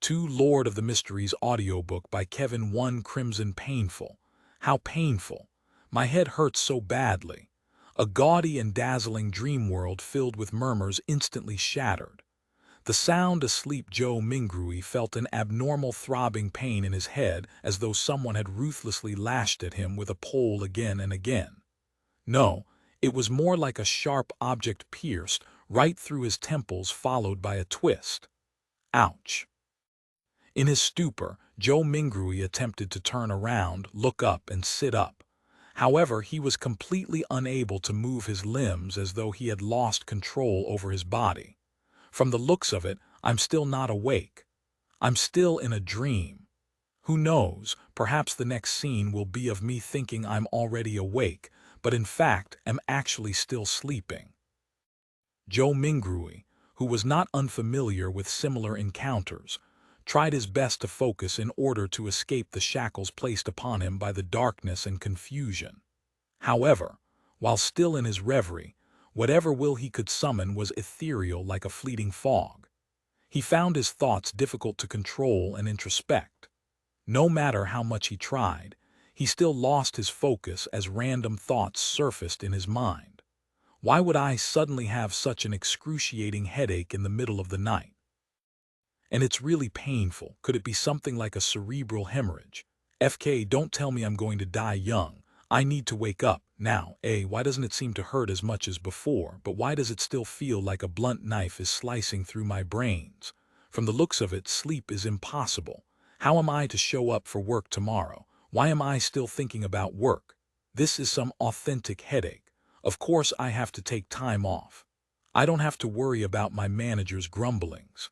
to Lord of the Mysteries audiobook by Kevin 1 Crimson Painful. How painful. My head hurts so badly. A gaudy and dazzling dream world filled with murmurs instantly shattered. The sound asleep Joe Mingrui felt an abnormal throbbing pain in his head as though someone had ruthlessly lashed at him with a pole again and again. No, it was more like a sharp object pierced right through his temples followed by a twist. Ouch. In his stupor, Joe Mingrui attempted to turn around, look up, and sit up. However, he was completely unable to move his limbs as though he had lost control over his body. From the looks of it, I'm still not awake. I'm still in a dream. Who knows, perhaps the next scene will be of me thinking I'm already awake, but in fact am actually still sleeping. Joe Mingrui, who was not unfamiliar with similar encounters, tried his best to focus in order to escape the shackles placed upon him by the darkness and confusion. However, while still in his reverie, whatever will he could summon was ethereal like a fleeting fog. He found his thoughts difficult to control and introspect. No matter how much he tried, he still lost his focus as random thoughts surfaced in his mind. Why would I suddenly have such an excruciating headache in the middle of the night? And it's really painful. Could it be something like a cerebral hemorrhage? FK, don't tell me I'm going to die young. I need to wake up. Now, why doesn't it seem to hurt as much as before, but why does it still feel like a blunt knife is slicing through my brains? From the looks of it, sleep is impossible. How am I to show up for work tomorrow? Why am I still thinking about work? This is some authentic headache. Of course I have to take time off. I don't have to worry about my manager's grumblings.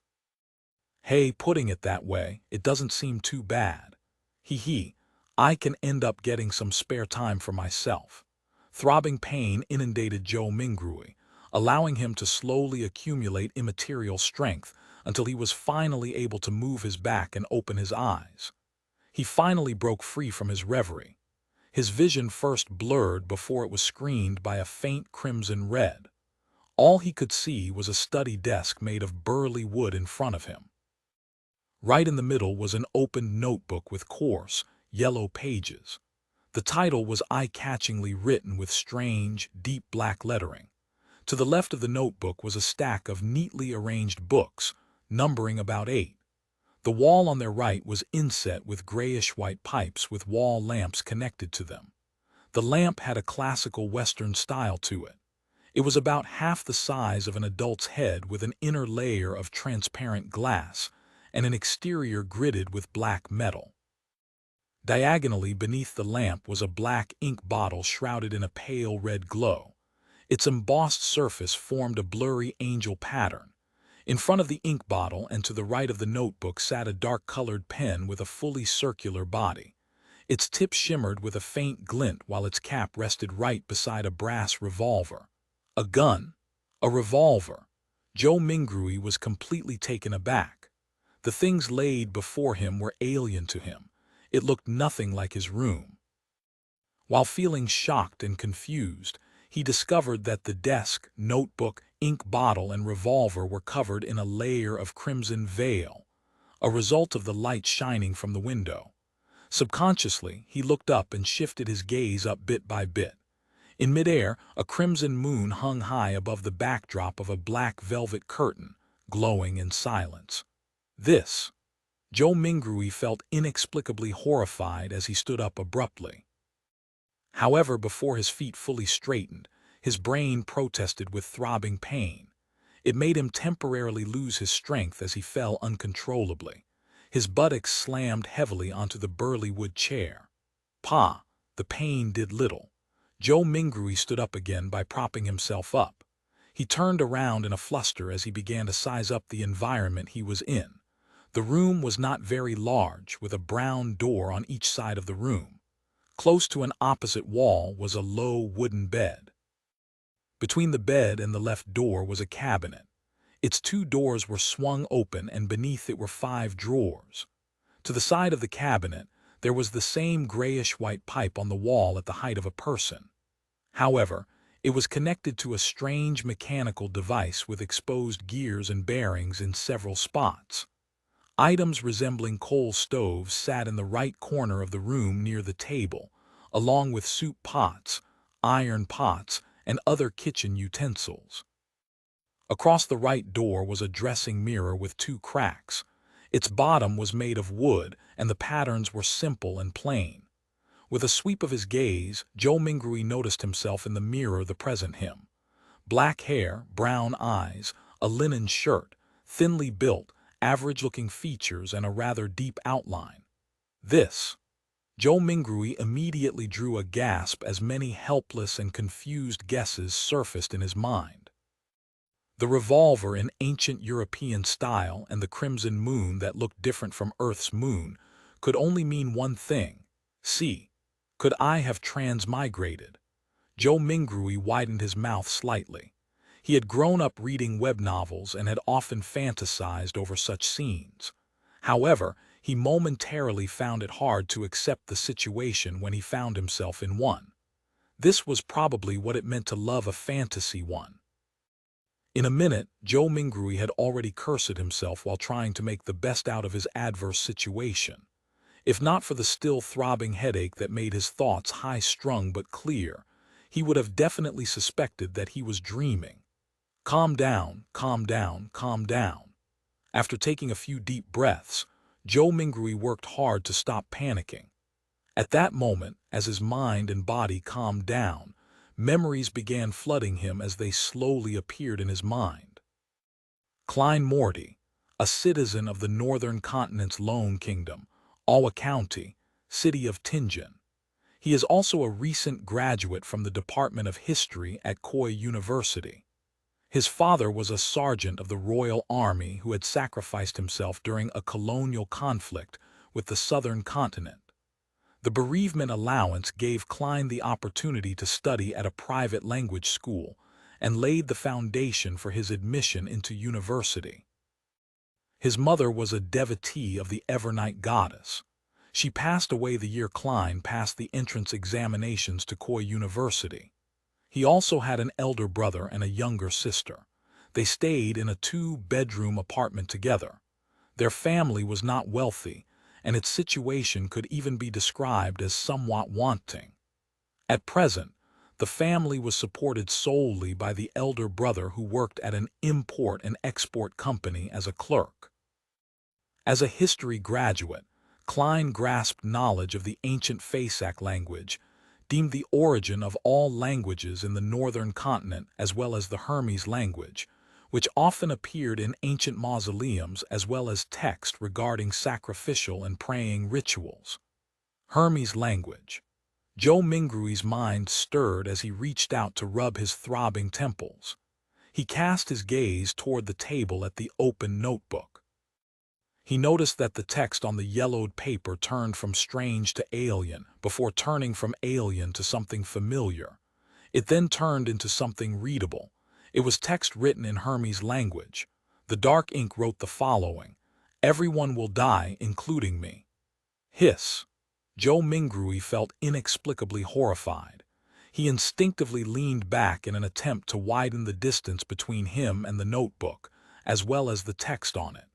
Hey, putting it that way, it doesn't seem too bad. I can end up getting some spare time for myself. Throbbing pain inundated Joe Mingrui, allowing him to slowly accumulate immaterial strength until he was finally able to move his back and open his eyes. He finally broke free from his reverie. His vision first blurred before it was screened by a faint crimson red. All he could see was a study desk made of burly wood in front of him. Right in the middle was an opened notebook with coarse, yellow pages. The title was eye-catchingly written with strange, deep black lettering. To the left of the notebook was a stack of neatly arranged books, numbering about 8. The wall on their right was inset with grayish-white pipes with wall lamps connected to them. The lamp had a classical Western style to it. It was about half the size of an adult's head with an inner layer of transparent glass and an exterior gridded with black metal. Diagonally beneath the lamp was a black ink bottle shrouded in a pale red glow. Its embossed surface formed a blurry angel pattern. In front of the ink bottle and to the right of the notebook sat a dark-colored pen with a fully circular body. Its tip shimmered with a faint glint while its cap rested right beside a brass revolver. A gun. A revolver. Joe Mingrui was completely taken aback. The things laid before him were alien to him. It looked nothing like his room. While feeling shocked and confused, he discovered that the desk, notebook, ink bottle, and revolver were covered in a layer of crimson veil, a result of the light shining from the window. Subconsciously, he looked up and shifted his gaze up bit by bit. In midair, a crimson moon hung high above the backdrop of a black velvet curtain, glowing in silence. Joe Mingrui felt inexplicably horrified as he stood up abruptly. However, before his feet fully straightened, his brain protested with throbbing pain. It made him temporarily lose his strength as he fell uncontrollably. His buttocks slammed heavily onto the burly wood chair. The pain did little. Joe Mingrui stood up again by propping himself up. He turned around in a fluster as he began to size up the environment he was in. The room was not very large, with a brown door on each side of the room. Close to an opposite wall was a low wooden bed. Between the bed and the left door was a cabinet. Its 2 doors were swung open and beneath it were 5 drawers. To the side of the cabinet, there was the same grayish-white pipe on the wall at the height of a person. However, it was connected to a strange mechanical device with exposed gears and bearings in several spots. Items resembling coal stoves sat in the right corner of the room near the table, along with soup pots, iron pots, and other kitchen utensils. Across the right door was a dressing mirror with two cracks. Its bottom was made of wood, and the patterns were simple and plain. With a sweep of his gaze, Joe Mingrui noticed himself in the mirror the present him. Black hair, brown eyes, a linen shirt, thinly built, average-looking features, and a rather deep outline. This. Joe Mingrui immediately drew a gasp as many helpless and confused guesses surfaced in his mind. The revolver in ancient European style and the crimson moon that looked different from Earth's moon could only mean one thing. See, could I have transmigrated? Joe Mingrui widened his mouth slightly. He had grown up reading web novels and had often fantasized over such scenes. However, he momentarily found it hard to accept the situation when he found himself in one. This was probably what it meant to love a fantasy one. In a minute, Joe Mingrui had already cursed himself while trying to make the best out of his adverse situation. If not for the still throbbing headache that made his thoughts high-strung but clear, he would have definitely suspected that he was dreaming. Calm down, calm down, calm down. After taking a few deep breaths, Joe Mingrui worked hard to stop panicking. At that moment, as his mind and body calmed down, memories began flooding him as they slowly appeared in his mind. Klein Moretti, a citizen of the northern continent's Lone Kingdom, Awa County, city of Tingen. He is also a recent graduate from the Department of History at Koi University. His father was a sergeant of the Royal Army who had sacrificed himself during a colonial conflict with the southern continent. The bereavement allowance gave Klein the opportunity to study at a private language school and laid the foundation for his admission into university. His mother was a devotee of the Evernight goddess. She passed away the year Klein passed the entrance examinations to Koi University. He also had an elder brother and a younger sister. They stayed in a two-bedroom apartment together. Their family was not wealthy, and its situation could even be described as somewhat wanting. At present, the family was supported solely by the elder brother who worked at an import and export company as a clerk. As a history graduate, Klein grasped knowledge of the ancient Fasak language, deemed the origin of all languages in the northern continent as well as the Hermes language, which often appeared in ancient mausoleums as well as text regarding sacrificial and praying rituals. Hermes language. Joe Mingrui's mind stirred as he reached out to rub his throbbing temples. He cast his gaze toward the table at the open notebook. He noticed that the text on the yellowed paper turned from strange to alien before turning from alien to something familiar. It then turned into something readable. It was text written in Hermes language. The dark ink wrote the following: "Everyone will die, including me." Hiss. Joe Mingrui felt inexplicably horrified. He instinctively leaned back in an attempt to widen the distance between him and the notebook, as well as the text on it.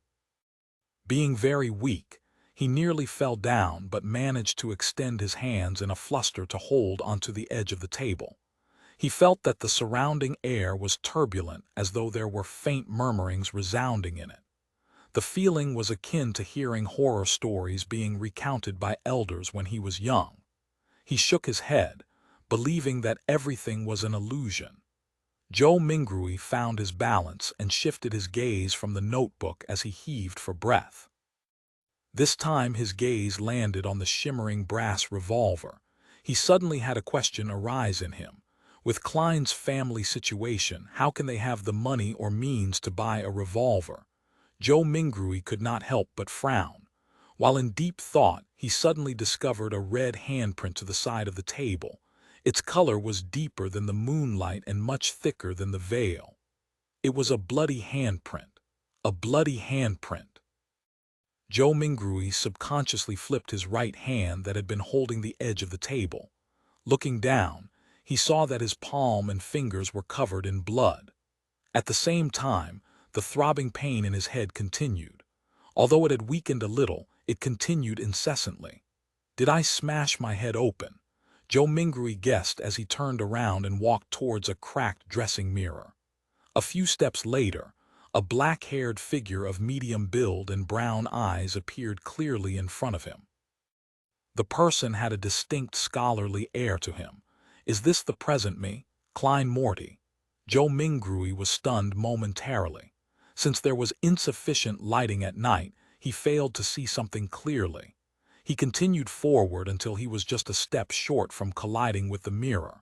Being very weak, he nearly fell down but managed to extend his hands in a fluster to hold onto the edge of the table. He felt that the surrounding air was turbulent as though there were faint murmurings resounding in it. The feeling was akin to hearing horror stories being recounted by elders when he was young. He shook his head, believing that everything was an illusion. Joe Mingrui found his balance and shifted his gaze from the notebook as he heaved for breath. This time his gaze landed on the shimmering brass revolver. He suddenly had a question arise in him. With Klein's family situation, how can they have the money or means to buy a revolver? Joe Mingrui could not help but frown. While in deep thought, he suddenly discovered a red handprint to the side of the table. Its color was deeper than the moonlight and much thicker than the veil. It was a bloody handprint. A bloody handprint. Joe Mingrui subconsciously flipped his right hand that had been holding the edge of the table. Looking down, he saw that his palm and fingers were covered in blood. At the same time, the throbbing pain in his head continued. Although it had weakened a little, it continued incessantly. Did I smash my head open? Joe Mingrui guessed as he turned around and walked towards a cracked dressing mirror. A few steps later, a black-haired figure of medium build and brown eyes appeared clearly in front of him. The person had a distinct scholarly air to him. Is this the present me, Klein Moretti? Joe Mingrui was stunned momentarily. Since there was insufficient lighting at night, he failed to see something clearly. He continued forward until he was just a step short from colliding with the mirror.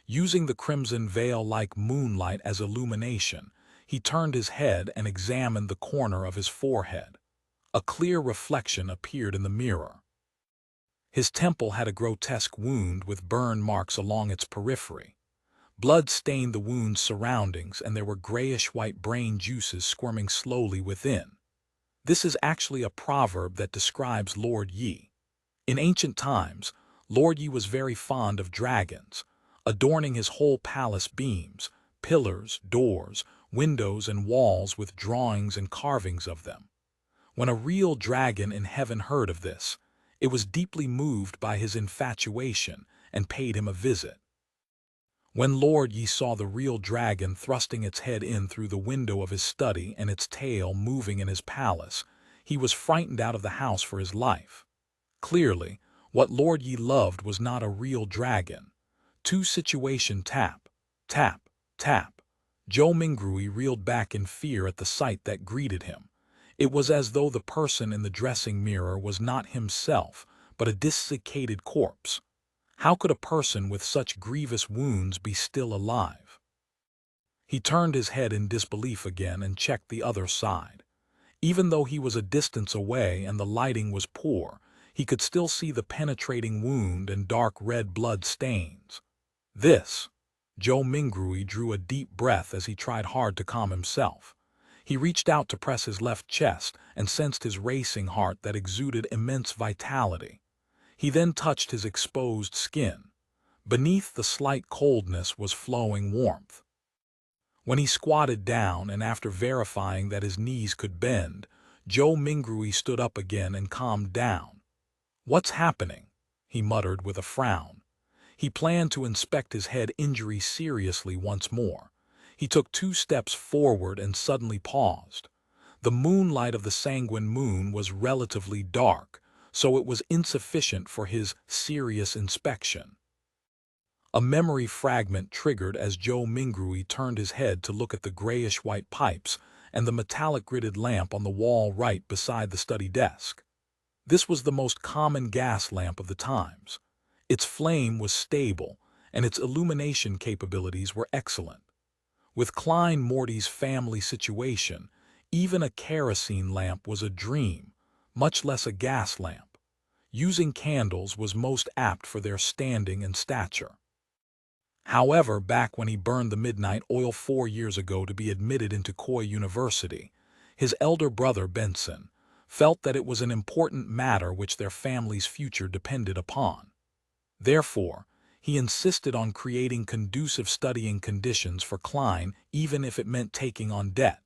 Using the crimson veil-like moonlight as illumination, he turned his head and examined the corner of his forehead. A clear reflection appeared in the mirror. His temple had a grotesque wound with burn marks along its periphery. Blood stained the wound's surroundings, and there were grayish-white brain juices squirming slowly within. This is actually a proverb that describes Lord Yi. In ancient times, Lord Yi was very fond of dragons, adorning his whole palace beams, pillars, doors, windows, and walls with drawings and carvings of them. When a real dragon in heaven heard of this, it was deeply moved by his infatuation and paid him a visit. When Lord Yi saw the real dragon thrusting its head in through the window of his study and its tail moving in his palace, he was frightened out of the house for his life. Clearly, what Lord Yi loved was not a real dragon. Situation tap, tap, tap. Joe Mingrui reeled back in fear at the sight that greeted him. It was as though the person in the dressing mirror was not himself, but a desiccated corpse. How could a person with such grievous wounds be still alive? He turned his head in disbelief again and checked the other side. Even though he was a distance away and the lighting was poor, he could still see the penetrating wound and dark red blood stains. Joe Mingrui drew a deep breath as he tried hard to calm himself. He reached out to press his left chest and sensed his racing heart that exuded immense vitality. He then touched his exposed skin. Beneath the slight coldness was flowing warmth. When he squatted down and after verifying that his knees could bend, Joe Mingrui stood up again and calmed down. "What's happening?" he muttered with a frown. He planned to inspect his head injury seriously once more. He took 2 steps forward and suddenly paused. The moonlight of the sanguine moon was relatively dark, so it was insufficient for his serious inspection. A memory fragment triggered as Joe Mingrui turned his head to look at the grayish-white pipes and the metallic gridded lamp on the wall right beside the study desk. This was the most common gas lamp of the times. Its flame was stable, and its illumination capabilities were excellent. With Klein Moretti's family situation, even a kerosene lamp was a dream, much less a gas lamp. Using candles was most apt for their standing and stature. However, back when he burned the midnight oil 4 years ago to be admitted into Koi University, his elder brother Benson felt that it was an important matter which their family's future depended upon. Therefore, he insisted on creating conducive studying conditions for Klein, even if it meant taking on debt.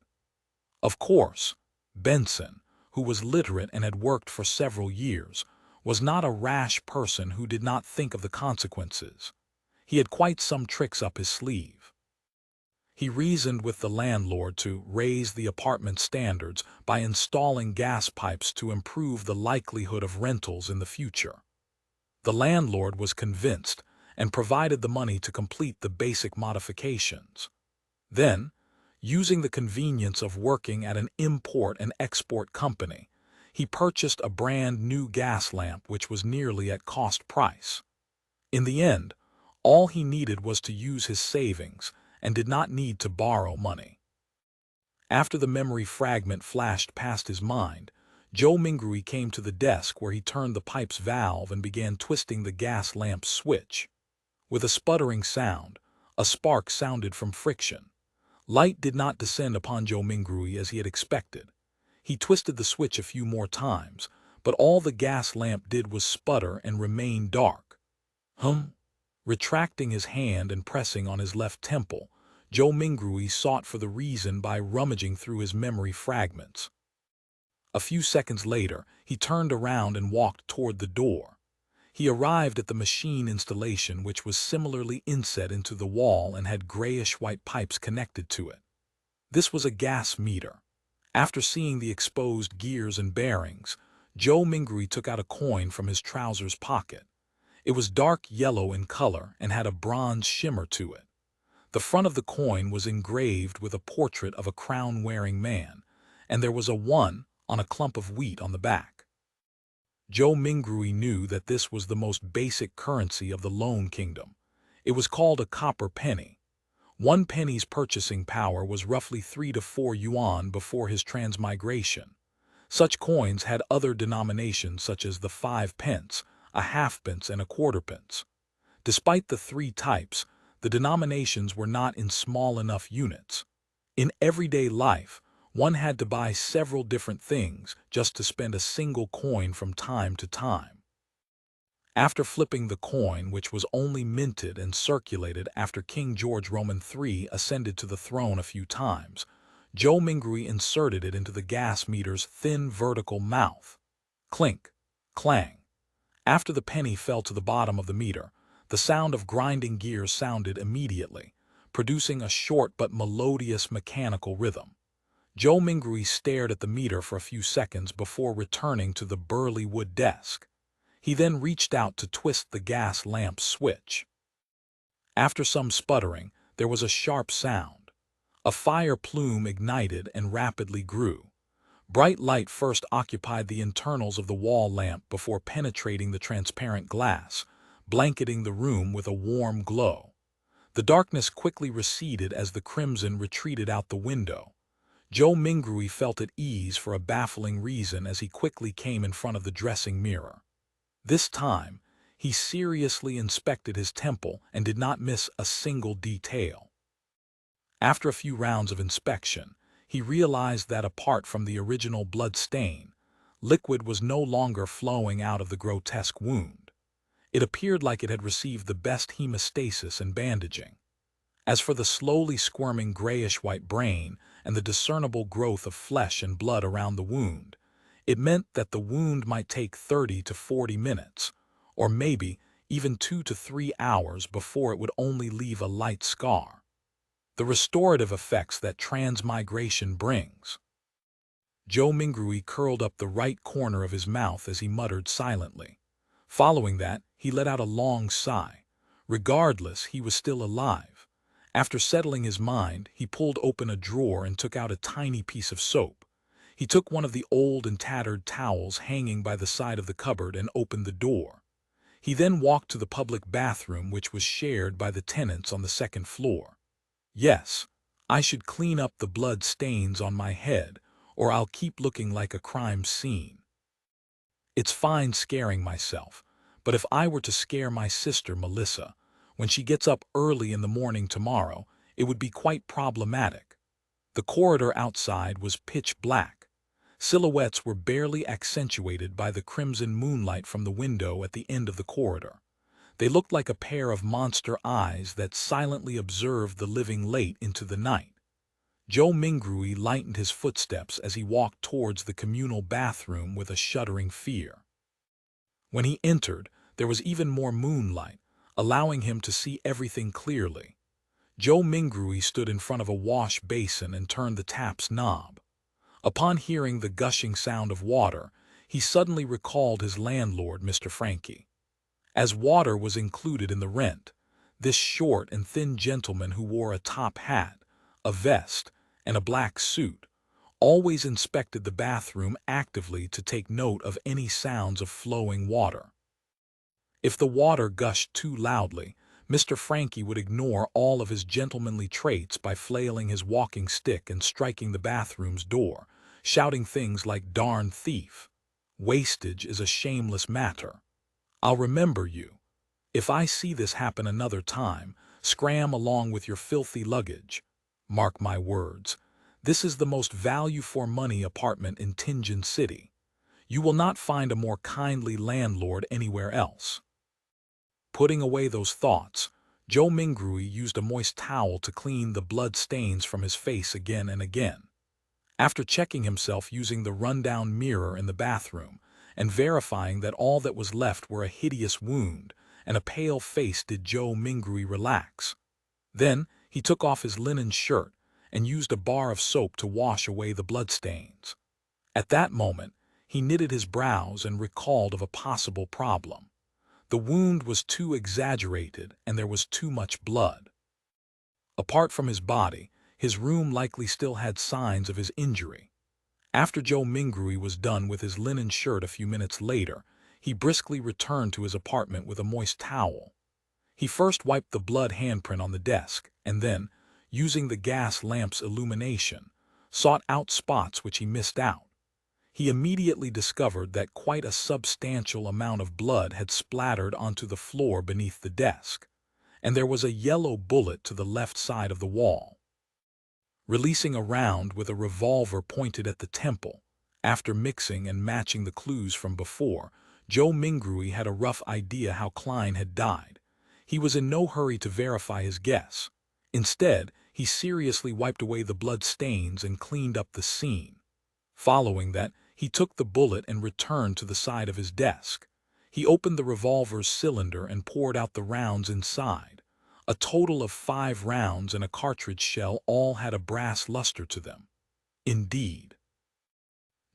Of course, Benson, who was literate and had worked for several years, was not a rash person who did not think of the consequences. He had quite some tricks up his sleeve. He reasoned with the landlord to raise the apartment standards by installing gas pipes to improve the likelihood of rentals in the future. The landlord was convinced and provided the money to complete the basic modifications. Then, using the convenience of working at an import and export company, he purchased a brand new gas lamp which was nearly at cost price. In the end, all he needed was to use his savings and did not need to borrow money. After the memory fragment flashed past his mind, Joe Mingrui came to the desk where he turned the pipe's valve and began twisting the gas lamp's switch. With a sputtering sound, a spark sounded from friction. Light did not descend upon Joe Mingrui as he had expected. He twisted the switch a few more times, but all the gas lamp did was sputter and remain dark. Retracting his hand and pressing on his left temple, Joe Mingrui sought for the reason by rummaging through his memory fragments. A few seconds later, he turned around and walked toward the door. He arrived at the machine installation, which was similarly inset into the wall and had grayish-white pipes connected to it. This was a gas meter. After seeing the exposed gears and bearings, Joe Mingrui took out a coin from his trousers pocket. It was dark yellow in color and had a bronze shimmer to it. The front of the coin was engraved with a portrait of a crown-wearing man, and there was a 1 on a clump of wheat on the back. Joe Mingrui knew that this was the most basic currency of the Lone Kingdom. It was called a copper penny. 1 penny's purchasing power was roughly 3 to 4 yuan before his transmigration. Such coins had other denominations such as the 5 pence, a halfpence, and a quarterpence. Despite the 3 types, the denominations were not in small enough units. In everyday life, one had to buy several different things just to spend a single coin from time to time. After flipping the coin, which was only minted and circulated after King George Roman III ascended to the throne a few times, Joe Mingrui inserted it into the gas meter's thin vertical mouth. Clink, clang. After the penny fell to the bottom of the meter, the sound of grinding gears sounded immediately, producing a short but melodious mechanical rhythm. Joe Mingrui stared at the meter for a few seconds before returning to the burly wood desk. He then reached out to twist the gas lamp switch. After some sputtering, there was a sharp sound. A fire plume ignited and rapidly grew. Bright light first occupied the internals of the wall lamp before penetrating the transparent glass, blanketing the room with a warm glow. The darkness quickly receded as the crimson retreated out the window. Joe Mingrui felt at ease for a baffling reason as he quickly came in front of the dressing mirror. This time, he seriously inspected his temple and did not miss a single detail. After a few rounds of inspection, he realized that apart from the original blood stain, liquid was no longer flowing out of the grotesque wound. It appeared like it had received the best hemostasis and bandaging. As for the slowly squirming grayish-white brain and the discernible growth of flesh and blood around the wound, it meant that the wound might take 30 to 40 minutes, or maybe even 2 to 3 hours before it would only leave a light scar. The restorative effects that transmigration brings. Joe Mingrui curled up the right corner of his mouth as he muttered silently. Following that, he let out a long sigh. Regardless, he was still alive. After settling his mind, he pulled open a drawer and took out a tiny piece of soap. He took one of the old and tattered towels hanging by the side of the cupboard and opened the door. He then walked to the public bathroom, which was shared by the tenants on the second floor. Yes, I should clean up the blood stains on my head, or I'll keep looking like a crime scene. It's fine scaring myself, but if I were to scare my sister Melissa, when she gets up early in the morning tomorrow, it would be quite problematic. The corridor outside was pitch black. Silhouettes were barely accentuated by the crimson moonlight from the window at the end of the corridor. They looked like a pair of monster eyes that silently observed the living late into the night. Joe Mingrui lightened his footsteps as he walked towards the communal bathroom with a shuddering fear. When he entered, there was even more moonlight, allowing him to see everything clearly. Joe Mingrui stood in front of a wash basin and turned the tap's knob. Upon hearing the gushing sound of water, he suddenly recalled his landlord, Mr. Frankie. As water was included in the rent, this short and thin gentleman who wore a top hat, a vest, and a black suit always inspected the bathroom actively to take note of any sounds of flowing water. If the water gushed too loudly, Mr. Frankie would ignore all of his gentlemanly traits by flailing his walking stick and striking the bathroom's door, shouting things like "darn thief." Wastage is a shameless matter. I'll remember you. If I see this happen another time, scram along with your filthy luggage. Mark my words, this is the most value-for-money apartment in Tianjin City. You will not find a more kindly landlord anywhere else. Putting away those thoughts, Joe Mingrui used a moist towel to clean the blood stains from his face again and again. After checking himself using the rundown mirror in the bathroom and verifying that all that was left were a hideous wound and a pale face, did Joe Mingrui relax. Then he took off his linen shirt and used a bar of soap to wash away the bloodstains. At that moment, he knitted his brows and recalled of a possible problem. The wound was too exaggerated and there was too much blood. Apart from his body, his room likely still had signs of his injury. After Joe Mingrui was done with his linen shirt a few minutes later, he briskly returned to his apartment with a moist towel. He first wiped the blood handprint on the desk and then, using the gas lamp's illumination, sought out spots which he missed out. He immediately discovered that quite a substantial amount of blood had splattered onto the floor beneath the desk, and there was a yellow bullet to the left side of the wall. Releasing a round with a revolver pointed at the temple, after mixing and matching the clues from before, Joe Mingrui had a rough idea how Klein had died. He was in no hurry to verify his guess. Instead, he seriously wiped away the blood stains and cleaned up the scene. Following that, he took the bullet and returned to the side of his desk. He opened the revolver's cylinder and poured out the rounds inside. A total of 5 rounds and a cartridge shell, all had a brass luster to them. Indeed.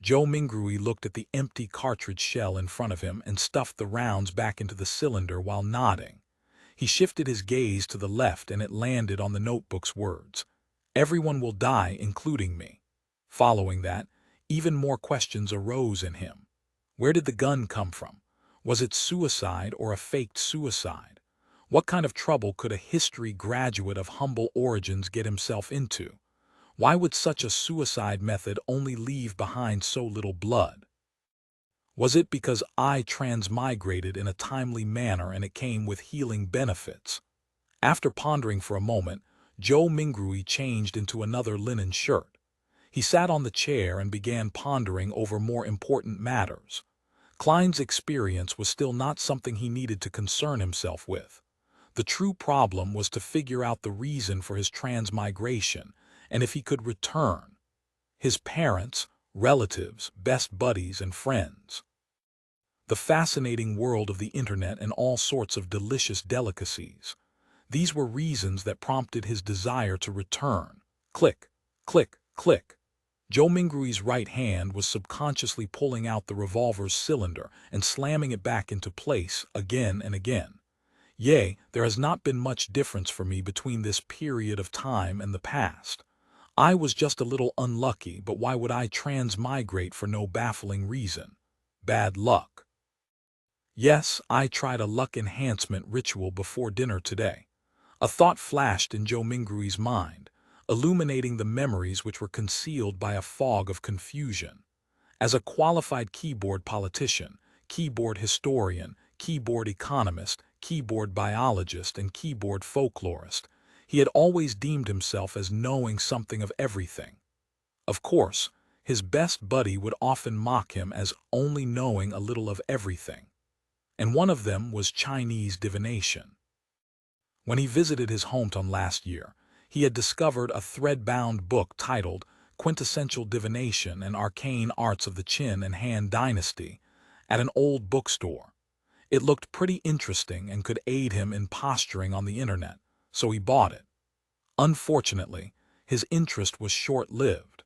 Joe Mingrui looked at the empty cartridge shell in front of him and stuffed the rounds back into the cylinder while nodding. He shifted his gaze to the left and it landed on the notebook's words, "Everyone will die, including me." Following that, even more questions arose in him. Where did the gun come from? Was it suicide or a faked suicide? What kind of trouble could a history graduate of humble origins get himself into? Why would such a suicide method only leave behind so little blood? Was it because I transmigrated in a timely manner and it came with healing benefits? After pondering for a moment, Joe Mingrui changed into another linen shirt. He sat on the chair and began pondering over more important matters. Klein's experience was still not something he needed to concern himself with. The true problem was to figure out the reason for his transmigration and if he could return. His parents, relatives, best buddies, and friends. The fascinating world of the internet and all sorts of delicious delicacies. These were reasons that prompted his desire to return. Click, click, click. Joe Mingrui's right hand was subconsciously pulling out the revolver's cylinder and slamming it back into place again and again. Yea, there has not been much difference for me between this period of time and the past. I was just a little unlucky, but why would I transmigrate for no baffling reason? Bad luck. Yes, I tried a luck enhancement ritual before dinner today. A thought flashed in Joe Mingrui's mind, illuminating the memories which were concealed by a fog of confusion. As a qualified keyboard politician, keyboard historian, keyboard economist, keyboard biologist, and keyboard folklorist, he had always deemed himself as knowing something of everything. Of course, his best buddy would often mock him as only knowing a little of everything. And one of them was Chinese divination. When he visited his hometown last year, he had discovered a thread-bound book titled Quintessential Divination and Arcane Arts of the Qin and Han Dynasty at an old bookstore. It looked pretty interesting and could aid him in posturing on the internet, so he bought it. Unfortunately, his interest was short-lived.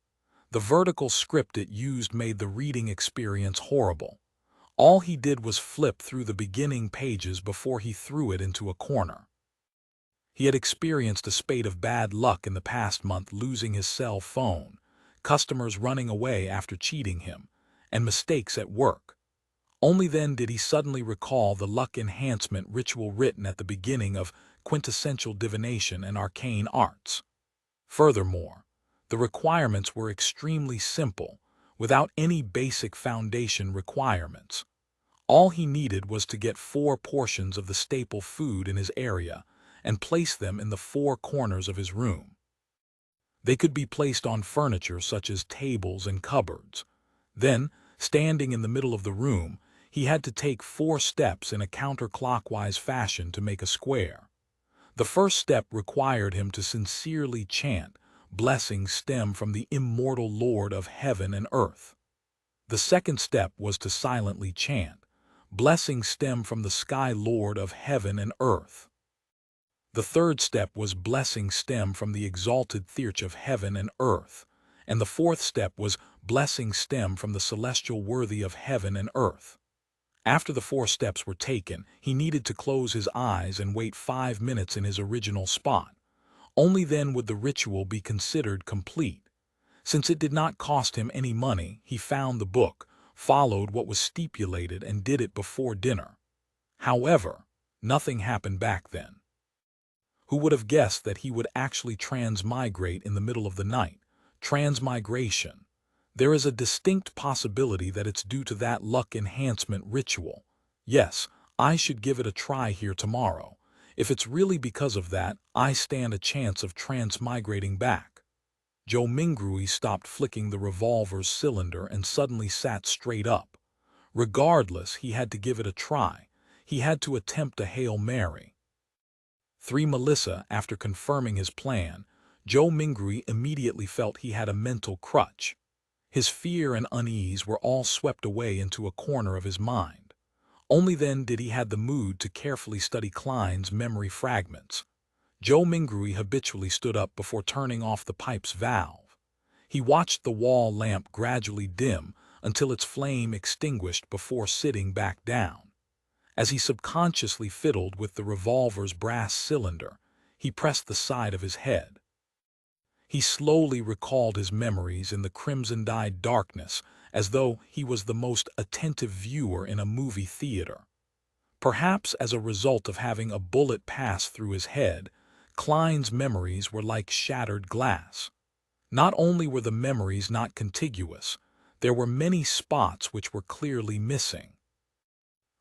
The vertical script it used made the reading experience horrible. All he did was flip through the beginning pages before he threw it into a corner. He had experienced a spate of bad luck in the past month, losing his cell phone, customers running away after cheating him, and mistakes at work. Only then did he suddenly recall the luck enhancement ritual written at the beginning of Quintessential Divination and Arcane Arts. Furthermore, the requirements were extremely simple, without any basic foundation requirements. All he needed was to get 4 portions of the staple food in his area and place them in the 4 corners of his room. They could be placed on furniture such as tables and cupboards. Then, standing in the middle of the room, he had to take 4 steps in a counterclockwise fashion to make a square. The first step required him to sincerely chant blessings stem from the immortal Lord of heaven and earth. The second step was to silently chant, blessings stem from the Sky Lord of heaven and earth. The third step was blessings stem from the exalted Theurge of heaven and earth. And the fourth step was blessings stem from the celestial worthy of heaven and earth. After the 4 steps were taken, he needed to close his eyes and wait 5 minutes in his original spot. Only then would the ritual be considered complete. Since it did not cost him any money, he found the book, followed what was stipulated, and did it before dinner. However, nothing happened back then. Who would have guessed that he would actually transmigrate in the middle of the night? Transmigration. There is a distinct possibility that it's due to that luck enhancement ritual. Yes, I should give it a try here tomorrow. If it's really because of that, I stand a chance of transmigrating back. Joe Mingrui stopped flicking the revolver's cylinder and suddenly sat straight up. Regardless, he had to give it a try. He had to attempt a Hail Mary. 3 Melissa. After confirming his plan, Joe Mingrui immediately felt he had a mental crutch. His fear and unease were all swept away into a corner of his mind. Only then did he have the mood to carefully study Klein's memory fragments. Joe Mingrui habitually stood up before turning off the pipe's valve. He watched the wall lamp gradually dim until its flame extinguished before sitting back down. As he subconsciously fiddled with the revolver's brass cylinder, he pressed the side of his head. He slowly recalled his memories in the crimson-dyed darkness, as though he was the most attentive viewer in a movie theater. Perhaps as a result of having a bullet pass through his head, Klein's memories were like shattered glass. Not only were the memories not contiguous, there were many spots which were clearly missing.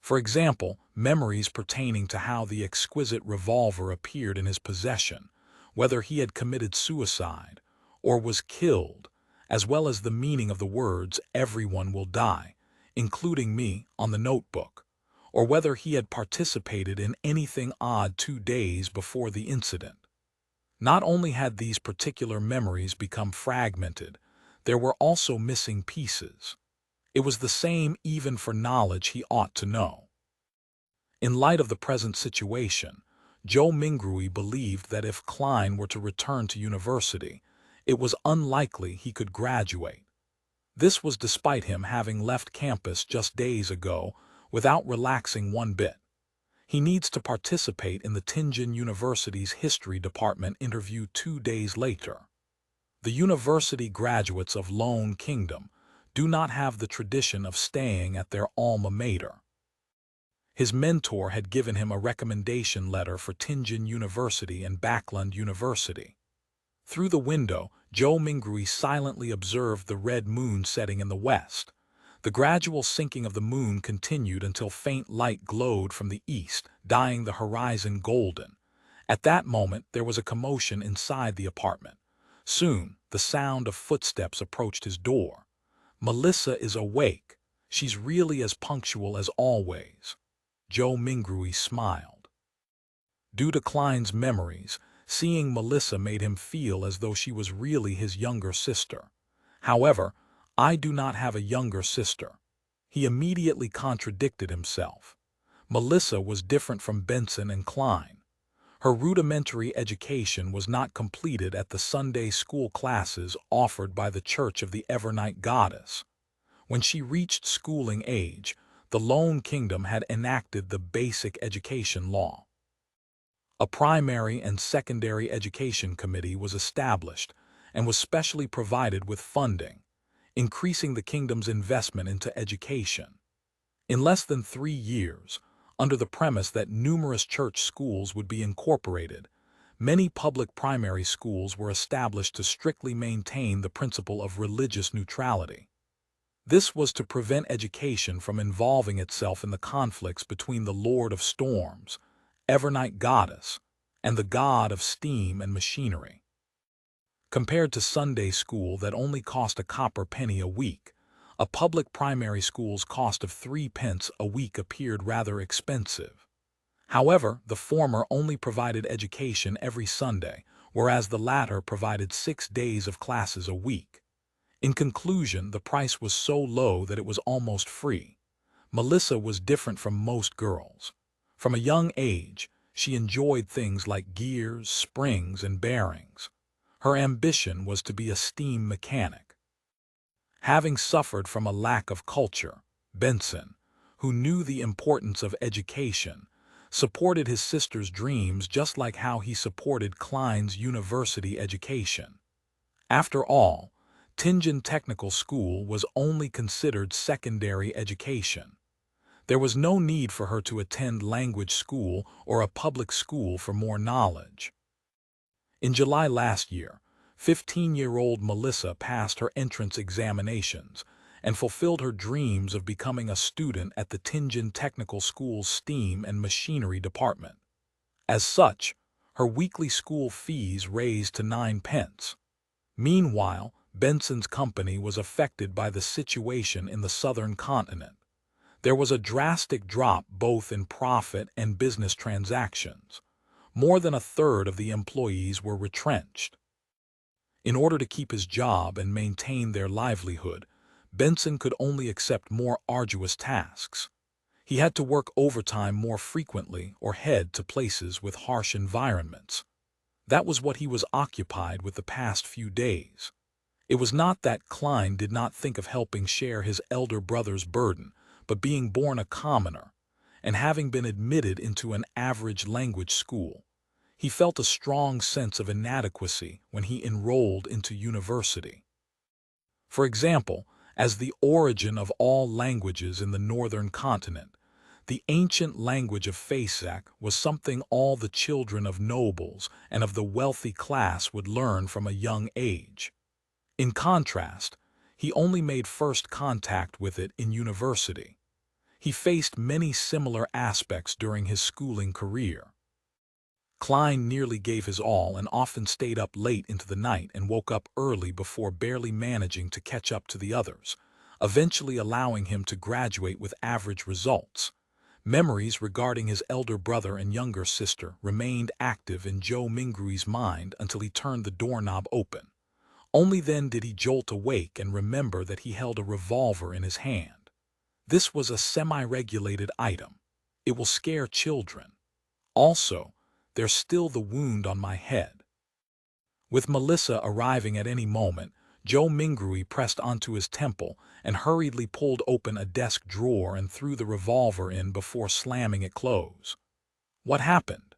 For example, memories pertaining to how the exquisite revolver appeared in his possession, whether he had committed suicide or was killed, as well as the meaning of the words "everyone will die," including me, on the notebook, or whether he had participated in anything odd 2 days before the incident. Not only had these particular memories become fragmented, there were also missing pieces. It was the same even for knowledge he ought to know. In light of the present situation, Joe Mingrui believed that if Klein were to return to university, it was unlikely he could graduate. This was despite him having left campus just days ago without relaxing one bit. He needs to participate in the Tianjin University's History Department interview 2 days later. The university graduates of Lone Kingdom do not have the tradition of staying at their alma mater. His mentor had given him a recommendation letter for Tianjin University and Backlund University. Through the window, Joe Mingrui silently observed the red moon setting in the west. The gradual sinking of the moon continued until faint light glowed from the east, dyeing the horizon golden. At that moment, there was a commotion inside the apartment. Soon, the sound of footsteps approached his door. Melissa is awake. She's really as punctual as always. Joe Mingrui smiled. Due to Klein's memories, seeing Melissa made him feel as though she was really his younger sister. However, I do not have a younger sister. He immediately contradicted himself. Melissa was different from Benson and Klein. Her rudimentary education was not completed at the Sunday school classes offered by the Church of the Evernight Goddess. When she reached schooling age, the Lone Kingdom had enacted the Basic Education Law. A primary and secondary education committee was established and was specially provided with funding, increasing the kingdom's investment into education. In less than 3 years, under the premise that numerous church schools would be incorporated, many public primary schools were established to strictly maintain the principle of religious neutrality. This was to prevent education from involving itself in the conflicts between the Lord of Storms, Evernight Goddess, and the god of steam and machinery. Compared to Sunday school that only cost a copper penny a week, a public primary school's cost of 3 pence a week appeared rather expensive. However, the former only provided education every Sunday, whereas the latter provided 6 days of classes a week. In conclusion, the price was so low that it was almost free. Melissa was different from most girls. From a young age, she enjoyed things like gears, springs, and bearings. Her ambition was to be a steam mechanic. Having suffered from a lack of culture, Benson, who knew the importance of education, supported his sister's dreams just like how he supported Klein's university education. After all, Tingen Technical School was only considered secondary education. There was no need for her to attend language school or a public school for more knowledge. In July last year, 15-year-old Melissa passed her entrance examinations and fulfilled her dreams of becoming a student at the Tingen Technical School's STEAM and Machinery department. As such, her weekly school fees raised to 9 pence. Meanwhile, Benson's company was affected by the situation in the southern continent. There was a drastic drop both in profit and business transactions. More than a third of the employees were retrenched. In order to keep his job and maintain their livelihood, Benson could only accept more arduous tasks. He had to work overtime more frequently or head to places with harsh environments. That was what he was occupied with the past few days. It was not that Klein did not think of helping share his elder brother's burden, but being born a commoner, and having been admitted into an average language school, he felt a strong sense of inadequacy when he enrolled into university. For example, as the origin of all languages in the northern continent, the ancient language of Fasak was something all the children of nobles and of the wealthy class would learn from a young age. In contrast, he only made first contact with it in university. He faced many similar aspects during his schooling career. Klein nearly gave his all and often stayed up late into the night and woke up early before barely managing to catch up to the others, eventually allowing him to graduate with average results. Memories regarding his elder brother and younger sister remained active in Joe Mingrui's mind until he turned the doorknob open. Only then did he jolt awake and remember that he held a revolver in his hand. This was a semi-regulated item. It will scare children. Also, there's still the wound on my head. With Melissa arriving at any moment, Joe Mingrui pressed onto his temple and hurriedly pulled open a desk drawer and threw the revolver in before slamming it close. What happened?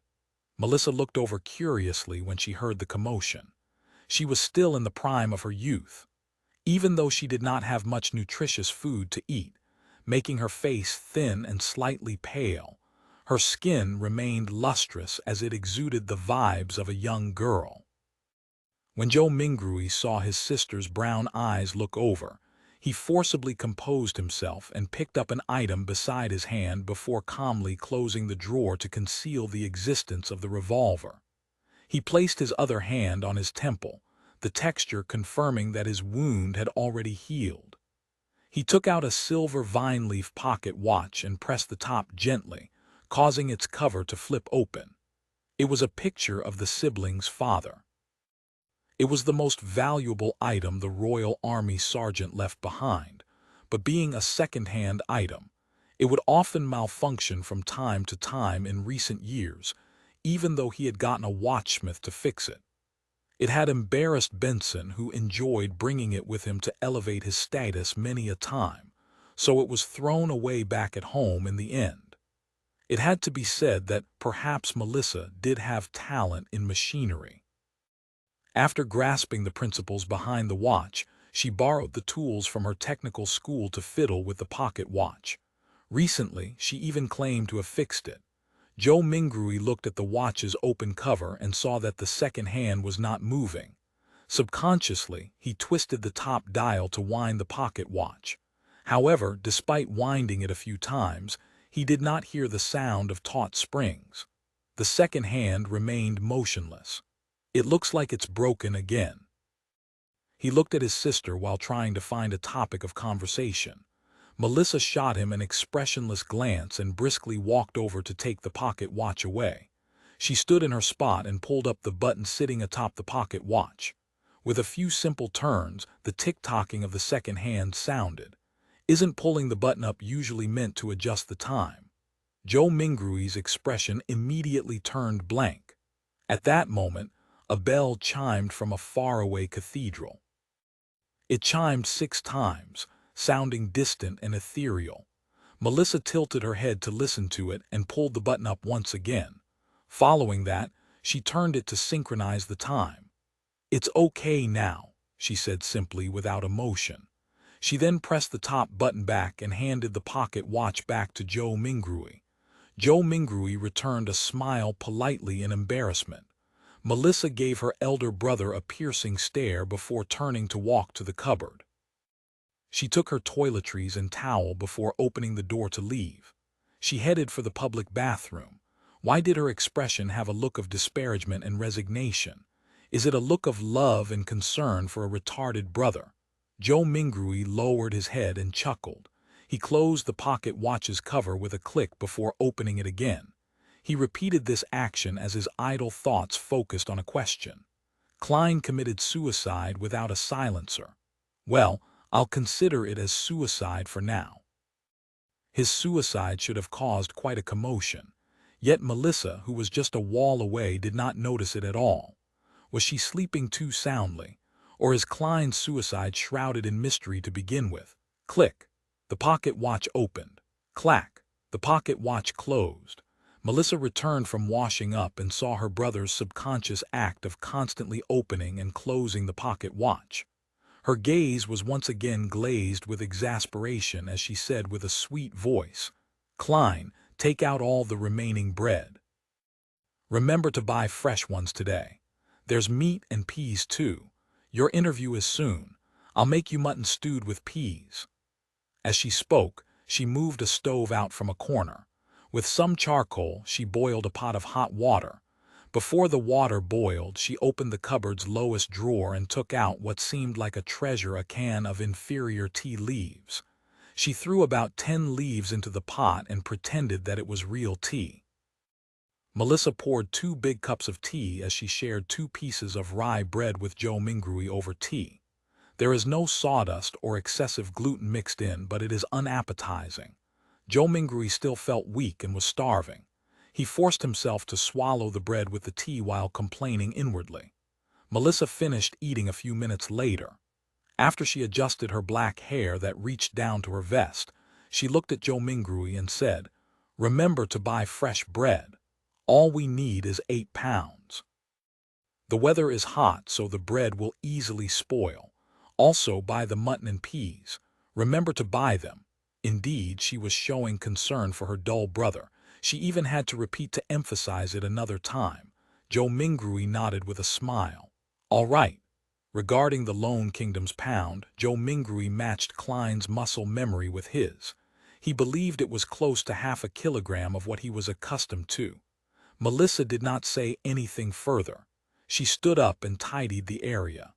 Melissa looked over curiously when she heard the commotion. She was still in the prime of her youth. Even though she did not have much nutritious food to eat, making her face thin and slightly pale, her skin remained lustrous as it exuded the vibes of a young girl. When Joe Mingrui saw his sister's brown eyes look over, he forcibly composed himself and picked up an item beside his hand before calmly closing the drawer to conceal the existence of the revolver. He placed his other hand on his temple, the texture confirming that his wound had already healed. He took out a silver vine-leaf pocket watch and pressed the top gently, causing its cover to flip open. It was a picture of the siblings' father. It was the most valuable item the Royal Army sergeant left behind, but being a second-hand item, it would often malfunction from time to time in recent years, even though he had gotten a watchsmith to fix it. It had embarrassed Benson, who enjoyed bringing it with him to elevate his status many a time, so it was thrown away back at home in the end. It had to be said that perhaps Melissa did have talent in machinery. After grasping the principles behind the watch, she borrowed the tools from her technical school to fiddle with the pocket watch. Recently, she even claimed to have fixed it. Joe Mingrui looked at the watch's open cover and saw that the second hand was not moving. Subconsciously, he twisted the top dial to wind the pocket watch. However, despite winding it a few times, he did not hear the sound of taut springs. The second hand remained motionless. It looks like it's broken again. He looked at his sister while trying to find a topic of conversation. Melissa shot him an expressionless glance and briskly walked over to take the pocket watch away. She stood in her spot and pulled up the button sitting atop the pocket watch. With a few simple turns, the tick-tocking of the second hand sounded. Isn't pulling the button up usually meant to adjust the time? Joe Mingrui's expression immediately turned blank. At that moment, a bell chimed from a faraway cathedral. It chimed 6 times, sounding distant and ethereal. Melissa tilted her head to listen to it and pulled the button up once again. Following that, she turned it to synchronize the time. "It's okay now," she said simply without emotion. She then pressed the top button back and handed the pocket watch back to Joe Mingrui. Joe Mingrui returned a smile politely in embarrassment. Melissa gave her elder brother a piercing stare before turning to walk to the cupboard. She took her toiletries and towel before opening the door to leave. She headed for the public bathroom. Why did her expression have a look of disparagement and resignation? Is it a look of love and concern for a retarded brother? Joe Mingrui lowered his head and chuckled. He closed the pocket watch's cover with a click before opening it again. He repeated this action as his idle thoughts focused on a question. Klein committed suicide without a silencer. Well, I'll consider it as suicide for now. His suicide should have caused quite a commotion. Yet Melissa, who was just a wall away, did not notice it at all. Was she sleeping too soundly? Or is Klein's suicide shrouded in mystery to begin with? Click. The pocket watch opened. Clack. The pocket watch closed. Melissa returned from washing up and saw her brother's subconscious act of constantly opening and closing the pocket watch. Her gaze was once again glazed with exasperation as she said with a sweet voice, "Klein, take out all the remaining bread. Remember to buy fresh ones today. There's meat and peas too. Your interview is soon. I'll make you mutton stewed with peas." As she spoke, she moved a stove out from a corner. With some charcoal, she boiled a pot of hot water. Before the water boiled, she opened the cupboard's lowest drawer and took out what seemed like a treasure, a can of inferior tea leaves. She threw about 10 leaves into the pot and pretended that it was real tea. Melissa poured 2 big cups of tea as she shared 2 pieces of rye bread with Joe Mingrui over tea. There is no sawdust or excessive gluten mixed in, but it is unappetizing. Joe Mingrui still felt weak and was starving. He forced himself to swallow the bread with the tea while complaining inwardly. Melissa finished eating a few minutes later. After she adjusted her black hair that reached down to her vest, she looked at Joe Mingrui and said, "Remember to buy fresh bread. All we need is 8 pounds. The weather is hot, so the bread will easily spoil. Also buy the mutton and peas. Remember to buy them." Indeed, she was showing concern for her dull brother. She even had to repeat to emphasize it another time. Joe Mingrui nodded with a smile. "All right." Regarding the Lone Kingdom's pound, Joe Mingrui matched Klein's muscle memory with his. He believed it was close to half a kilogram of what he was accustomed to. Melissa did not say anything further. She stood up and tidied the area.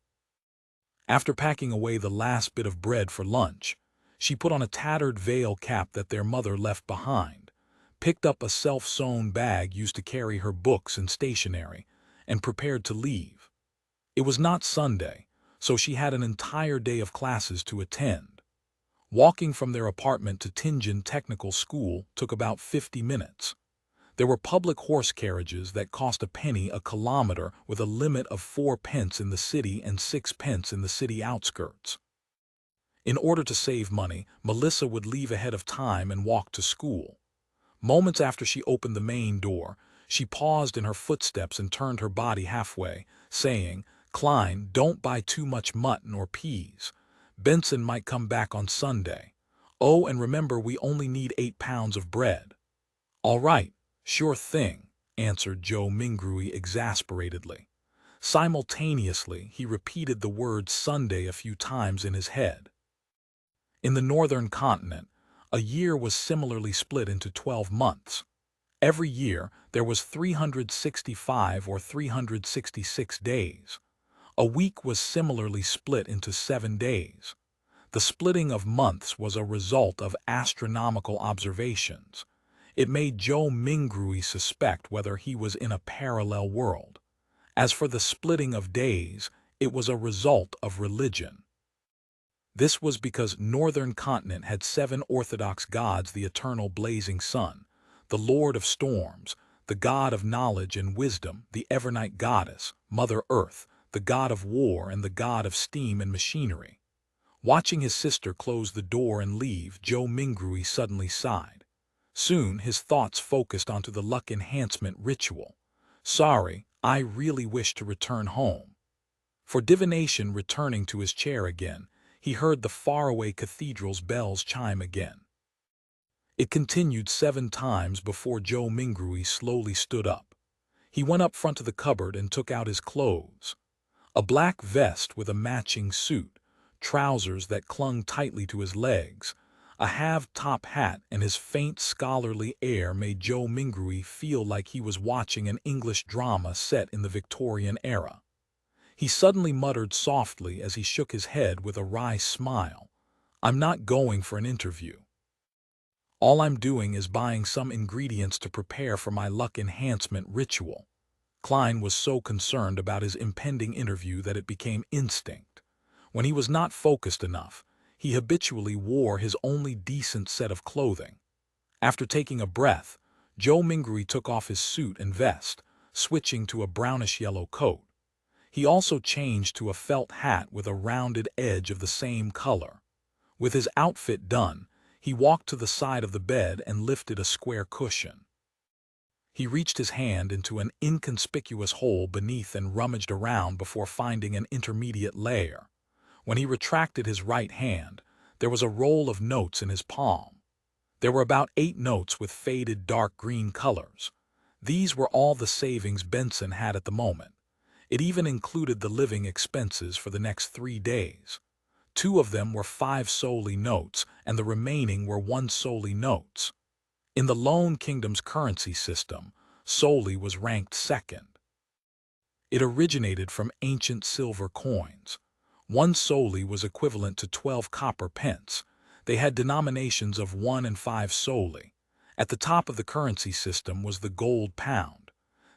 After packing away the last bit of bread for lunch, she put on a tattered veil cap that their mother left behind, picked up a self-sewn bag used to carry her books and stationery, and prepared to leave. It was not Sunday, so she had an entire day of classes to attend. Walking from their apartment to Tingen Technical School took about 50 minutes. There were public horse carriages that cost a penny a kilometer with a limit of 4 pence in the city and 6 pence in the city outskirts. In order to save money, Melissa would leave ahead of time and walk to school. Moments after she opened the main door, she paused in her footsteps and turned her body halfway, saying, "Klein, don't buy too much mutton or peas. Benson might come back on Sunday. Oh, and remember, we only need 8 pounds of bread." "All right, sure thing," answered Joe Mingrui exasperatedly. Simultaneously, he repeated the word Sunday a few times in his head. In the northern continent, a year was similarly split into 12 months. Every year, there was 365 or 366 days. A week was similarly split into 7 days. The splitting of months was a result of astronomical observations. It made Joe Mingrui suspect whether he was in a parallel world. As for the splitting of days, it was a result of religion. This was because Northern Continent had 7 orthodox gods: the eternal blazing sun, the Lord of storms, the god of knowledge and wisdom, the Evernight goddess, Mother Earth, the god of war, and the god of steam and machinery. Watching his sister close the door and leave, Joe Mingrui suddenly sighed. Soon his thoughts focused onto the luck enhancement ritual. Sorry, I really wish to return home. For divination, returning to his chair again, he heard the faraway cathedral's bells chime again. It continued 7 times before Joe Mingrui slowly stood up. He went up front of the cupboard and took out his clothes. A black vest with a matching suit, trousers that clung tightly to his legs, a half-top hat, and his faint scholarly air made Joe Mingrui feel like he was watching an English drama set in the Victorian era. He suddenly muttered softly as he shook his head with a wry smile, "I'm not going for an interview. All I'm doing is buying some ingredients to prepare for my luck enhancement ritual." Klein was so concerned about his impending interview that it became instinct. When he was not focused enough, he habitually wore his only decent set of clothing. After taking a breath, Joe Mingrui took off his suit and vest, switching to a brownish-yellow coat. He also changed to a felt hat with a rounded edge of the same color. With his outfit done, he walked to the side of the bed and lifted a square cushion. He reached his hand into an inconspicuous hole beneath and rummaged around before finding an intermediate layer. When he retracted his right hand, there was a roll of notes in his palm. There were about 8 notes with faded dark green colors. These were all the savings Benson had at the moment. It even included the living expenses for the next 3 days. 2 of them were 5 solely notes, and the remaining were 1 solely notes. In the Lone Kingdom's currency system, solely was ranked second. It originated from ancient silver coins. 1 solely was equivalent to 12 copper pence. They had denominations of 1 and 5 solely. At the top of the currency system was the gold pound.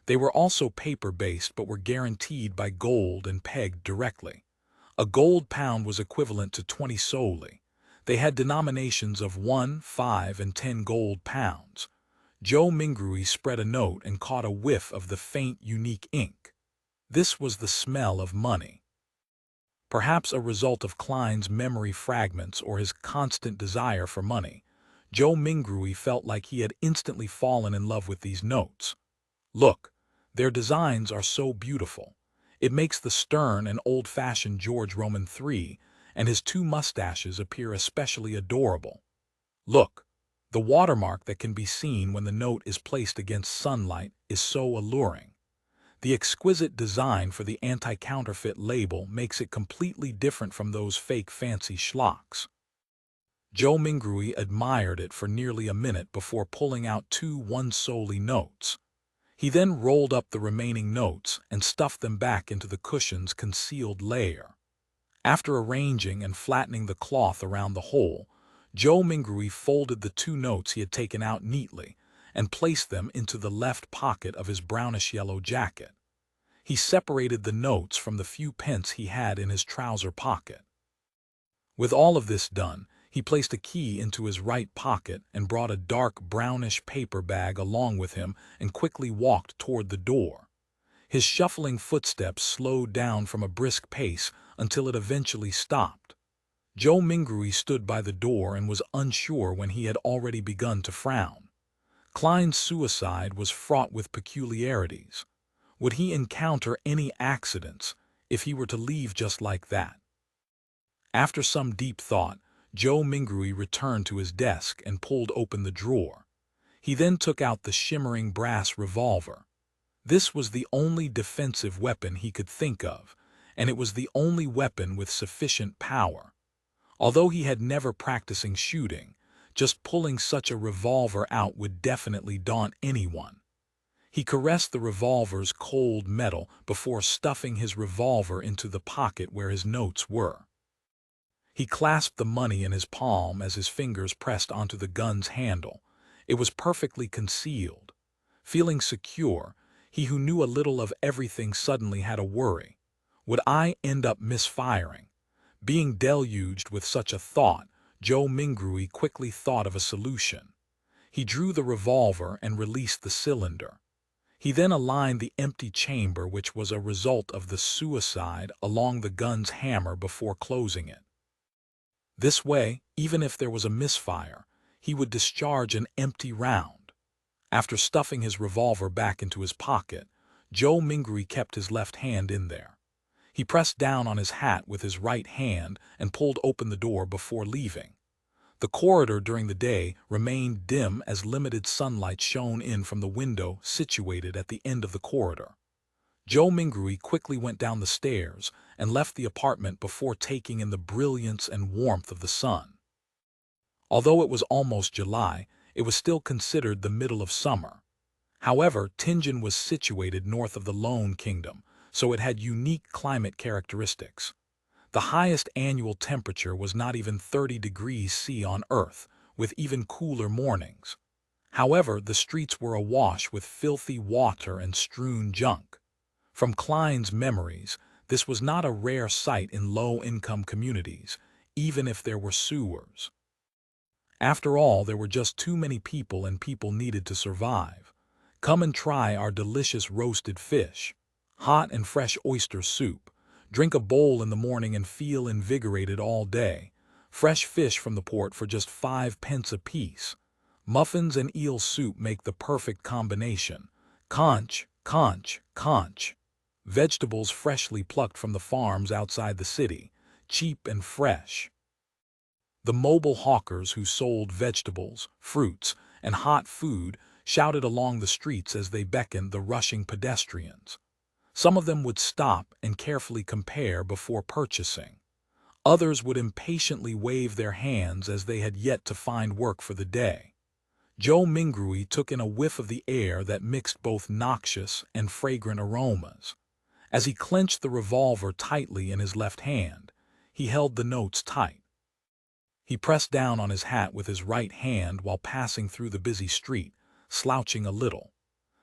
They were also paper-based but were guaranteed by gold and pegged directly. A gold pound was equivalent to 20 solely. They had denominations of 1, 5, and 10 gold pounds. Joe Mingrui spread a note and caught a whiff of the faint, unique ink. This was the smell of money. Perhaps a result of Klein's memory fragments or his constant desire for money, Joe Mingrui felt like he had instantly fallen in love with these notes. Look, their designs are so beautiful. It makes the stern and old-fashioned George Roman III and his 2 mustaches appear especially adorable. Look, the watermark that can be seen when the note is placed against sunlight is so alluring. The exquisite design for the anti-counterfeit label makes it completely different from those fake fancy schlocks. Joe Mingrui admired it for nearly a minute before pulling out 2 1 solely notes. He then rolled up the remaining notes and stuffed them back into the cushion's concealed layer. After arranging and flattening the cloth around the hole, Joe Mingrui folded the 2 notes he had taken out neatly and placed them into the left pocket of his brownish-yellow jacket. He separated the notes from the few pence he had in his trouser pocket. With all of this done, he placed a key into his right pocket and brought a dark brownish paper bag along with him and quickly walked toward the door. His shuffling footsteps slowed down from a brisk pace until it eventually stopped. Joe Mingrui stood by the door and was unsure when he had already begun to frown. Klein's suicide was fraught with peculiarities. Would he encounter any accidents if he were to leave just like that? After some deep thought, Joe Mingrui returned to his desk and pulled open the drawer. He then took out the shimmering brass revolver. This was the only defensive weapon he could think of, and it was the only weapon with sufficient power. Although he had never practicing shooting, just pulling such a revolver out would definitely daunt anyone. He caressed the revolver's cold metal before stuffing his revolver into the pocket where his notes were. He clasped the money in his palm as his fingers pressed onto the gun's handle. It was perfectly concealed. Feeling secure, he who knew a little of everything suddenly had a worry. Would I end up misfiring? Being deluged with such a thought, Joe Mingrui quickly thought of a solution. He drew the revolver and released the cylinder. He then aligned the empty chamber, which was a result of the suicide, along the gun's hammer before closing it. This way, even if there was a misfire, he would discharge an empty round. After stuffing his revolver back into his pocket, Joe Mingrui kept his left hand in there. He pressed down on his hat with his right hand and pulled open the door before leaving. The corridor during the day remained dim as limited sunlight shone in from the window situated at the end of the corridor. Joe Mingrui quickly went down the stairs and left the apartment before taking in the brilliance and warmth of the sun. Although it was almost July, it was still considered the middle of summer. However, Tingen was situated north of the Lone Kingdom, so it had unique climate characteristics. The highest annual temperature was not even 30 degrees C on Earth, with even cooler mornings. However, the streets were awash with filthy water and strewn junk. From Klein's memories, this was not a rare sight in low-income communities, even if there were sewers. After all, there were just too many people and people needed to survive. Come and try our delicious roasted fish, hot and fresh oyster soup. Drink a bowl in the morning and feel invigorated all day. Fresh fish from the port for just 5 pence a piece. Muffins and eel soup make the perfect combination. Conch, conch, conch. Vegetables freshly plucked from the farms outside the city, cheap and fresh. The mobile hawkers who sold vegetables, fruits, and hot food shouted along the streets as they beckoned the rushing pedestrians. Some of them would stop and carefully compare before purchasing. Others would impatiently wave their hands as they had yet to find work for the day. Joe Mingrui took in a whiff of the air that mixed both noxious and fragrant aromas. As he clenched the revolver tightly in his left hand, he held the notes tight. He pressed down on his hat with his right hand while passing through the busy street, slouching a little.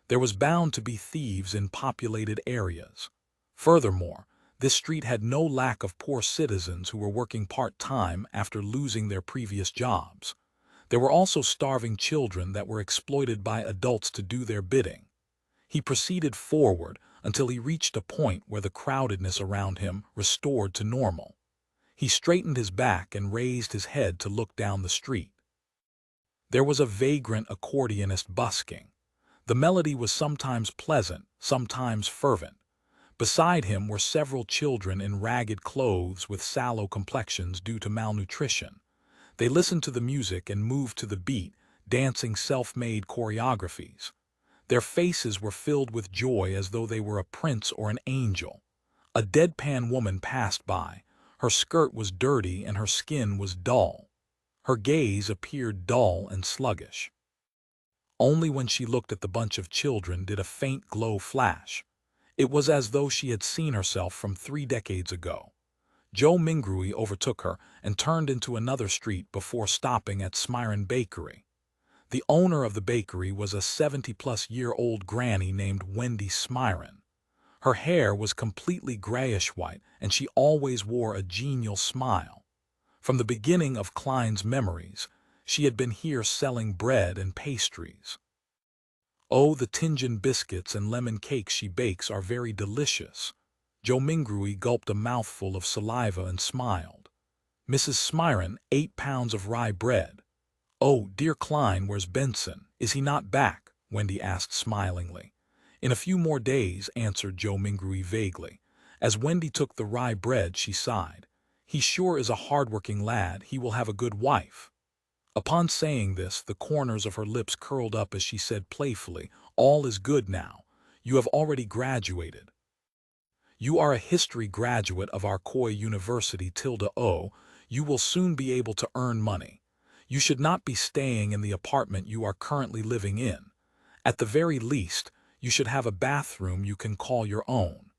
There was bound to be thieves in populated areas. Furthermore, this street had no lack of poor citizens who were working part-time after losing their previous jobs. There were also starving children that were exploited by adults to do their bidding. He proceeded forward until he reached a point where the crowdedness around him restored to normal. He straightened his back and raised his head to look down the street. There was a vagrant accordionist busking. The melody was sometimes pleasant, sometimes fervent. Beside him were several children in ragged clothes with sallow complexions due to malnutrition. They listened to the music and moved to the beat, dancing self-made choreographies. Their faces were filled with joy as though they were a prince or an angel. A deadpan woman passed by. Her skirt was dirty and her skin was dull. Her gaze appeared dull and sluggish. Only when she looked at the bunch of children did a faint glow flash. It was as though she had seen herself from 3 decades ago. Joe Mingrui overtook her and turned into another street before stopping at Smiren Bakery. The owner of the bakery was a 70-plus-year-old granny named Wendy Smiren. Her hair was completely grayish-white, and she always wore a genial smile. From the beginning of Klein's memories, she had been here selling bread and pastries. Oh, the Tingen biscuits and lemon cakes she bakes are very delicious. Joe Mingrui gulped a mouthful of saliva and smiled. Mrs. Smiren, 8 pounds of rye bread. Oh, dear Klein, where's Benson? Is he not back? Wendy asked smilingly. In a few more days, answered Joe Mingrui vaguely. As Wendy took the rye bread, she sighed. He sure is a hard-working lad. He will have a good wife. Upon saying this, the corners of her lips curled up as she said playfully, all is good now. You have already graduated. You are a history graduate of our Koi University ~O. You will soon be able to earn money. You should not be staying in the apartment you are currently living in. At the very least, you should have a bathroom you can call your own.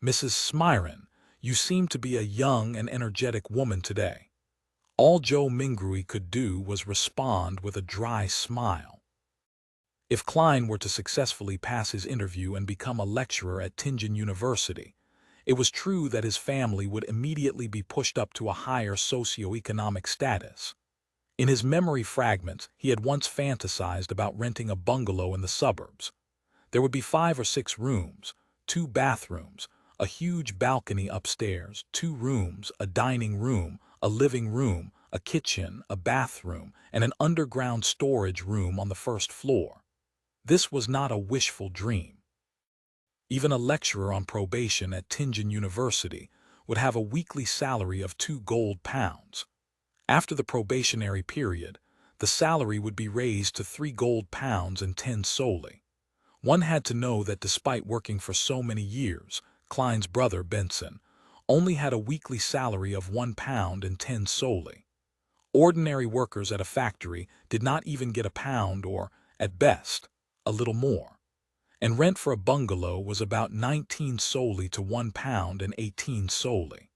Mrs. Smiren, you seem to be a young and energetic woman today. All Joe Mingrui could do was respond with a dry smile. If Klein were to successfully pass his interview and become a lecturer at Tingen University, it was true that his family would immediately be pushed up to a higher socioeconomic status. In his memory fragments, he had once fantasized about renting a bungalow in the suburbs. There would be 5 or 6 rooms, 2 bathrooms, a huge balcony upstairs, 2 rooms, a dining room, a living room, a kitchen, a bathroom, and an underground storage room on the first floor. This was not a wishful dream. Even a lecturer on probation at Tingen University would have a weekly salary of 2 gold pounds. After the probationary period, the salary would be raised to 3 gold pounds and 10 solely. One had to know that despite working for so many years, Klein's brother, Benson, only had a weekly salary of 1 pound and 10 solely. Ordinary workers at a factory did not even get a pound or, at best, a little more. And rent for a bungalow was about 19 solely to 1 pound and 18 solely.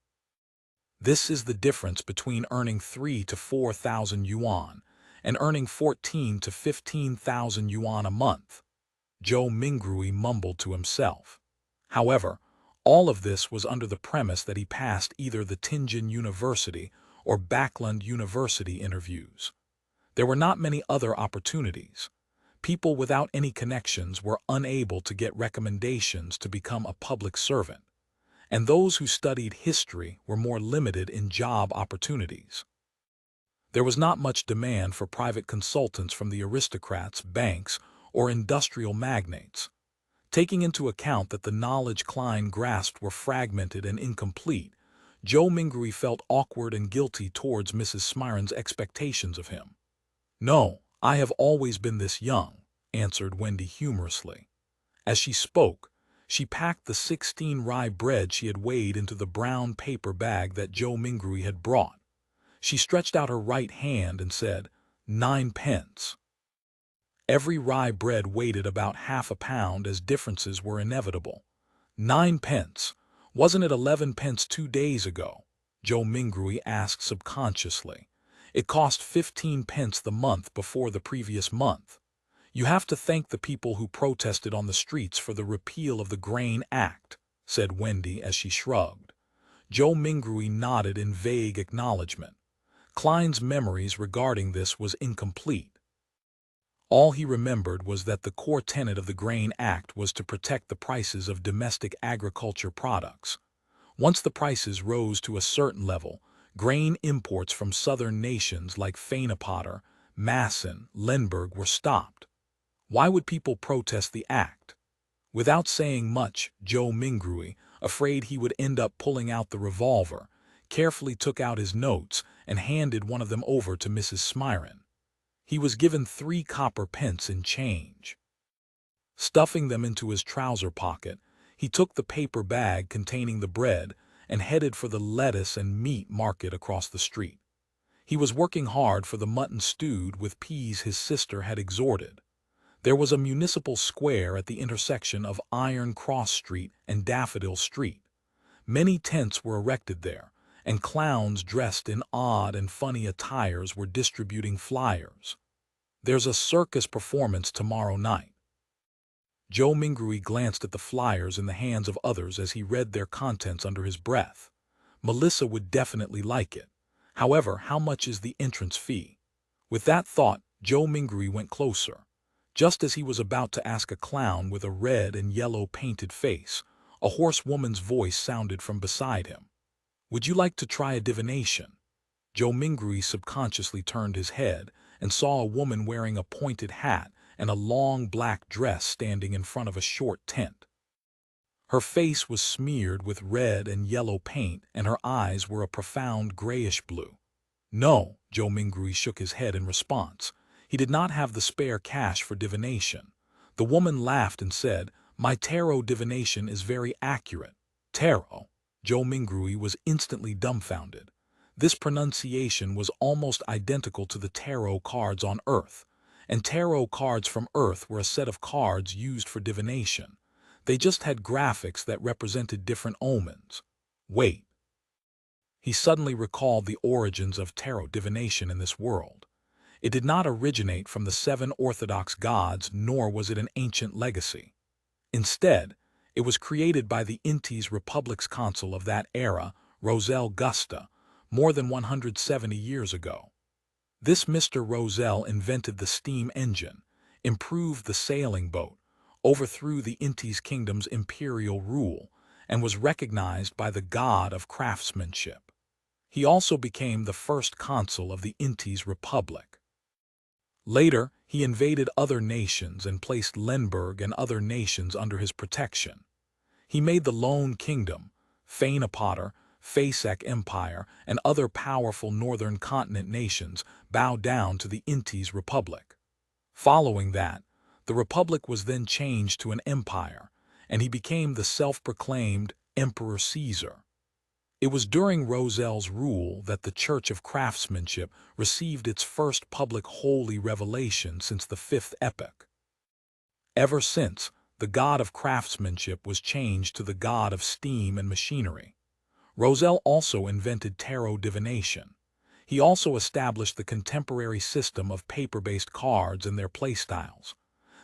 This is the difference between earning 3 to 4,000 yuan and earning 14 to 15,000 yuan a month. Joe Mingrui mumbled to himself. However, all of this was under the premise that he passed either the Tingen University or Backlund University interviews. There were not many other opportunities. People without any connections were unable to get recommendations to become a public servant, and those who studied history were more limited in job opportunities. There was not much demand for private consultants from the aristocrats, banks, or industrial magnates. Taking into account that the knowledge Klein grasped were fragmented and incomplete, Joe Mingrui felt awkward and guilty towards Mrs. Smiron's expectations of him. "No, I have always been this young," answered Wendy humorously. As she spoke, she packed the 16 rye bread she had weighed into the brown paper bag that Joe Mingrui had brought. She stretched out her right hand and said, 9 pence. Every rye bread weighted about half a pound as differences were inevitable. 9 pence. Wasn't it 11 pence 2 days ago? Joe Mingrui asked subconsciously. It cost 15 pence the month before the previous month. You have to thank the people who protested on the streets for the repeal of the Grain Act, said Wendy as she shrugged. Joe Mingrui nodded in vague acknowledgement. Klein's memories regarding this was incomplete. All he remembered was that the core tenet of the Grain Act was to protect the prices of domestic agriculture products. Once the prices rose to a certain level, grain imports from southern nations like Fanepotter, Masson, Lemberg were stopped. Why would people protest the act? Without saying much, Joe Mingrui, afraid he would end up pulling out the revolver, carefully took out his notes and handed one of them over to Mrs. Smiron. He was given 3 copper pence in change. Stuffing them into his trouser pocket, he took the paper bag containing the bread and headed for the lettuce and meat market across the street. He was working hard for the mutton stewed with peas his sister had exhorted. There was a municipal square at the intersection of Iron Cross Street and Daffodil Street. Many tents were erected there, and clowns dressed in odd and funny attires were distributing flyers. "There's a circus performance tomorrow night." Joe Mingrui glanced at the flyers in the hands of others as he read their contents under his breath. Melissa would definitely like it. However, how much is the entrance fee? With that thought, Joe Mingrui went closer. Just as he was about to ask a clown with a red and yellow painted face, a hoarse woman's voice sounded from beside him. "Would you like to try a divination?" Joe Mingrui subconsciously turned his head and saw a woman wearing a pointed hat and a long black dress standing in front of a short tent. Her face was smeared with red and yellow paint, and her eyes were a profound grayish blue. "No," Joe Mingrui shook his head in response. He did not have the spare cash for divination. The woman laughed and said, "My tarot divination is very accurate." Tarot? Joe Mingrui was instantly dumbfounded. This pronunciation was almost identical to the tarot cards on Earth, and tarot cards from Earth were a set of cards used for divination. They just had graphics that represented different omens. Wait. He suddenly recalled the origins of tarot divination in this world. It did not originate from the 7 orthodox gods, nor was it an ancient legacy. Instead, it was created by the Intes Republic's consul of that era, Rosel Gusta, more than 170 years ago. This Mr. Rosel invented the steam engine, improved the sailing boat, overthrew the Intes kingdom's imperial rule, and was recognized by the god of craftsmanship. He also became the first consul of the Intes Republic. Later, he invaded other nations and placed Lemberg and other nations under his protection. He made the Lone Kingdom, Fainapotter, Fasek Empire, and other powerful northern continent nations bow down to the Intes Republic. Following that, the Republic was then changed to an empire, and he became the self-proclaimed Emperor Caesar. It was during Rosel's rule that the Church of Craftsmanship received its first public holy revelation since the 5th epoch. Ever since, the god of craftsmanship was changed to the god of steam and machinery. Rosel also invented tarot divination. He also established the contemporary system of paper-based cards and their playstyles.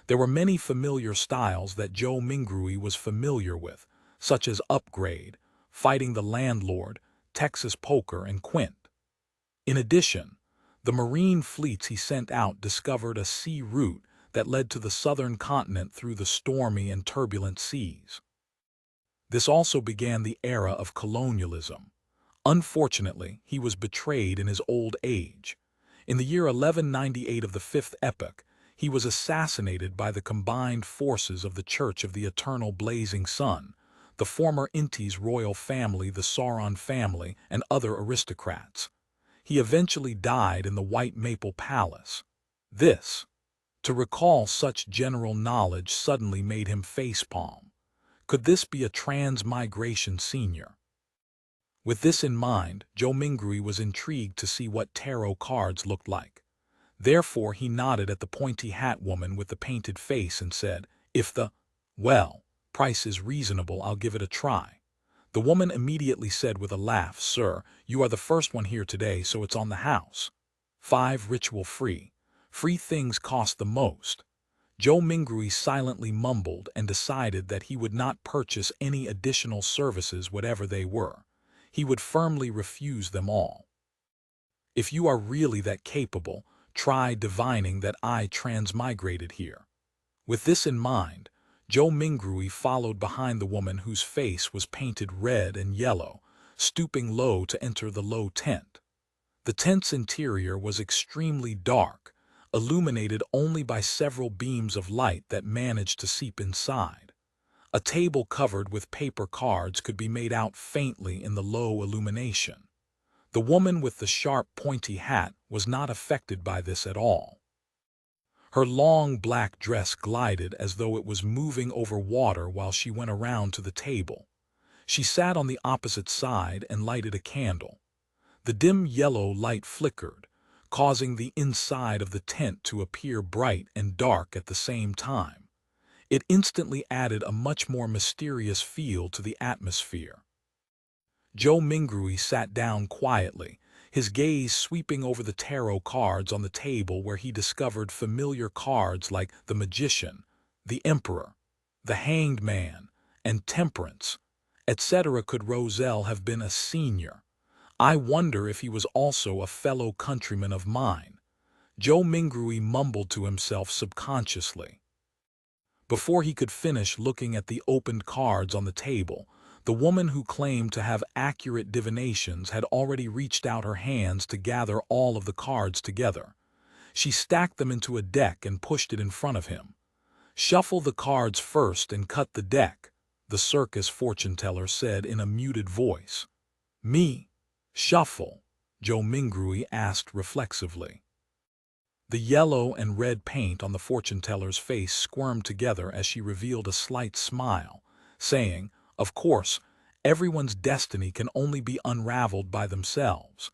There were many familiar styles that Joe Mingrui was familiar with, such as Upgrade, Fighting the Landlord, Texas Poker, and Quint. In addition, the marine fleets he sent out discovered a sea route that led to the southern continent through the stormy and turbulent seas. This also began the era of colonialism. Unfortunately, he was betrayed in his old age. In the year 1198 of the 5th epoch, he was assassinated by the combined forces of the Church of the Eternal Blazing Sun, the former Intes royal family, the Sauron family, and other aristocrats. He eventually died in the White Maple Palace. To recall such general knowledge suddenly made him facepalm. Could this be a transmigration senior? With this in mind, Joe Mingrui was intrigued to see what tarot cards looked like. Therefore, he nodded at the pointy hat woman with the painted face and said, "If the, price is reasonable, I'll give it a try." The woman immediately said with a laugh, "Sir, you are the first one here today, so it's on the house. 5 ritual free. Free things cost the most." Joe Mingrui silently mumbled and decided that he would not purchase any additional services, whatever they were. He would firmly refuse them all. "If you are really that capable, try divining that I transmigrated here." With this in mind, Joe Mingrui followed behind the woman whose face was painted red and yellow, stooping low to enter the low tent. The tent's interior was extremely dark, illuminated only by several beams of light that managed to seep inside. A table covered with paper cards could be made out faintly in the low illumination. The woman with the sharp, pointy hat was not affected by this at all. Her long black dress glided as though it was moving over water while she went around to the table. She sat on the opposite side and lighted a candle. The dim yellow light flickered, causing the inside of the tent to appear bright and dark at the same time. It instantly added a much more mysterious feel to the atmosphere. Joe Mingrui sat down quietly, his gaze sweeping over the tarot cards on the table, where he discovered familiar cards like the Magician, the Emperor, the Hanged Man, and Temperance, etc. Could Rosel have been a senior? I wonder if he was also a fellow countryman of mine. Joe Mingrui mumbled to himself subconsciously. Before he could finish looking at the opened cards on the table, the woman who claimed to have accurate divinations had already reached out her hands to gather all of the cards together. She stacked them into a deck and pushed it in front of him. "Shuffle the cards first and cut the deck," the circus fortune-teller said in a muted voice. "Me? Shuffle?" Joe Mingrui asked reflexively. The yellow and red paint on the fortune-teller's face squirmed together as she revealed a slight smile, saying, "Of course, everyone's destiny can only be unraveled by themselves.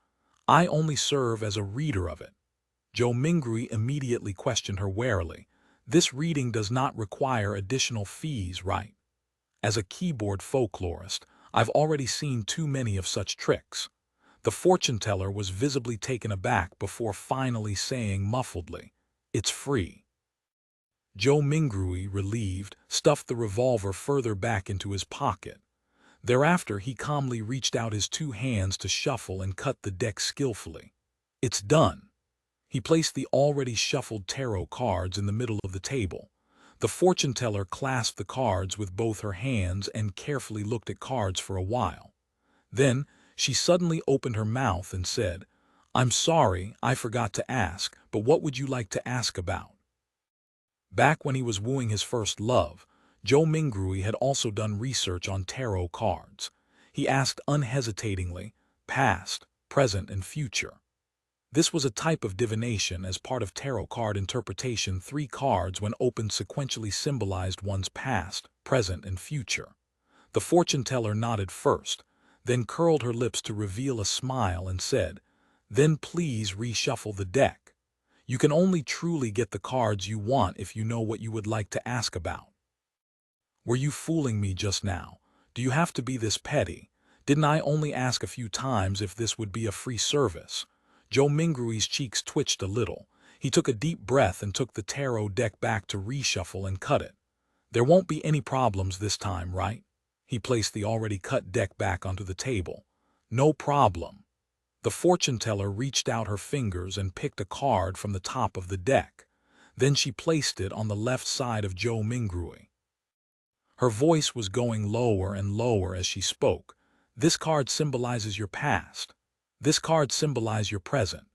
I only serve as a reader of it." Joe Mingrui immediately questioned her warily. "This reading does not require additional fees, right? As a keyboard folklorist, I've already seen too many of such tricks. The fortune teller was visibly taken aback before finally saying muffledly, "It's free." Joe Mingrui, relieved, stuffed the revolver further back into his pocket. Thereafter he calmly reached out his two hands to shuffle and cut the deck skillfully. "It's done." He placed the already shuffled tarot cards in the middle of the table. The fortune teller clasped the cards with both her hands and carefully looked at cards for a while. Then she suddenly opened her mouth and said, "I'm sorry, I forgot to ask, but what would you like to ask about?" Back when he was wooing his first love, Joe Mingrui had also done research on tarot cards. He asked unhesitatingly, past, present, and future. This was a type of divination. As part of tarot card interpretation. 3 cards, when opened, sequentially symbolized one's past, present, and future. The fortune teller nodded first, then curled her lips to reveal a smile and said, "Then please reshuffle the deck. You can only truly get the cards you want if you know what you would like to ask about." "Were you fooling me just now? Do you have to be this petty? Didn't I only ask a few times if this would be a free service?" Joe Mingrui's cheeks twitched a little. He took a deep breath and took the tarot deck back to reshuffle and cut it. "There won't be any problems this time, right?" He placed the already cut deck back onto the table. "No problem." The fortune teller reached out her fingers and picked a card from the top of the deck. Then she placed it on the left side of Joe Mingrui. Her voice was going lower and lower as she spoke. "This card symbolizes your past. This card symbolizes your present."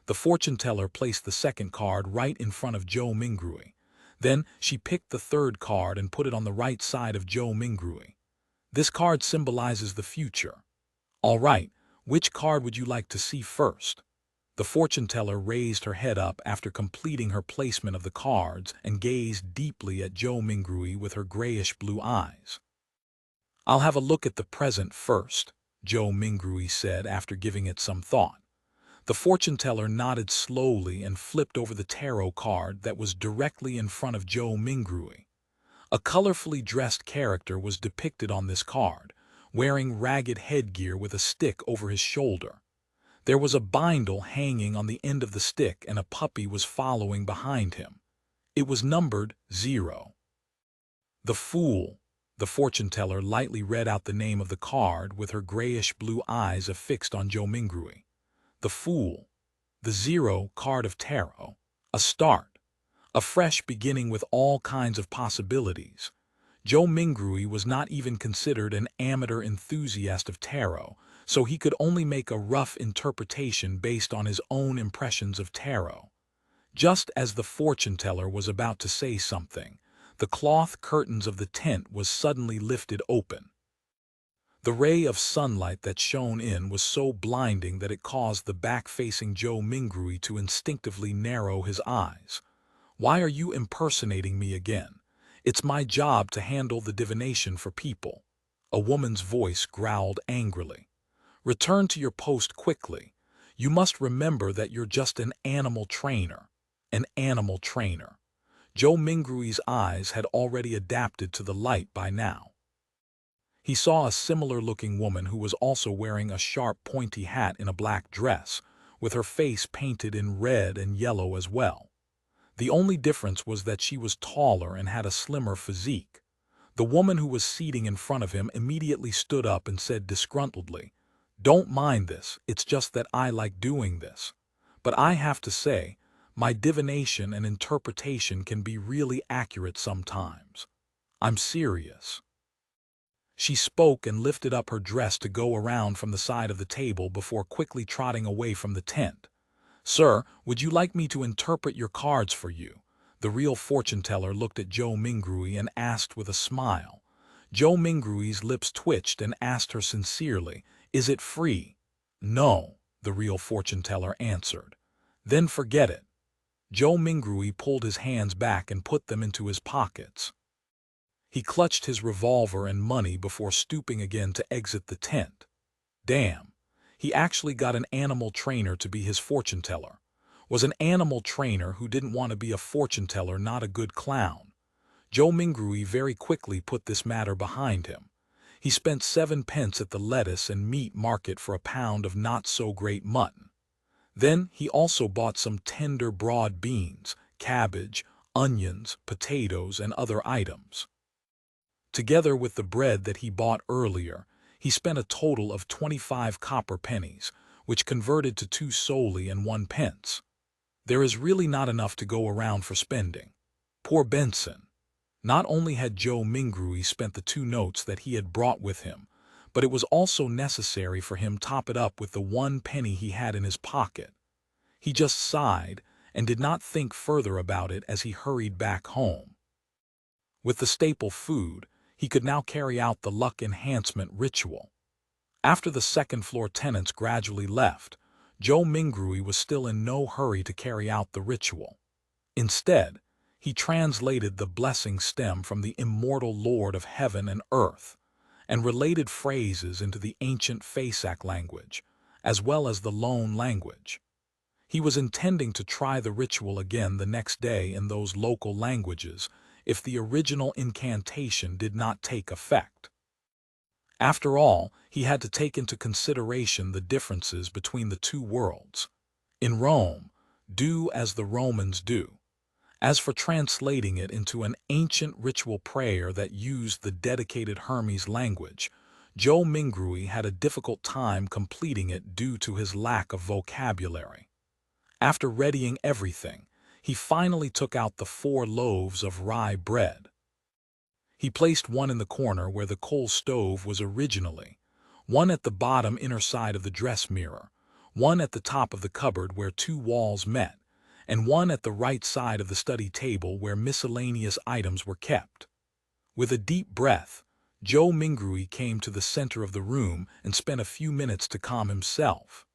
The fortune teller placed the second card right in front of Joe Mingrui. Then she picked the third card and put it on the right side of Joe Mingrui. "This card symbolizes the future." "All right, which card would you like to see first?" The fortune teller raised her head up after completing her placement of the cards and gazed deeply at Joe Mingrui with her grayish-blue eyes. "I'll have a look at the present first," Joe Mingrui said after giving it some thought. The fortune teller nodded slowly and flipped over the tarot card that was directly in front of Joe Mingrui. A colorfully dressed character was depicted on this card, wearing ragged headgear with a stick over his shoulder. There was a bindle hanging on the end of the stick and a puppy was following behind him. It was numbered 0. "The Fool." The fortune teller lightly read out the name of the card with her grayish-blue eyes affixed on Joe Mingrui. "The Fool. The 0 card of tarot. A start. A fresh beginning with all kinds of possibilities." Joe Mingrui was not even considered an amateur enthusiast of tarot, so he could only make a rough interpretation based on his own impressions of tarot. Just as the fortune teller was about to say something, the cloth curtains of the tent was suddenly lifted open. The ray of sunlight that shone in was so blinding that it caused the back-facing Joe Mingrui to instinctively narrow his eyes. "Why are you impersonating me again? It's my job to handle the divination for people." A woman's voice growled angrily. "Return to your post quickly. You must remember that you're just an animal trainer." An animal trainer. Joe Mingrui's eyes had already adapted to the light by now. He saw a similar-looking woman who was also wearing a sharp, pointy hat in a black dress, with her face painted in red and yellow as well. The only difference was that she was taller and had a slimmer physique. The woman who was seating in front of him immediately stood up and said disgruntledly, "Don't mind this, it's just that I like doing this. But I have to say, my divination and interpretation can be really accurate sometimes. I'm serious." She spoke and lifted up her dress to go around from the side of the table before quickly trotting away from the tent. "Sir, would you like me to interpret your cards for you?" The real fortune teller looked at Joe Mingrui and asked with a smile. Joe Mingrui's lips twitched and asked her sincerely, "Is it free?" "No," the real fortune teller answered. "Then forget it." Joe Mingrui pulled his hands back and put them into his pockets. He clutched his revolver and money before stooping again to exit the tent. Damn. He actually got an animal trainer to be his fortune teller. Was an animal trainer who didn't want to be a fortune teller not a good clown? Joe Mingrui very quickly put this matter behind him. He spent 7 pence at the lettuce and meat market for a pound of not-so-great mutton. Then he also bought some tender broad beans, cabbage, onions, potatoes, and other items. Together with the bread that he bought earlier, he spent a total of 25 copper pennies, which converted to 2 soldi and 1 pence. There is really not enough to go around for spending. Poor Benson. Not only had Joe Mingrui spent the 2 notes that he had brought with him, but it was also necessary for him to top it up with the 1 penny he had in his pocket. He just sighed and did not think further about it as he hurried back home. With the staple food, he could now carry out the luck enhancement ritual. After the second-floor tenants gradually left, Joe Mingrui was still in no hurry to carry out the ritual. Instead, he translated the blessing stem from the immortal Lord of heaven and earth, and related phrases into the ancient Fasak language, as well as the Lone language. He was intending to try the ritual again the next day in those local languages if the original incantation did not take effect. After all, he had to take into consideration the differences between the 2 worlds. In Rome, do as the Romans do. As for translating it into an ancient ritual prayer that used the dedicated Hermes language, Joe Mingrui had a difficult time completing it due to his lack of vocabulary. After readying everything, he finally took out the 4 loaves of rye bread. He placed one in the corner where the coal stove was originally, one at the bottom inner side of the dress mirror, one at the top of the cupboard where 2 walls met, and one at the right side of the study table where miscellaneous items were kept. With a deep breath, Joe Mingrui came to the center of the room and spent a few minutes to calm himself.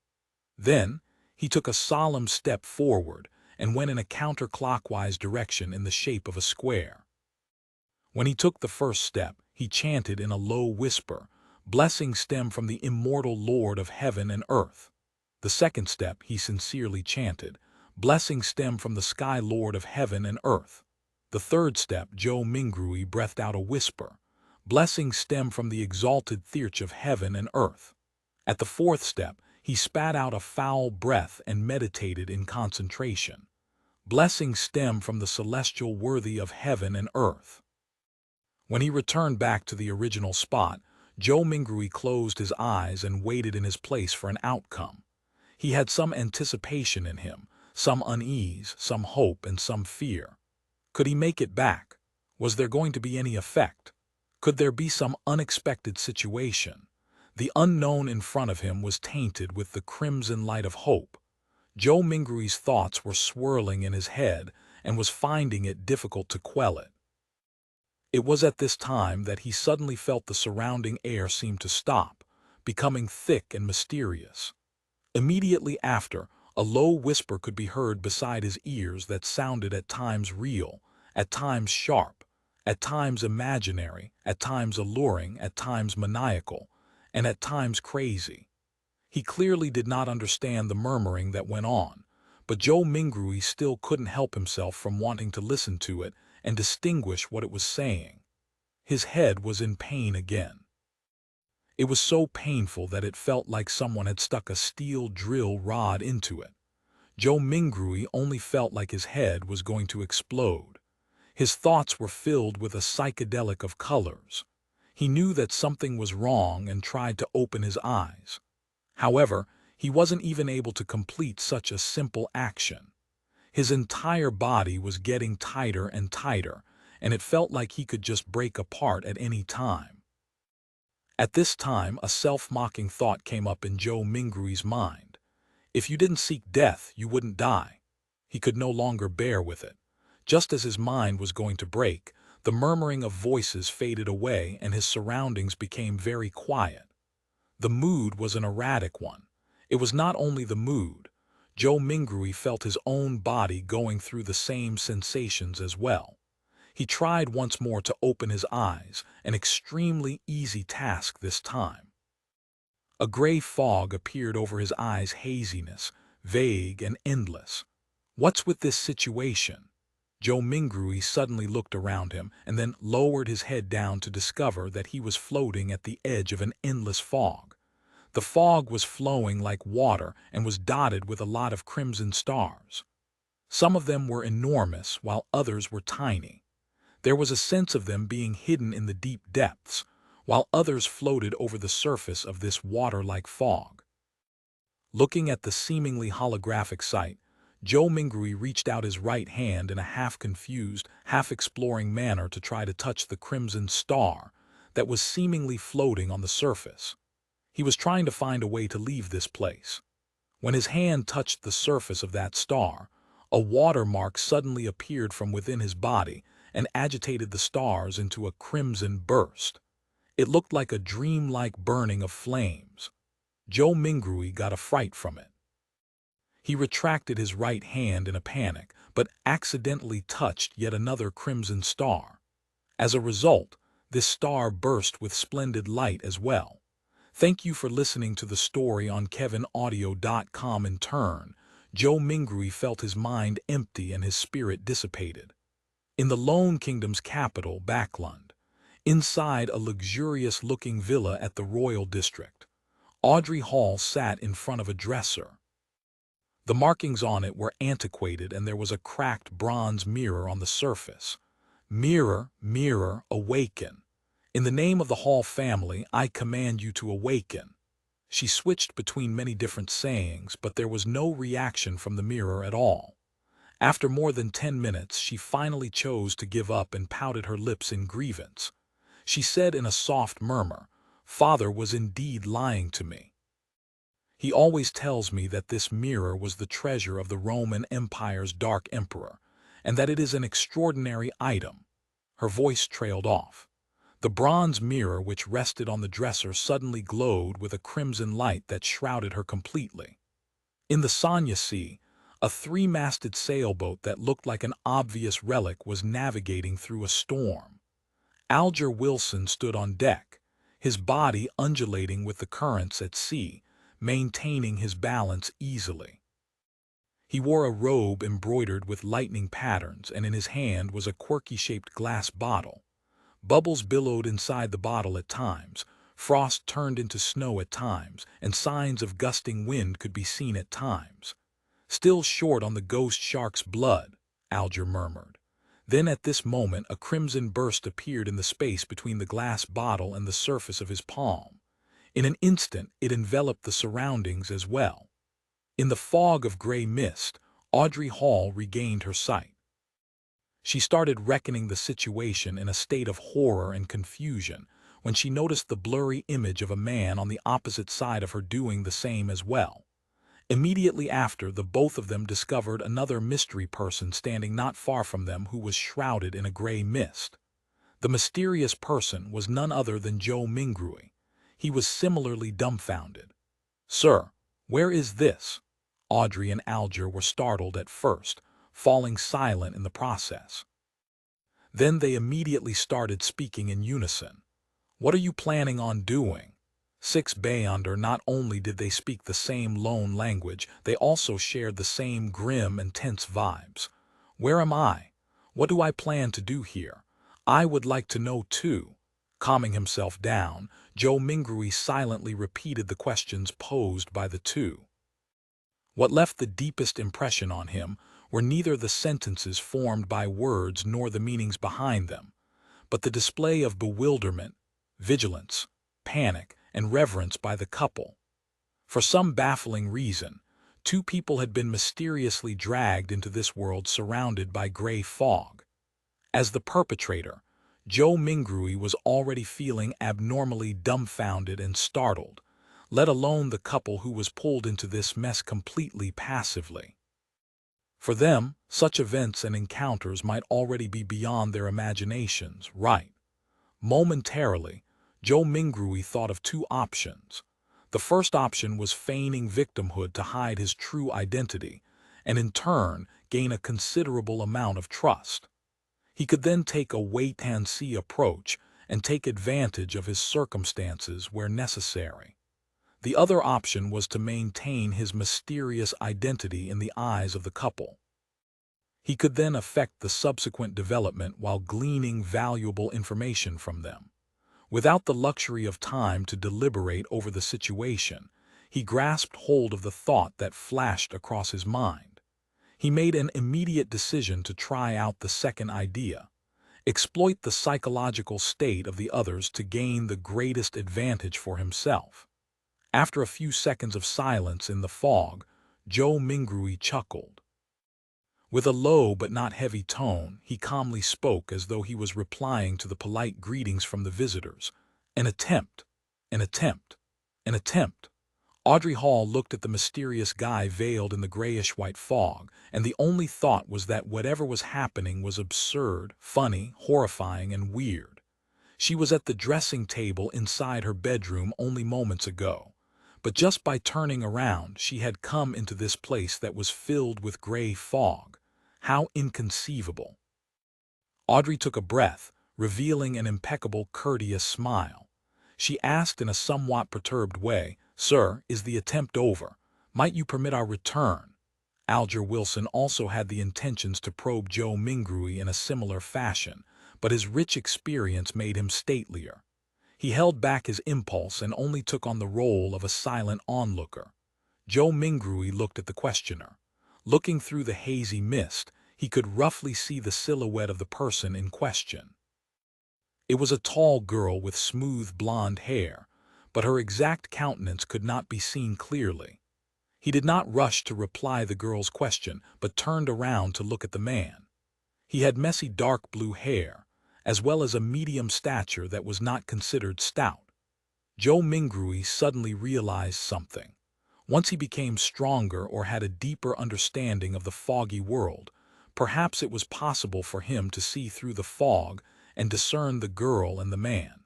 Then, he took a solemn step forward and went in a counterclockwise direction in the shape of a square. When he took the first step, he chanted in a low whisper, "Blessings stem from the immortal Lord of heaven and earth." The second step, he sincerely chanted, "Blessings stem from the Sky Lord of heaven and earth." The third step, Joe Mingrui breathed out a whisper, "Blessings stem from the exalted Theurge of heaven and earth." At the fourth step, he spat out a foul breath and meditated in concentration. "Blessings stem from the celestial worthy of heaven and earth." When he returned back to the original spot, Joe Mingrui closed his eyes and waited in his place for an outcome. He had some anticipation in him, some unease, some hope, and some fear. Could he make it back? Was there going to be any effect? Could there be some unexpected situation? The unknown in front of him was tainted with the crimson light of hope. Joe Mingrui's thoughts were swirling in his head and was finding it difficult to quell it. It was at this time that he suddenly felt the surrounding air seem to stop, becoming thick and mysterious. Immediately after, a low whisper could be heard beside his ears that sounded at times real, at times sharp, at times imaginary, at times alluring, at times maniacal, and at times crazy. He clearly did not understand the murmuring that went on, but Joe Mingrui still couldn't help himself from wanting to listen to it and distinguish what it was saying. His head was in pain again. It was so painful that it felt like someone had stuck a steel drill rod into it. Joe Mingrui only felt like his head was going to explode. His thoughts were filled with a psychedelic of colors. He knew that something was wrong and tried to open his eyes. However, he wasn't even able to complete such a simple action. His entire body was getting tighter and tighter, and it felt like he could just break apart at any time. At this time, a self-mocking thought came up in Joe Mingrui's mind. If you didn't seek death, you wouldn't die. He could no longer bear with it. Just as his mind was going to break, the murmuring of voices faded away and his surroundings became very quiet. The mood was an erratic one. It was not only the mood. Joe Mingrui felt his own body going through the same sensations as well. He tried once more to open his eyes, an extremely easy task this time. A gray fog appeared over his eyes' haziness, vague and endless. What's with this situation? Joe Mingrui suddenly looked around him and then lowered his head down to discover that he was floating at the edge of an endless fog. The fog was flowing like water and was dotted with a lot of crimson stars. Some of them were enormous, while others were tiny. There was a sense of them being hidden in the deep depths, while others floated over the surface of this water-like fog. Looking at the seemingly holographic sight, Joe Mingrui reached out his right hand in a half-confused, half-exploring manner to try to touch the crimson star that was seemingly floating on the surface. He was trying to find a way to leave this place. When his hand touched the surface of that star, a watermark suddenly appeared from within his body and agitated the stars into a crimson burst. It looked like a dreamlike burning of flames. Joe Mingrui got a fright from it. He retracted his right hand in a panic, but accidentally touched yet another crimson star. As a result, this star burst with splendid light as well. Thank you for listening to the story on KevinAudio.com. In turn, Joe Mingrui felt his mind empty and his spirit dissipated. In the Lone Kingdom's capital, Backlund, inside a luxurious-looking villa at the Royal District, Audrey Hall sat in front of a dresser. The markings on it were antiquated and there was a cracked bronze mirror on the surface. Mirror, mirror, awaken. In the name of the Hall family, I command you to awaken. She switched between many different sayings, but there was no reaction from the mirror at all. After more than 10 minutes, she finally chose to give up and pouted her lips in grievance. She said in a soft murmur, "Father was indeed lying to me. He always tells me that this mirror was the treasure of the Roman Empire's Dark Emperor, and that it is an extraordinary item." Her voice trailed off. The bronze mirror which rested on the dresser suddenly glowed with a crimson light that shrouded her completely. In the Sanya Sea, a three-masted sailboat that looked like an obvious relic was navigating through a storm. Alger Wilson stood on deck, his body undulating with the currents at sea, maintaining his balance easily. He wore a robe embroidered with lightning patterns, and in his hand was a quirky-shaped glass bottle. Bubbles billowed inside the bottle at times, frost turned into snow at times, and signs of gusting wind could be seen at times. "Still short on the ghost shark's blood," Alger murmured. Then at this moment a crimson burst appeared in the space between the glass bottle and the surface of his palm. In an instant it enveloped the surroundings as well. In the fog of gray mist, Audrey Hall regained her sight. She started reckoning the situation in a state of horror and confusion when she noticed the blurry image of a man on the opposite side of her doing the same as well. Immediately after, the both of them discovered another mystery person standing not far from them who was shrouded in a gray mist. The mysterious person was none other than Joe Mingrui. He was similarly dumbfounded. "Sir, where is this?" Audrey and Alger were startled at first, falling silent in the process. Then they immediately started speaking in unison. "What are you planning on doing?" Six Bayonder. Not only did they speak the same lone language, they also shared the same grim and tense vibes. "Where am I? What do I plan to do here? I would like to know too." Calming himself down, Joe Mingrui silently repeated the questions posed by the two. What left the deepest impression on him were neither the sentences formed by words nor the meanings behind them, but the display of bewilderment, vigilance, panic, and reverence by the couple. For some baffling reason, two people had been mysteriously dragged into this world surrounded by gray fog. As the perpetrator, Joe Mingrui was already feeling abnormally dumbfounded and startled, let alone the couple who was pulled into this mess completely passively. For them, such events and encounters might already be beyond their imaginations, right? Momentarily, Joe Mingrui thought of two options. The first option was feigning victimhood to hide his true identity, and in turn gain a considerable amount of trust. He could then take a wait-and-see approach and take advantage of his circumstances where necessary. The other option was to maintain his mysterious identity in the eyes of the couple. He could then affect the subsequent development while gleaning valuable information from them. Without the luxury of time to deliberate over the situation, he grasped hold of the thought that flashed across his mind. He made an immediate decision to try out the second idea, exploit the psychological state of the others to gain the greatest advantage for himself. After a few seconds of silence in the fog, Joe Mingrui chuckled. With a low but not heavy tone, he calmly spoke as though he was replying to the polite greetings from the visitors. An attempt, an attempt, an attempt. Audrey Hall looked at the mysterious guy veiled in the grayish-white fog, and the only thought was that whatever was happening was absurd, funny, horrifying, and weird. She was at the dressing table inside her bedroom only moments ago, but just by turning around she had come into this place that was filled with gray fog. How inconceivable. Audrey took a breath, revealing an impeccable, courteous smile. She asked in a somewhat perturbed way, "Sir, is the attempt over? Might you permit our return?" Alger Wilson also had the intentions to probe Joe Mingrui in a similar fashion, but his rich experience made him statelier. He held back his impulse and only took on the role of a silent onlooker. Joe Mingrui looked at the questioner. Looking through the hazy mist, he could roughly see the silhouette of the person in question. It was a tall girl with smooth blonde hair, but her exact countenance could not be seen clearly. He did not rush to reply the girl's question, but turned around to look at the man. He had messy dark blue hair, as well as a medium stature that was not considered stout. Joe Mingrui suddenly realized something. Once he became stronger or had a deeper understanding of the foggy world, perhaps it was possible for him to see through the fog and discern the girl and the man.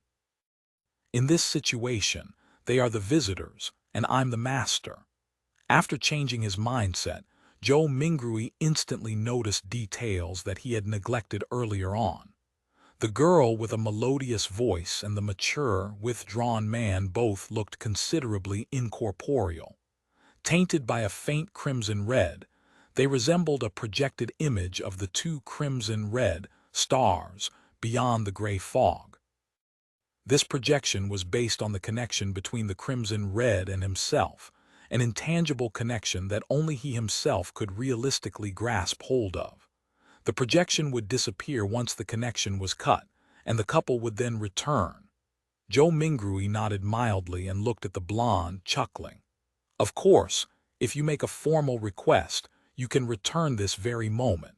In this situation, they are the visitors, and I'm the master. After changing his mindset, Joe Mingrui instantly noticed details that he had neglected earlier on. The girl with a melodious voice and the mature, withdrawn man both looked considerably incorporeal. Tainted by a faint crimson red, they resembled a projected image of the two crimson-red stars beyond the gray fog. This projection was based on the connection between the crimson red and himself, an intangible connection that only he himself could realistically grasp hold of. The projection would disappear once the connection was cut, and the couple would then return. Joe Mingrui nodded mildly and looked at the blonde, chuckling. Of course, if you make a formal request, you can return this very moment.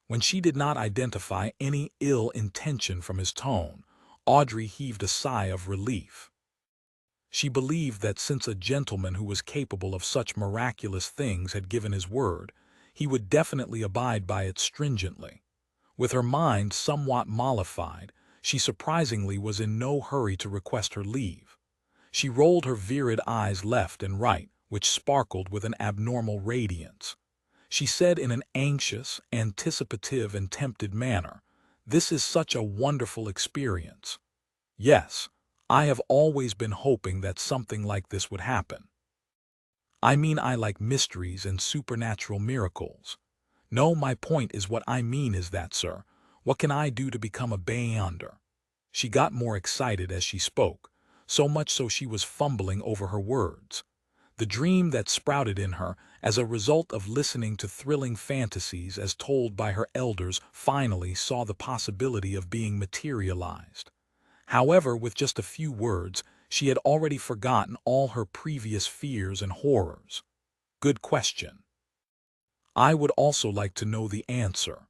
When she did not identify any ill intention from his tone, Audrey heaved a sigh of relief. She believed that since a gentleman who was capable of such miraculous things had given his word, he would definitely abide by it stringently. With her mind somewhat mollified, she surprisingly was in no hurry to request her leave. She rolled her virid eyes left and right, which sparkled with an abnormal radiance. She said in an anxious, anticipative, and tempted manner, "This is such a wonderful experience. Yes, I have always been hoping that something like this would happen. I mean, I like mysteries and supernatural miracles. No, my point is what I mean is that, sir, what can I do to become a beyonder?" She got more excited as she spoke, so much so she was fumbling over her words. The dream that sprouted in her as a result of listening to thrilling fantasies as told by her elders finally saw the possibility of being materialized. However, with just a few words, she had already forgotten all her previous fears and horrors. Good question. I would also like to know the answer,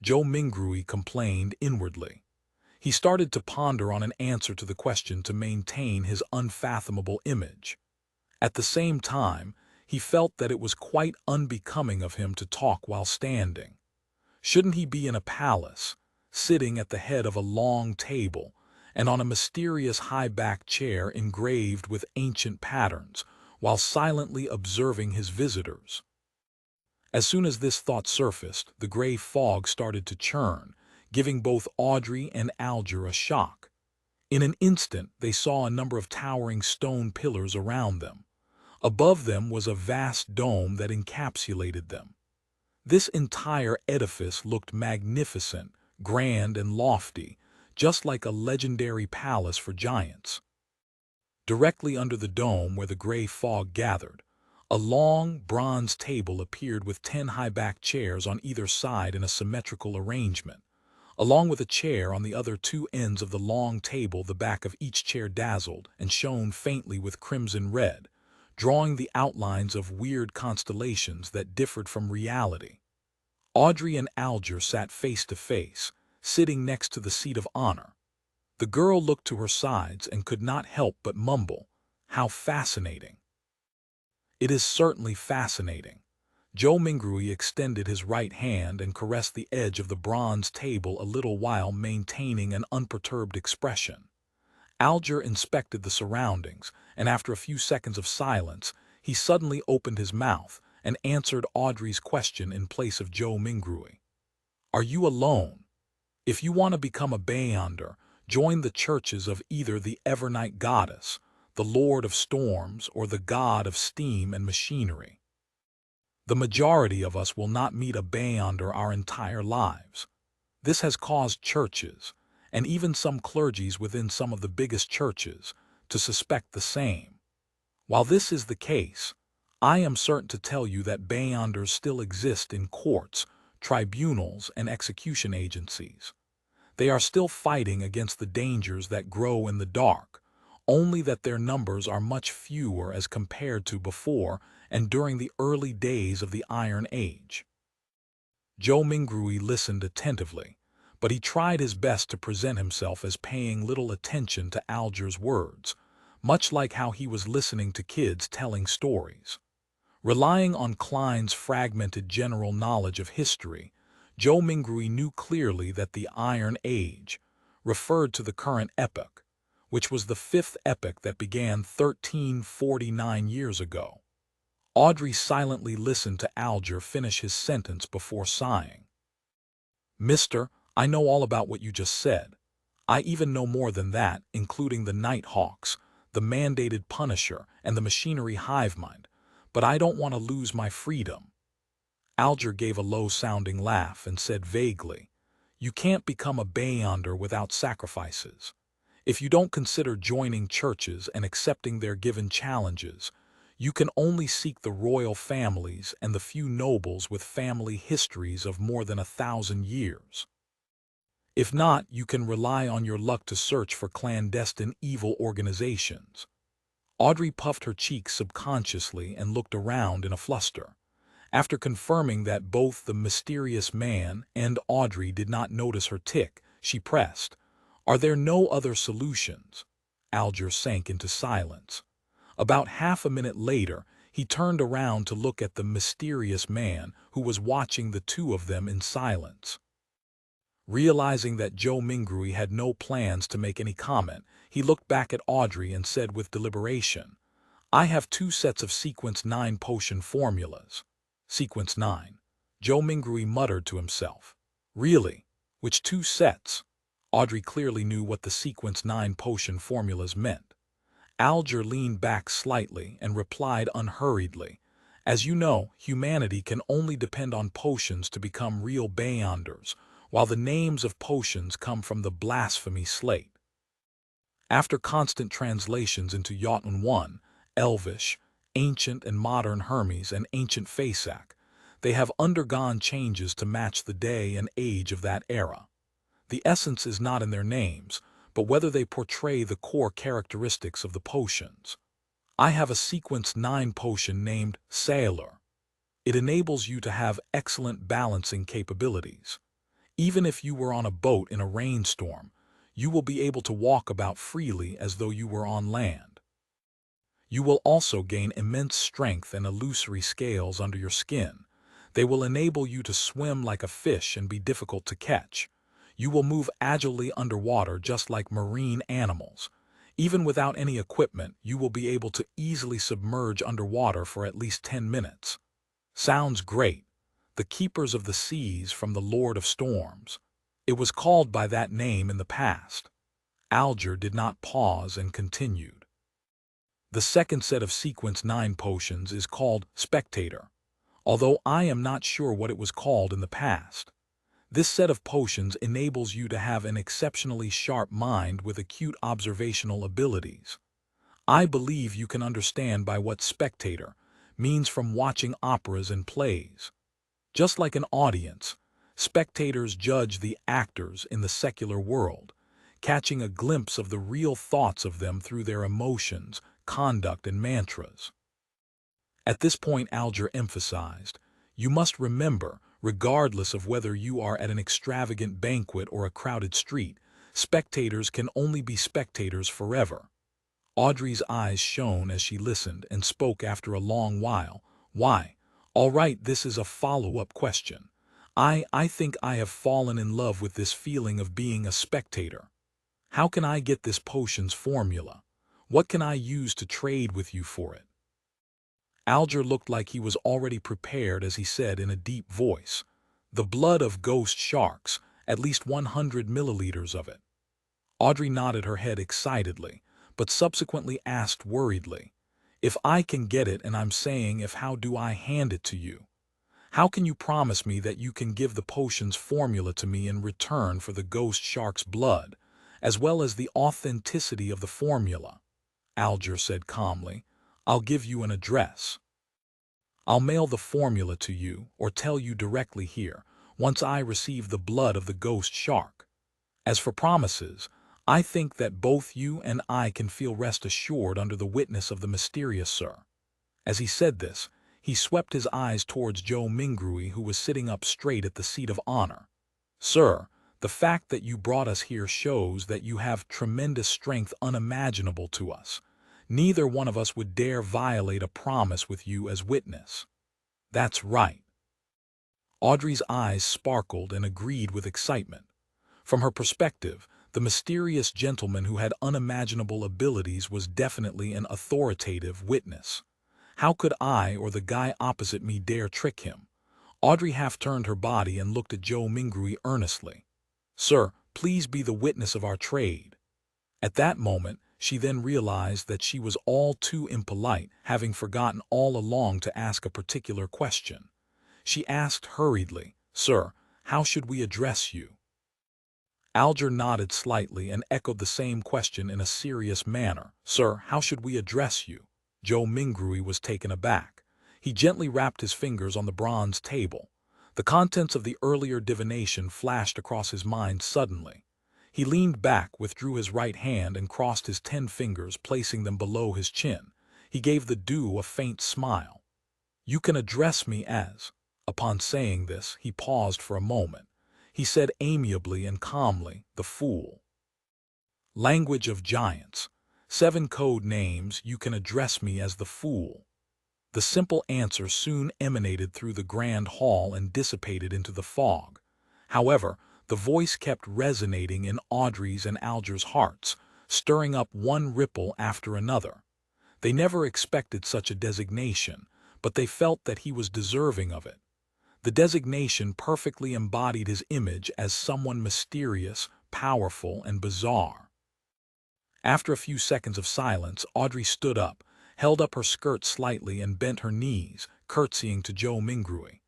Joe Mingrui complained inwardly. He started to ponder on an answer to the question to maintain his unfathomable image. At the same time, he felt that it was quite unbecoming of him to talk while standing. Shouldn't he be in a palace, sitting at the head of a long table, and on a mysterious high-backed chair engraved with ancient patterns, while silently observing his visitors? As soon as this thought surfaced, the gray fog started to churn, giving both Audrey and Alger a shock. In an instant, they saw a number of towering stone pillars around them. Above them was a vast dome that encapsulated them. This entire edifice looked magnificent, grand and lofty, just like a legendary palace for giants. Directly under the dome where the gray fog gathered, a long, bronze table appeared with 10 high-backed chairs on either side in a symmetrical arrangement. Along with a chair on the other two ends of the long table, the back of each chair dazzled and shone faintly with crimson red, drawing the outlines of weird constellations that differed from reality. Audrey and Alger sat face to face, sitting next to the seat of honor. The girl looked to her sides and could not help but mumble, "How fascinating." "It is certainly fascinating." Joe Mingrui extended his right hand and caressed the edge of the bronze table a little while, maintaining an unperturbed expression. Alger inspected the surroundings, and after a few seconds of silence, he suddenly opened his mouth and answered Audrey's question in place of Joe Mingrui. "Are you alone? If you want to become a Beyonder, join the churches of either the Evernight Goddess, the Lord of Storms, or the God of Steam and Machinery. The majority of us will not meet a Beyonder our entire lives. This has caused churches, and even some clergies within some of the biggest churches, to suspect the same. While this is the case, I am certain to tell you that Beyonders still exist in courts, tribunals, and execution agencies. They are still fighting against the dangers that grow in the dark, only that their numbers are much fewer as compared to before and during the early days of the Iron Age." Joe Mingrui listened attentively, but he tried his best to present himself as paying little attention to Alger's words, much like how he was listening to kids telling stories. Relying on Klein's fragmented general knowledge of history, Joe Mingrui knew clearly that the Iron Age referred to the current epoch, which was the fifth epoch that began 1349 years ago. Audrey silently listened to Alger finish his sentence before sighing. "Mister, I know all about what you just said. I even know more than that, including the Nighthawks, the mandated Punisher, and the machinery hive mind, but I don't want to lose my freedom." Alger gave a low-sounding laugh and said vaguely, "You can't become a Beyonder without sacrifices. If you don't consider joining churches and accepting their given challenges, you can only seek the royal families and the few nobles with family histories of more than 1,000 years. If not, you can rely on your luck to search for clandestine evil organizations." Audrey puffed her cheeks subconsciously and looked around in a fluster. After confirming that both the mysterious man and Audrey did not notice her tick, she pressed, "Are there no other solutions?" Alger sank into silence. About half a minute later, he turned around to look at the mysterious man who was watching the two of them in silence. Realizing that Joe Mingrui had no plans to make any comment, he looked back at Audrey and said with deliberation, "I have 2 sets of Sequence 9 potion formulas." "Sequence 9. Joe Mingrui muttered to himself. "Really? Which 2 sets?" Audrey clearly knew what the Sequence 9 potion formulas meant. Alger leaned back slightly and replied unhurriedly, "As you know, humanity can only depend on potions to become real Beyonders, while the names of potions come from the blasphemy slate. After constant translations into Jotun 1, Elvish, Ancient and Modern Hermes, and Ancient Fasak, they have undergone changes to match the day and age of that era. The essence is not in their names, but whether they portray the core characteristics of the potions. I have a Sequence 9 potion named Sailor. It enables you to have excellent balancing capabilities. Even if you were on a boat in a rainstorm, you will be able to walk about freely as though you were on land. You will also gain immense strength and illusory scales under your skin. They will enable you to swim like a fish and be difficult to catch. You will move agilely underwater just like marine animals. Even without any equipment, you will be able to easily submerge underwater for at least 10 minutes. Sounds great. The Keepers of the Seas from the Lord of Storms. It was called by that name in the past." Alger did not pause and continued. "The second set of Sequence 9 potions is called Spectator. although I am not sure what it was called in the past. This set of potions enables you to have an exceptionally sharp mind with acute observational abilities. I believe you can understand by what spectator means from watching operas and plays. Just like an audience, spectators judge the actors in the secular world, catching a glimpse of the real thoughts of them through their emotions, conduct, and mantras. At this point, Alger emphasized, you must remember, regardless of whether you are at an extravagant banquet or a crowded street, spectators can only be spectators forever. Audrey's eyes shone as she listened and spoke after a long while. Why? All right, this is a follow-up question. I think I have fallen in love with this feeling of being a spectator. How can I get this potion's formula? What can I use to trade with you for it? Alger looked like he was already prepared as he said in a deep voice, the blood of ghost sharks, at least 100 milliliters of it. Audrey nodded her head excitedly, but subsequently asked worriedly, if I can get it, and I'm saying if, how do I hand it to you? How can you promise me that you can give the potion's formula to me in return for the ghost shark's blood, as well as the authenticity of the formula? Alger said calmly, I'll give you an address. I'll mail the formula to you or tell you directly here, once I receive the blood of the ghost shark. As for promises, I think that both you and I can feel rest assured under the witness of the mysterious sir. As he said this, he swept his eyes towards Joe Mingrui, who was sitting up straight at the seat of honor. Sir, the fact that you brought us here shows that you have tremendous strength unimaginable to us. Neither one of us would dare violate a promise with you as witness. That's right. Audrey's eyes sparkled and agreed with excitement. From her perspective, the mysterious gentleman who had unimaginable abilities was definitely an authoritative witness. How could I or the guy opposite me dare trick him? Audrey half turned her body and looked at Joe Mingrui earnestly. Sir, please be the witness of our trade. At that moment, she then realized that she was all too impolite, having forgotten all along to ask a particular question. She asked hurriedly, Sir, how should we address you? Alger nodded slightly and echoed the same question in a serious manner. Sir, how should we address you? Joe Mingrui was taken aback. He gently rapped his fingers on the bronze table. The contents of the earlier divination flashed across his mind suddenly. He leaned back, withdrew his right hand, and crossed his 10 fingers, placing them below his chin. He gave the dew a faint smile. You can address me as... Upon saying this, he paused for a moment. He said amiably and calmly, the fool. Language of giants. 7 code names, you can address me as the fool. The simple answer soon emanated through the grand hall and dissipated into the fog. However, the voice kept resonating in Audrey's and Alger's hearts, stirring up one ripple after another. They never expected such a designation, but they felt that he was deserving of it. The designation perfectly embodied his image as someone mysterious, powerful, and bizarre. After a few seconds of silence, Audrey stood up, held up her skirt slightly, and bent her knees, curtsying to Joe Mingrui.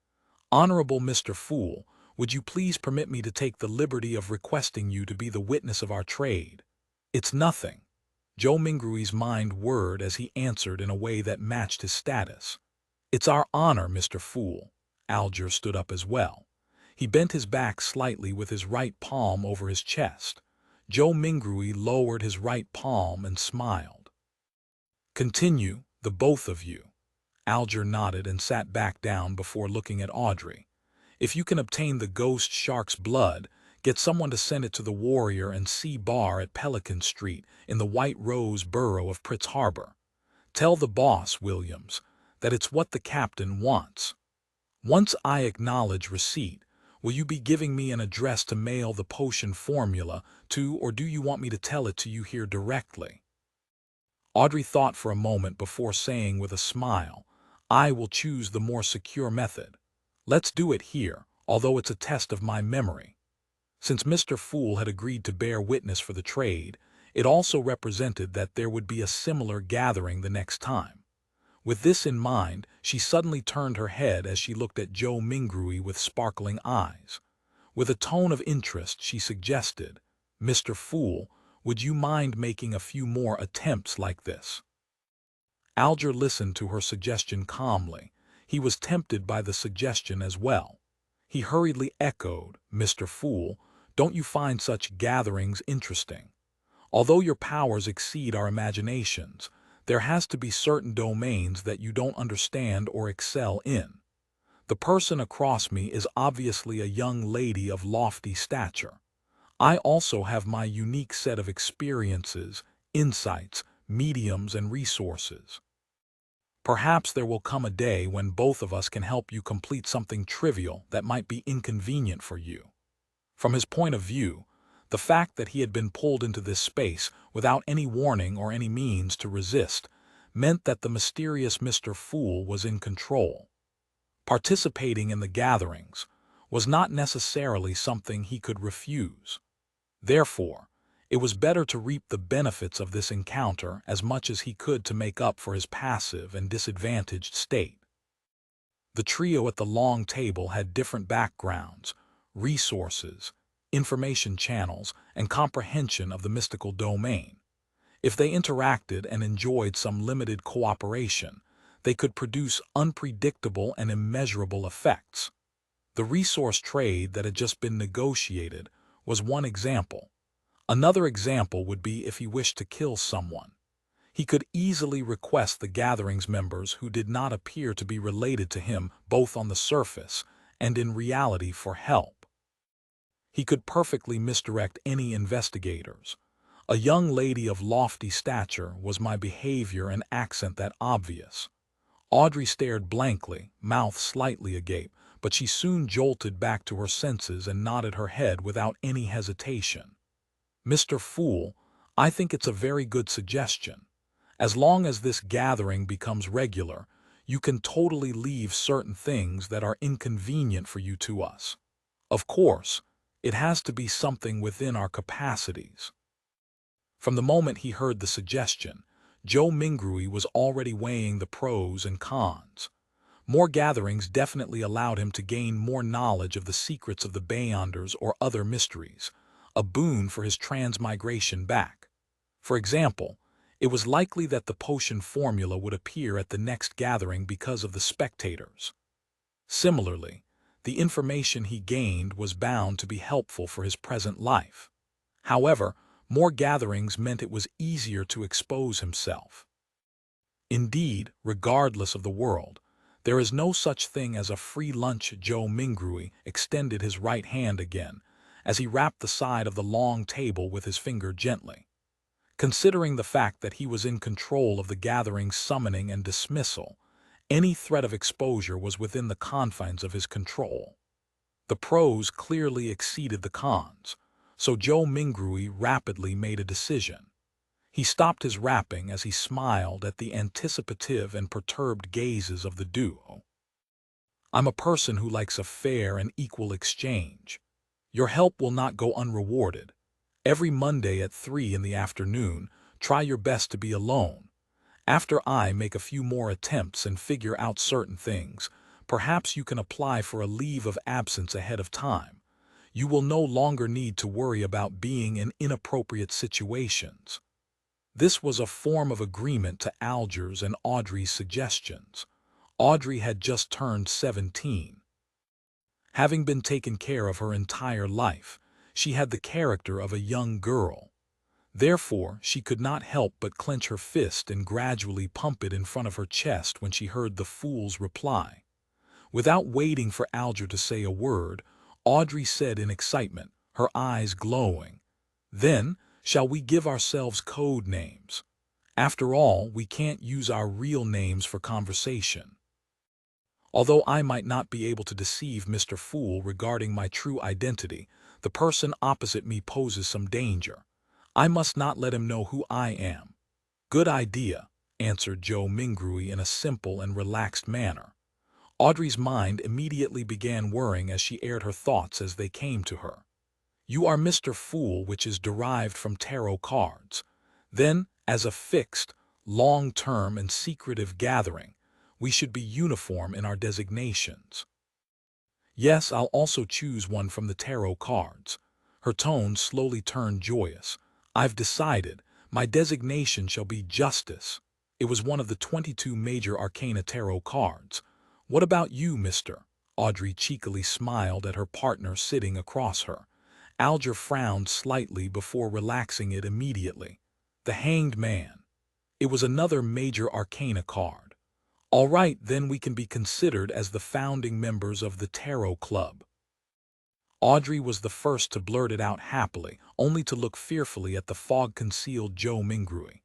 Honorable Mr. Fool, would you please permit me to take the liberty of requesting you to be the witness of our trade? It's nothing. Joe Mingrui's mind whirred as he answered in a way that matched his status. It's our honor, Mr. Fool. Alger stood up as well. He bent his back slightly with his right palm over his chest. Joe Mingrui lowered his right palm and smiled. Continue, the both of you. Alger nodded and sat back down before looking at Audrey. If you can obtain the ghost shark's blood, get someone to send it to the Warrior and Sea Bar at Pelican Street in the White Rose borough of Pritz Harbor. Tell the boss, Williams, that it's what the captain wants. Once I acknowledge receipt, will you be giving me an address to mail the potion formula to, or do you want me to tell it to you here directly? Audrey thought for a moment before saying with a smile, I will choose the more secure method. Let's do it here, although it's a test of my memory. Since Mr. Fool had agreed to bear witness for the trade, it also represented that there would be a similar gathering the next time. With this in mind, she suddenly turned her head as she looked at Joe Mingrui with sparkling eyes. With a tone of interest, she suggested, "Mr. Fool, would you mind making a few more attempts like this?" Alger listened to her suggestion calmly. He was tempted by the suggestion as well. He hurriedly echoed, "Mr. Fool, don't you find such gatherings interesting? Although your powers exceed our imaginations, there has to be certain domains that you don't understand or excel in. The person across me is obviously a young lady of lofty stature. I also have my unique set of experiences, insights, mediums, and resources. Perhaps there will come a day when both of us can help you complete something trivial that might be inconvenient for you." From his point of view, the fact that he had been pulled into this space without any warning or any means to resist meant that the mysterious Mr. Fool was in control. Participating in the gatherings was not necessarily something he could refuse. Therefore, it was better to reap the benefits of this encounter as much as he could to make up for his passive and disadvantaged state. The trio at the long table had different backgrounds, resources, information channels, and comprehension of the mystical domain. If they interacted and enjoyed some limited cooperation, they could produce unpredictable and immeasurable effects. The resource trade that had just been negotiated was one example. Another example would be if he wished to kill someone. He could easily request the gathering's members who did not appear to be related to him both on the surface and in reality for help. He could perfectly misdirect any investigators. "A young lady of lofty stature" was my behavior and accent that obvious. Audrey stared blankly, mouth slightly agape, but she soon jolted back to her senses and nodded her head without any hesitation. "Mr. Fool, I think it's a very good suggestion. As long as this gathering becomes regular, you can totally leave certain things that are inconvenient for you to us. Of course, it has to be something within our capacities." From the moment he heard the suggestion, Joe Mingrui was already weighing the pros and cons. More gatherings definitely allowed him to gain more knowledge of the secrets of the Beyonders or other mysteries, a boon for his transmigration back. For example, it was likely that the potion formula would appear at the next gathering because of the spectators. Similarly, the information he gained was bound to be helpful for his present life. However, more gatherings meant it was easier to expose himself. Indeed, regardless of the world, there is no such thing as a free lunch. Joe Mingrui extended his right hand again, as he rapped the side of the long table with his finger gently. Considering the fact that he was in control of the gathering's summoning and dismissal, any threat of exposure was within the confines of his control. The pros clearly exceeded the cons, so Joe Mingrui rapidly made a decision. He stopped his rapping as he smiled at the anticipative and perturbed gazes of the duo. "I'm a person who likes a fair and equal exchange. Your help will not go unrewarded. Every Monday at 3 in the afternoon, try your best to be alone. After I make a few more attempts and figure out certain things, perhaps you can apply for a leave of absence ahead of time. You will no longer need to worry about being in inappropriate situations." This was a form of agreement to Alger's and Audrey's suggestions. Audrey had just turned 17. Having been taken care of her entire life, she had the character of a young girl. Therefore, she could not help but clench her fist and gradually pump it in front of her chest when she heard the fool's reply. Without waiting for Alger to say a word, Audrey said in excitement, her eyes glowing, "Then, shall we give ourselves code names? After all, we can't use our real names for conversation. Although I might not be able to deceive Mr. Fool regarding my true identity, the person opposite me poses some danger. I must not let him know who I am." "Good idea," answered Joe Mingrui in a simple and relaxed manner. Audrey's mind immediately began whirring as she aired her thoughts as they came to her. "You are Mr. Fool, which is derived from tarot cards. Then, as a fixed, long-term and secretive gathering, We should be uniform in our designations. Yes, I'll also choose one from the tarot cards. Her tone slowly turned joyous. I've decided. My designation shall be justice. It was one of the 22 major arcana tarot cards. What about you, mister? Audrey cheekily smiled at her partner sitting across her. Alger frowned slightly before relaxing it immediately. The Hanged Man. It was another major arcana card. All right, then we can be considered as the founding members of the Tarot Club. Audrey was the first to blurt it out happily, only to look fearfully at the fog-concealed Joe Mingrui.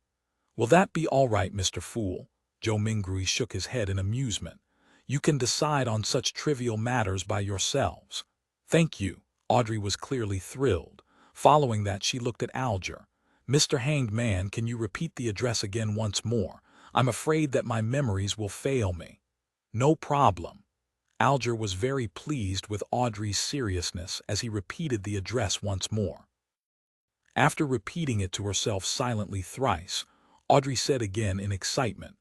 Will that be all right, Mr. Fool? Joe Mingrui shook his head in amusement. You can decide on such trivial matters by yourselves. Thank you. Audrey was clearly thrilled. Following that, she looked at Alger. Mr. Hanged Man, can you repeat the address again once more? I'm afraid that my memories will fail me. No problem. Alger was very pleased with Audrey's seriousness as he repeated the address once more. After repeating it to herself silently thrice, Audrey said again in excitement,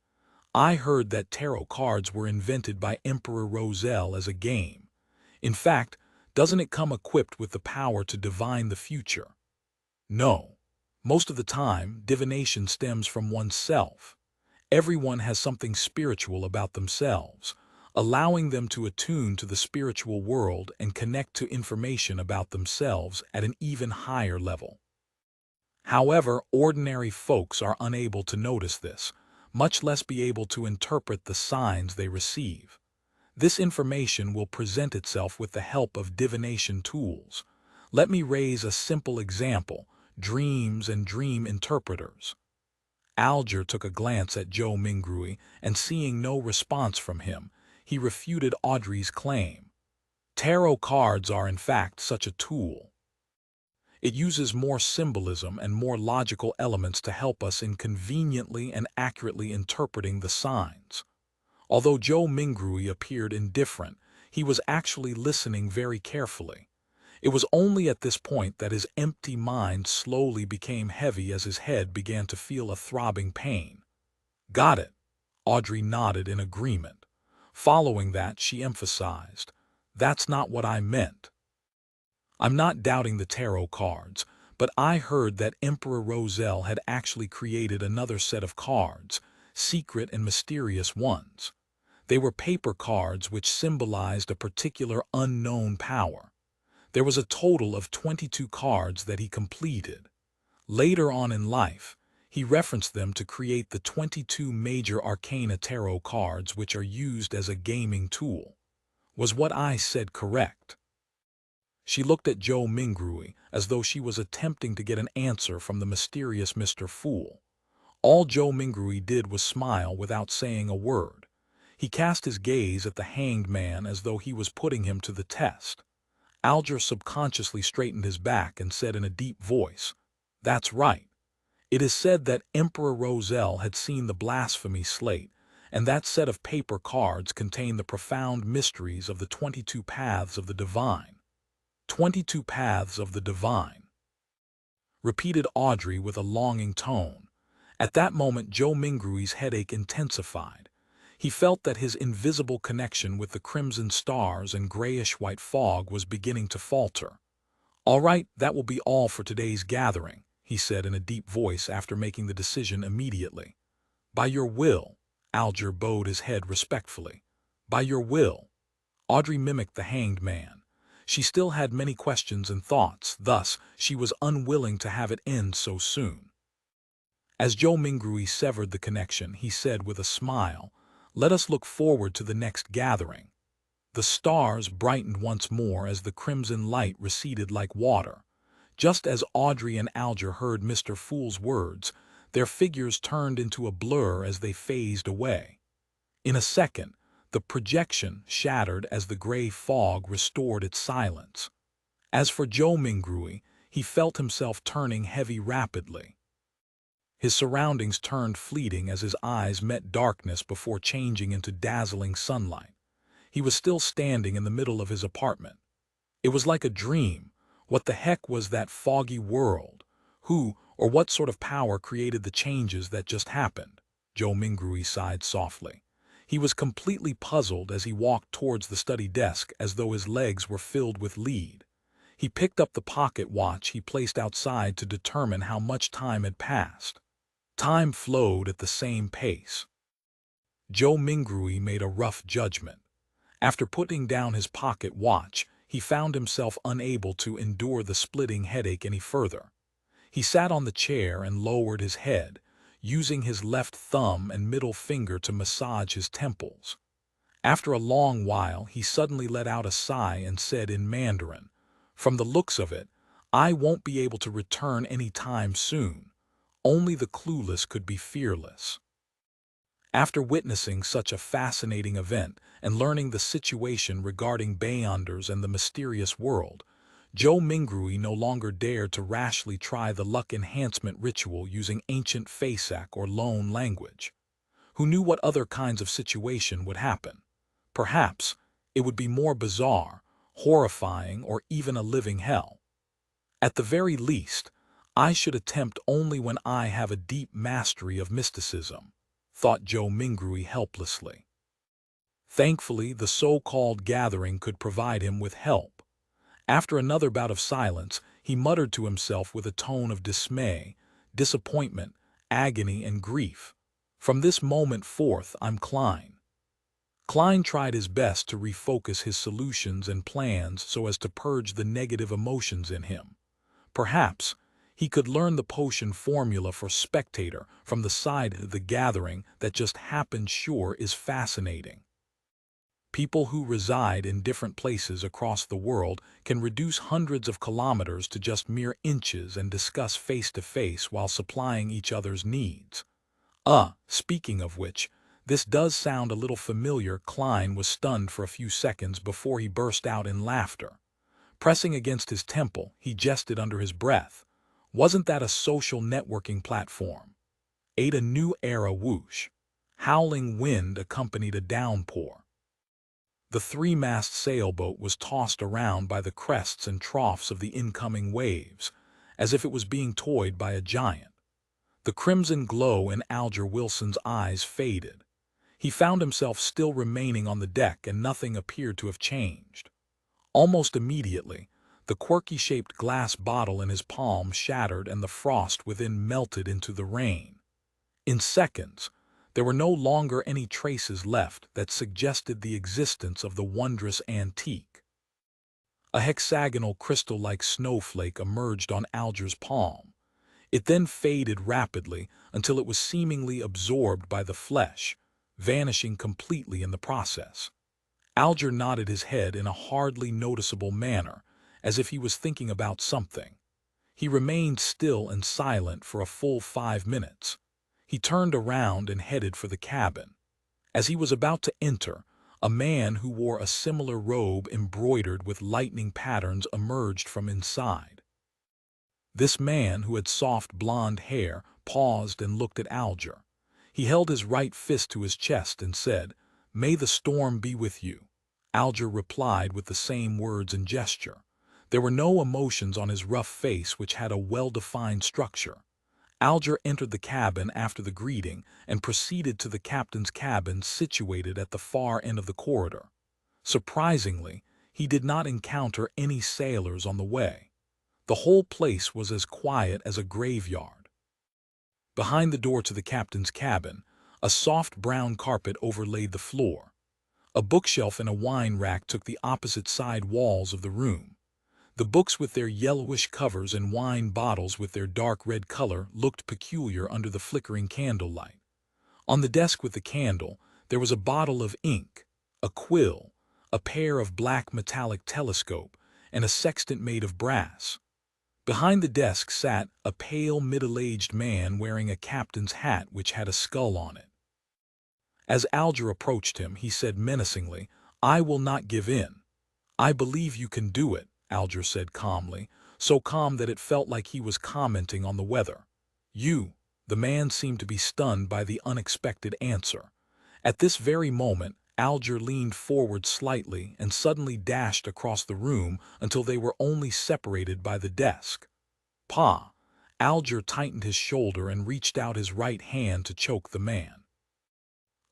I heard that tarot cards were invented by Emperor Roselle as a game. In fact, doesn't it come equipped with the power to divine the future? No. Most of the time, divination stems from oneself. Everyone has something spiritual about themselves, allowing them to attune to the spiritual world and connect to information about themselves at an even higher level. However, ordinary folks are unable to notice this, much less be able to interpret the signs they receive. This information will present itself with the help of divination tools. Let me raise a simple example: dreams and dream interpreters. Alger took a glance at Joe Mingrui, and seeing no response from him, he refuted Audrey's claim. Tarot cards are in fact such a tool. It uses more symbolism and more logical elements to help us in conveniently and accurately interpreting the signs. Although Joe Mingrui appeared indifferent, he was actually listening very carefully. It was only at this point that his empty mind slowly became heavy as his head began to feel a throbbing pain. Got it. Audrey nodded in agreement. Following that, she emphasized, that's not what I meant. I'm not doubting the tarot cards, but I heard that Emperor Roselle had actually created another set of cards, secret and mysterious ones. They were paper cards which symbolized a particular unknown power. There was a total of 22 cards that he completed. Later on in life, he referenced them to create the 22 major arcana tarot cards which are used as a gaming tool. Was what I said correct? She looked at Joe Mingrui as though she was attempting to get an answer from the mysterious Mr. Fool. All Joe Mingrui did was smile without saying a word. He cast his gaze at the Hanged Man as though he was putting him to the test. Alger subconsciously straightened his back and said in a deep voice, That's right. It is said that Emperor Roselle had seen the blasphemy slate, and that set of paper cards contained the profound mysteries of the 22 paths of the divine. 22 paths of the divine, repeated Audrey with a longing tone. At that moment, Joe Mingrui's headache intensified. He felt that his invisible connection with the crimson stars and grayish-white fog was beginning to falter. All right, that will be all for today's gathering, he said in a deep voice after making the decision immediately. By your will, Alger bowed his head respectfully. By your will. Audrey mimicked the Hanged Man. She still had many questions and thoughts, thus she was unwilling to have it end so soon. As Joe Mingrui severed the connection, he said with a smile, Let us look forward to the next gathering. The stars brightened once more as the crimson light receded like water. Just as Audrey and Alger heard Mr. Fool's words, their figures turned into a blur as they phased away. In a second, the projection shattered as the gray fog restored its silence. As for Joe Mingrui, he felt himself turning heavy rapidly. His surroundings turned fleeting as his eyes met darkness before changing into dazzling sunlight. He was still standing in the middle of his apartment. It was like a dream. What the heck was that foggy world? Who or what sort of power created the changes that just happened? Joe Mingrui sighed softly. He was completely puzzled as he walked towards the study desk as though his legs were filled with lead. He picked up the pocket watch he placed outside to determine how much time had passed. Time flowed at the same pace. Joe Mingrui made a rough judgment. After putting down his pocket watch, he found himself unable to endure the splitting headache any further. He sat on the chair and lowered his head, using his left thumb and middle finger to massage his temples. After a long while, he suddenly let out a sigh and said in Mandarin, "From the looks of it, I won't be able to return any time soon. Only the clueless could be fearless." After witnessing such a fascinating event and learning the situation regarding Beyonders and the mysterious world, Joe Mingrui no longer dared to rashly try the luck enhancement ritual using ancient Fasak or Lone language. Who knew what other kinds of situation would happen? Perhaps it would be more bizarre, horrifying, or even a living hell. At the very least, I should attempt only when I have a deep mastery of mysticism, thought Joe Mingrui helplessly. Thankfully, the so-called gathering could provide him with help. After another bout of silence, he muttered to himself with a tone of dismay, disappointment, agony, and grief, "From this moment forth, I'm Klein." Klein tried his best to refocus his solutions and plans so as to purge the negative emotions in him. Perhaps he could learn the potion formula for spectator from the side of the gathering that just happened. Sure is fascinating. People who reside in different places across the world can reduce hundreds of kilometers to just mere inches and discuss face-to-face while supplying each other's needs. Speaking of which, this does sound a little familiar. Klein was stunned for a few seconds before he burst out in laughter. Pressing against his temple, he jested under his breath. Wasn't that a social networking platform? Ate a new era whoosh. Howling wind accompanied a downpour. The three-mast sailboat was tossed around by the crests and troughs of the incoming waves, as if it was being toyed by a giant. The crimson glow in Alger Wilson's eyes faded. He found himself still remaining on the deck and nothing appeared to have changed. Almost immediately, the quirky-shaped glass bottle in his palm shattered and the frost within melted into the rain. In seconds, there were no longer any traces left that suggested the existence of the wondrous antique. A hexagonal crystal-like snowflake emerged on Alger's palm. It then faded rapidly until it was seemingly absorbed by the flesh, vanishing completely in the process. Alger nodded his head in a hardly noticeable manner, as if he was thinking about something. He remained still and silent for a full 5 minutes. He turned around and headed for the cabin. As he was about to enter, a man who wore a similar robe embroidered with lightning patterns emerged from inside. This man, who had soft blonde hair, paused and looked at Alger. He held his right fist to his chest and said, "May the storm be with you." Alger replied with the same words and gesture. There were no emotions on his rough face, which had a well-defined structure. Alger entered the cabin after the greeting and proceeded to the captain's cabin situated at the far end of the corridor. Surprisingly, he did not encounter any sailors on the way. The whole place was as quiet as a graveyard. Behind the door to the captain's cabin, a soft brown carpet overlaid the floor. A bookshelf and a wine rack took the opposite side walls of the room. The books with their yellowish covers and wine bottles with their dark red color looked peculiar under the flickering candlelight. On the desk with the candle, there was a bottle of ink, a quill, a pair of black metallic telescope, and a sextant made of brass. Behind the desk sat a pale, middle-aged man wearing a captain's hat which had a skull on it. As Alger approached him, he said menacingly, "I will not give in." "I believe you can do it," Alger said calmly, so calm that it felt like he was commenting on the weather. The man seemed to be stunned by the unexpected answer. At this very moment, Alger leaned forward slightly and suddenly dashed across the room until they were only separated by the desk. "Pa!" Alger tightened his shoulder and reached out his right hand to choke the man.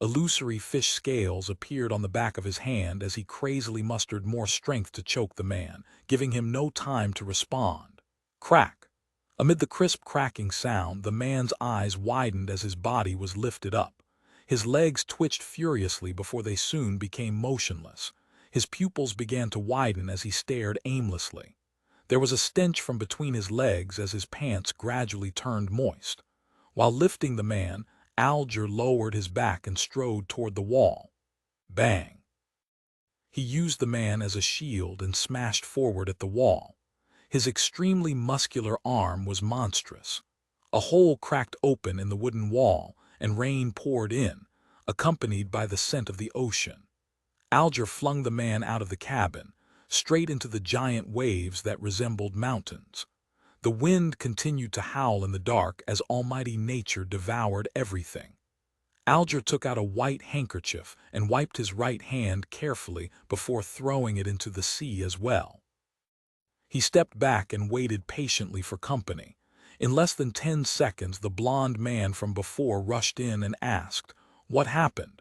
Illusory fish scales appeared on the back of his hand as he crazily mustered more strength to choke the man, giving him no time to respond. Crack! Amid the crisp cracking sound, the man's eyes widened as his body was lifted up. His legs twitched furiously before they soon became motionless. His pupils began to widen as he stared aimlessly. There was a stench from between his legs as his pants gradually turned moist. While lifting the man, Alger lowered his back and strode toward the wall. Bang! He used the man as a shield and smashed forward at the wall. His extremely muscular arm was monstrous. A hole cracked open in the wooden wall, and rain poured in, accompanied by the scent of the ocean. Alger flung the man out of the cabin, straight into the giant waves that resembled mountains. The wind continued to howl in the dark as almighty nature devoured everything. Alger took out a white handkerchief and wiped his right hand carefully before throwing it into the sea as well. He stepped back and waited patiently for company. In less than 10 seconds, the blond man from before rushed in and asked, "What happened?"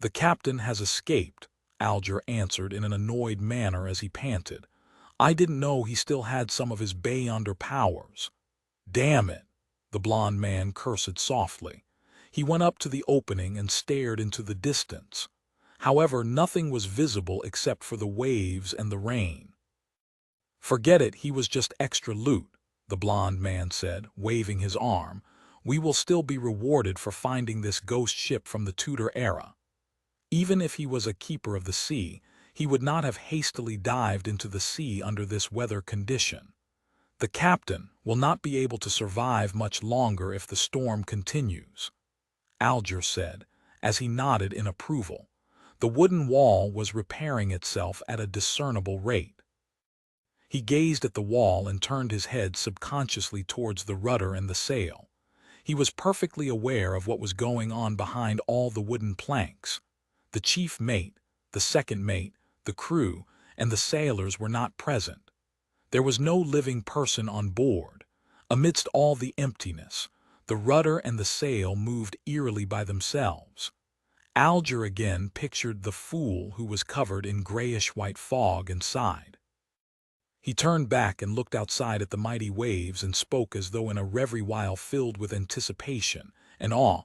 "The captain has escaped," Alger answered in an annoyed manner as he panted. "I didn't know he still had some of his Beyonder powers." "Damn it," the blond man cursed softly. He went up to the opening and stared into the distance. However, nothing was visible except for the waves and the rain. "Forget it, he was just extra loot," the blond man said, waving his arm. "We will still be rewarded for finding this ghost ship from the Tudor era." Even if he was a keeper of the sea, he would not have hastily dived into the sea under this weather condition. "The captain will not be able to survive much longer if the storm continues," Alger said, as he nodded in approval. The wooden wall was repairing itself at a discernible rate. He gazed at the wall and turned his head subconsciously towards the rudder and the sail. He was perfectly aware of what was going on behind all the wooden planks. The chief mate, the second mate, the crew, and the sailors were not present. There was no living person on board. Amidst all the emptiness, the rudder and the sail moved eerily by themselves. Alger again pictured the fool who was covered in grayish-white fog and sighed. He turned back and looked outside at the mighty waves and spoke as though in a reverie while filled with anticipation and awe.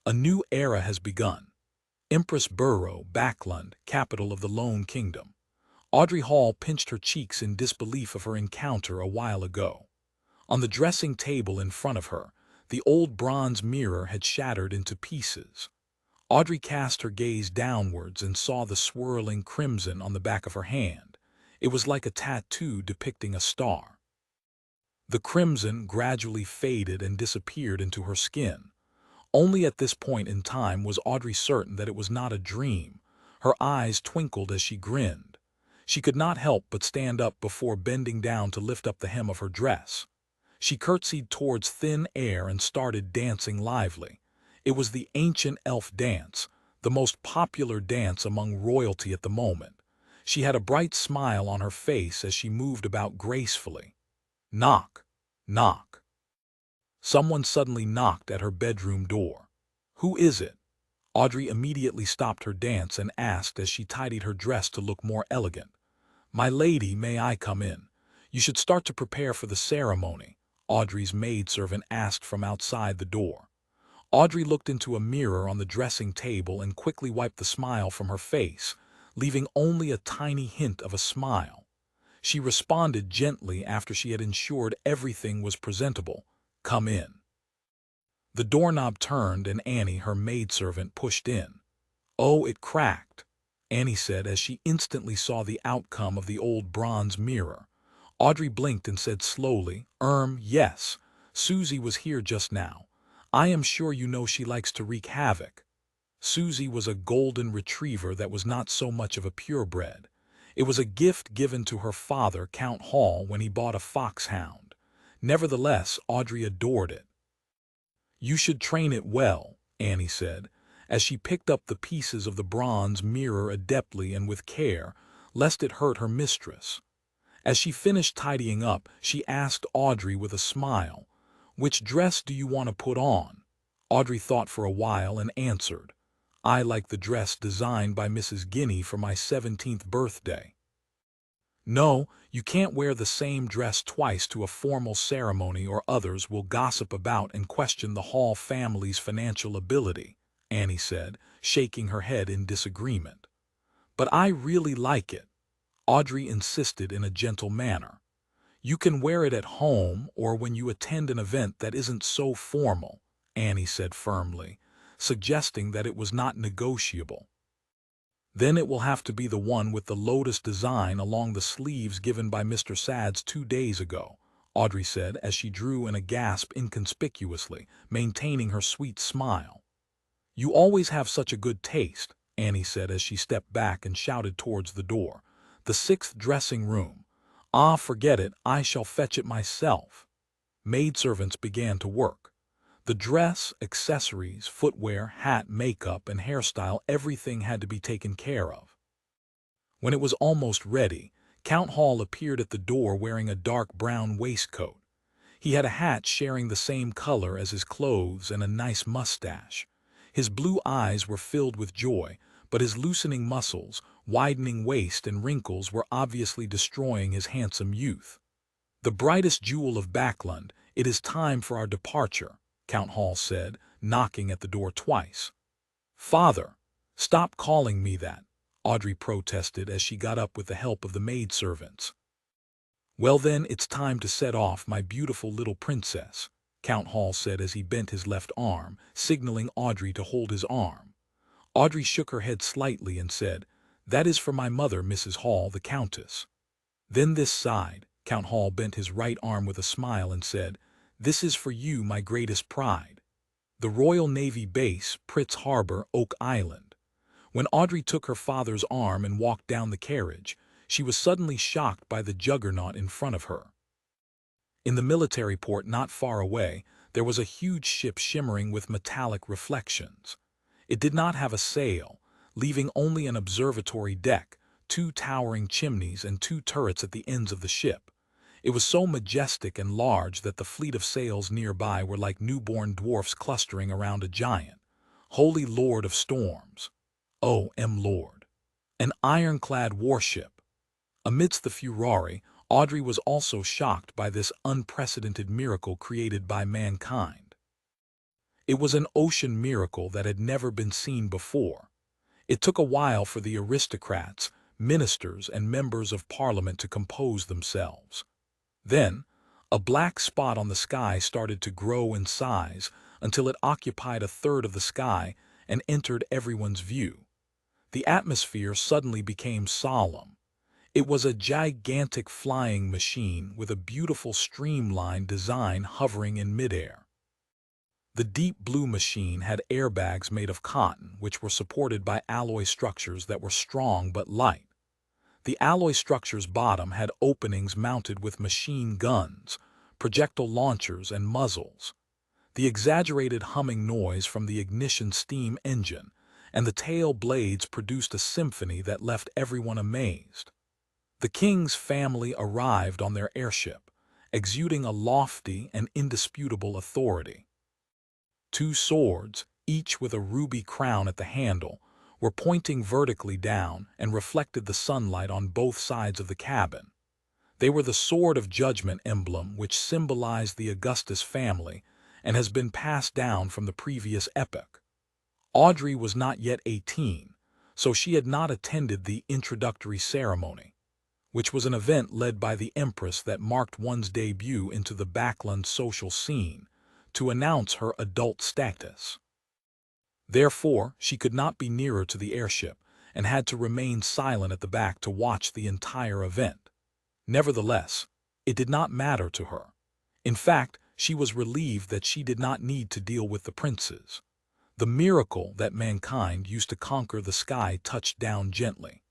"A new era has begun. Empress Borough, Backland, capital of the Lone Kingdom." Audrey Hall pinched her cheeks in disbelief of her encounter a while ago. On the dressing table in front of her, the old bronze mirror had shattered into pieces. Audrey cast her gaze downwards and saw the swirling crimson on the back of her hand. It was like a tattoo depicting a star. The crimson gradually faded and disappeared into her skin. Only at this point in time was Audrey certain that it was not a dream. Her eyes twinkled as she grinned. She could not help but stand up before bending down to lift up the hem of her dress. She curtsied towards thin air and started dancing lively. It was the ancient elf dance, the most popular dance among royalty at the moment. She had a bright smile on her face as she moved about gracefully. Knock, knock. Someone suddenly knocked at her bedroom door. "Who is it?" Audrey immediately stopped her dance and asked as she tidied her dress to look more elegant. "My lady, may I come in? You should start to prepare for the ceremony," Audrey's maidservant asked from outside the door. Audrey looked into a mirror on the dressing table and quickly wiped the smile from her face, leaving only a tiny hint of a smile. She responded gently after she had ensured everything was presentable. "Come in." The doorknob turned and Annie, her maidservant, pushed in. "Oh, it cracked," Annie said as she instantly saw the outcome of the old bronze mirror. Audrey blinked and said slowly, Yes, Susie was here just now. I am sure you know she likes to wreak havoc." Susie was a golden retriever that was not so much of a purebred. It was a gift given to her father, Count Hall, when he bought a foxhound. Nevertheless, Audrey adored it. "You should train it well," Annie said, as she picked up the pieces of the bronze mirror adeptly and with care, lest it hurt her mistress. As she finished tidying up, she asked Audrey with a smile, "Which dress do you want to put on?" Audrey thought for a while and answered, I like the dress designed by Mrs. Guinea for my 17th birthday. No, you can't wear the same dress twice to a formal ceremony or others will gossip about and question the Hall family's financial ability, Annie said, shaking her head in disagreement. But I really like it, Audrey insisted in a gentle manner. You can wear it at home or when you attend an event that isn't so formal, Annie said firmly, suggesting that it was not negotiable. Then it will have to be the one with the lotus design along the sleeves given by Mr. Sads 2 days ago, Audrey said as she drew in a gasp inconspicuously, maintaining her sweet smile. You always have such a good taste, Annie said as she stepped back and shouted towards the door. The 6th dressing room. Ah, forget it, I shall fetch it myself. Maidservants began to work. The dress, accessories, footwear, hat, makeup, and hairstyle, everything had to be taken care of. When it was almost ready, Count Hall appeared at the door wearing a dark brown waistcoat. He had a hat sharing the same color as his clothes and a nice mustache. His blue eyes were filled with joy, but his loosening muscles, widening waist, and wrinkles were obviously destroying his handsome youth. The brightest jewel of Backland, it is time for our departure, Count Hall said, knocking at the door twice. Father, stop calling me that, Audrey protested as she got up with the help of the maidservants. Well then, it's time to set off, my beautiful little princess, Count Hall said as he bent his left arm, signaling Audrey to hold his arm. Audrey shook her head slightly and said, That is for my mother, Mrs. Hall, the Countess. Then this side, Count Hall bent his right arm with a smile and said, This is for you, my greatest pride. The Royal Navy Base, Pritz Harbor, Oak Island. When Audrey took her father's arm and walked down the carriage, she was suddenly shocked by the juggernaut in front of her. In the military port not far away, there was a huge ship shimmering with metallic reflections. It did not have a sail, leaving only an observatory deck, 2 towering chimneys and 2 turrets at the ends of the ship. It was so majestic and large that the fleet of sails nearby were like newborn dwarfs clustering around a giant. Holy Lord of Storms. O.M. Lord. An ironclad warship. Amidst the furore, Audrey was also shocked by this unprecedented miracle created by mankind. It was an ocean miracle that had never been seen before. It took a while for the aristocrats, ministers, and members of Parliament to compose themselves. Then, a black spot on the sky started to grow in size until it occupied a third of the sky and entered everyone's view. The atmosphere suddenly became solemn. It was a gigantic flying machine with a beautiful streamlined design hovering in midair. The deep blue machine had airbags made of cotton which were supported by alloy structures that were strong but light. The alloy structure's bottom had openings mounted with machine guns, projectile launchers, and muzzles. The exaggerated humming noise from the ignition steam engine and the tail blades produced a symphony that left everyone amazed. The king's family arrived on their airship, exuding a lofty and indisputable authority. 2 swords, each with a ruby crown at the handle, were pointing vertically down and reflected the sunlight on both sides of the cabin. They were the Sword of Judgment emblem which symbolized the Augustus family and has been passed down from the previous epoch. Audrey was not yet 18, so she had not attended the introductory ceremony, which was an event led by the Empress that marked one's debut into the Backland social scene, to announce her adult status. Therefore, she could not be nearer to the airship and had to remain silent at the back to watch the entire event. Nevertheless, it did not matter to her. In fact, she was relieved that she did not need to deal with the princes. The miracle that mankind used to conquer the sky touched down gently.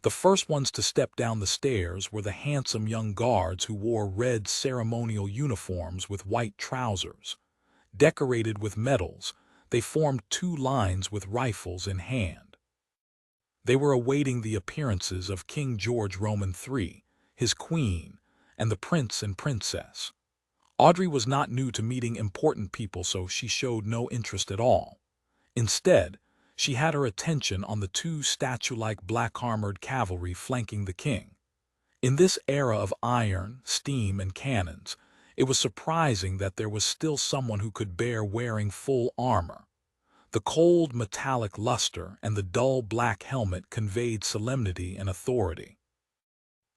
The first ones to step down the stairs were the handsome young guards who wore red ceremonial uniforms with white trousers. Decorated with medals, they formed 2 lines with rifles in hand. They were awaiting the appearances of King George Roman III, his queen, and the prince and princess. Audrey was not new to meeting important people, so she showed no interest at all. Instead, She had her attention on the two statue-like black-armored cavalry flanking the king. In this era of iron, steam, and cannons, it was surprising that there was still someone who could bear wearing full armor. The cold metallic luster and the dull black helmet conveyed solemnity and authority.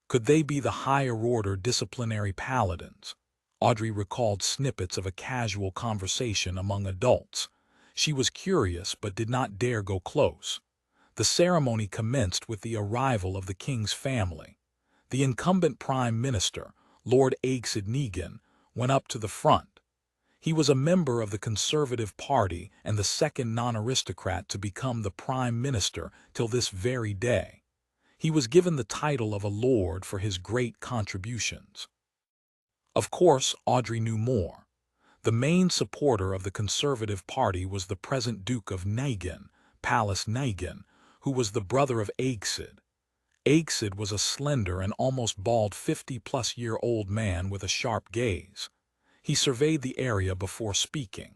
Could they be the higher-order disciplinary paladins? Audrey recalled snippets of a casual conversation among adults. She was curious but did not dare go close. The ceremony commenced with the arrival of the king's family. The incumbent prime minister, Lord Negan, went up to the front. He was a member of the Conservative Party and the second non-aristocrat to become the prime minister till this very day. He was given the title of a lord for his great contributions. Of course, Audrey knew more. The main supporter of the Conservative Party was the present Duke of Negan, Palace Negan, who was the brother of Aegsid. Aegsid was a slender and almost bald 50-plus-year-old man with a sharp gaze. He surveyed the area before speaking.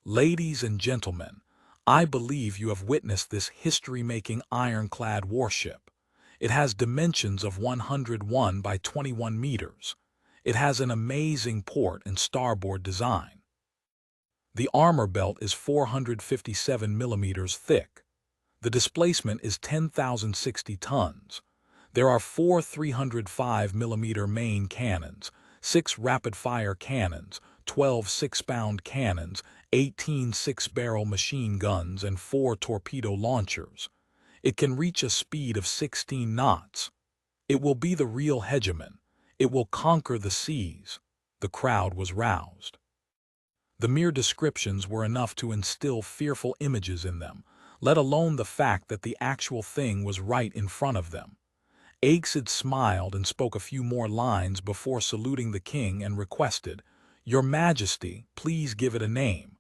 "Ladies and gentlemen, I believe you have witnessed this history-making ironclad warship. It has dimensions of 101 by 21 meters. It has an amazing port and starboard design. The armor belt is 457 millimeters thick. The displacement is 10,060 tons. There are 4 305mm main cannons, 6 rapid-fire cannons, 12 6-pound cannons, 18 6-barrel machine guns, and 4 torpedo launchers. It can reach a speed of 16 knots. It will be the real hegemon. It will conquer the seas." The crowd was roused. The mere descriptions were enough to instill fearful images in them, let alone the fact that the actual thing was right in front of them. Aegsid smiled and spoke a few more lines before saluting the king and requested, "Your Majesty, please give it a name."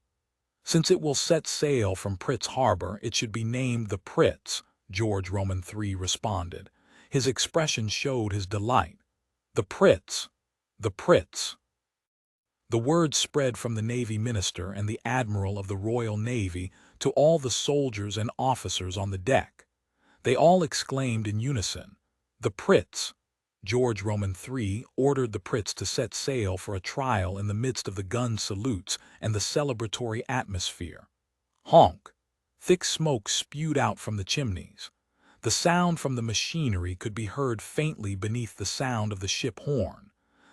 "Since it will set sail from Pritz Harbor, it should be named the Pritz," George Roman III responded. His expression showed his delight. "The Pritz! The Pritz!" The word spread from the Navy Minister and the Admiral of the Royal Navy to all the soldiers and officers on the deck. They all exclaimed in unison, "The Pritz!" George Roman III ordered the Pritz to set sail for a trial in the midst of the gun salutes and the celebratory atmosphere. Honk! Thick smoke spewed out from the chimneys. The sound from the machinery could be heard faintly beneath the sound of the ship horn.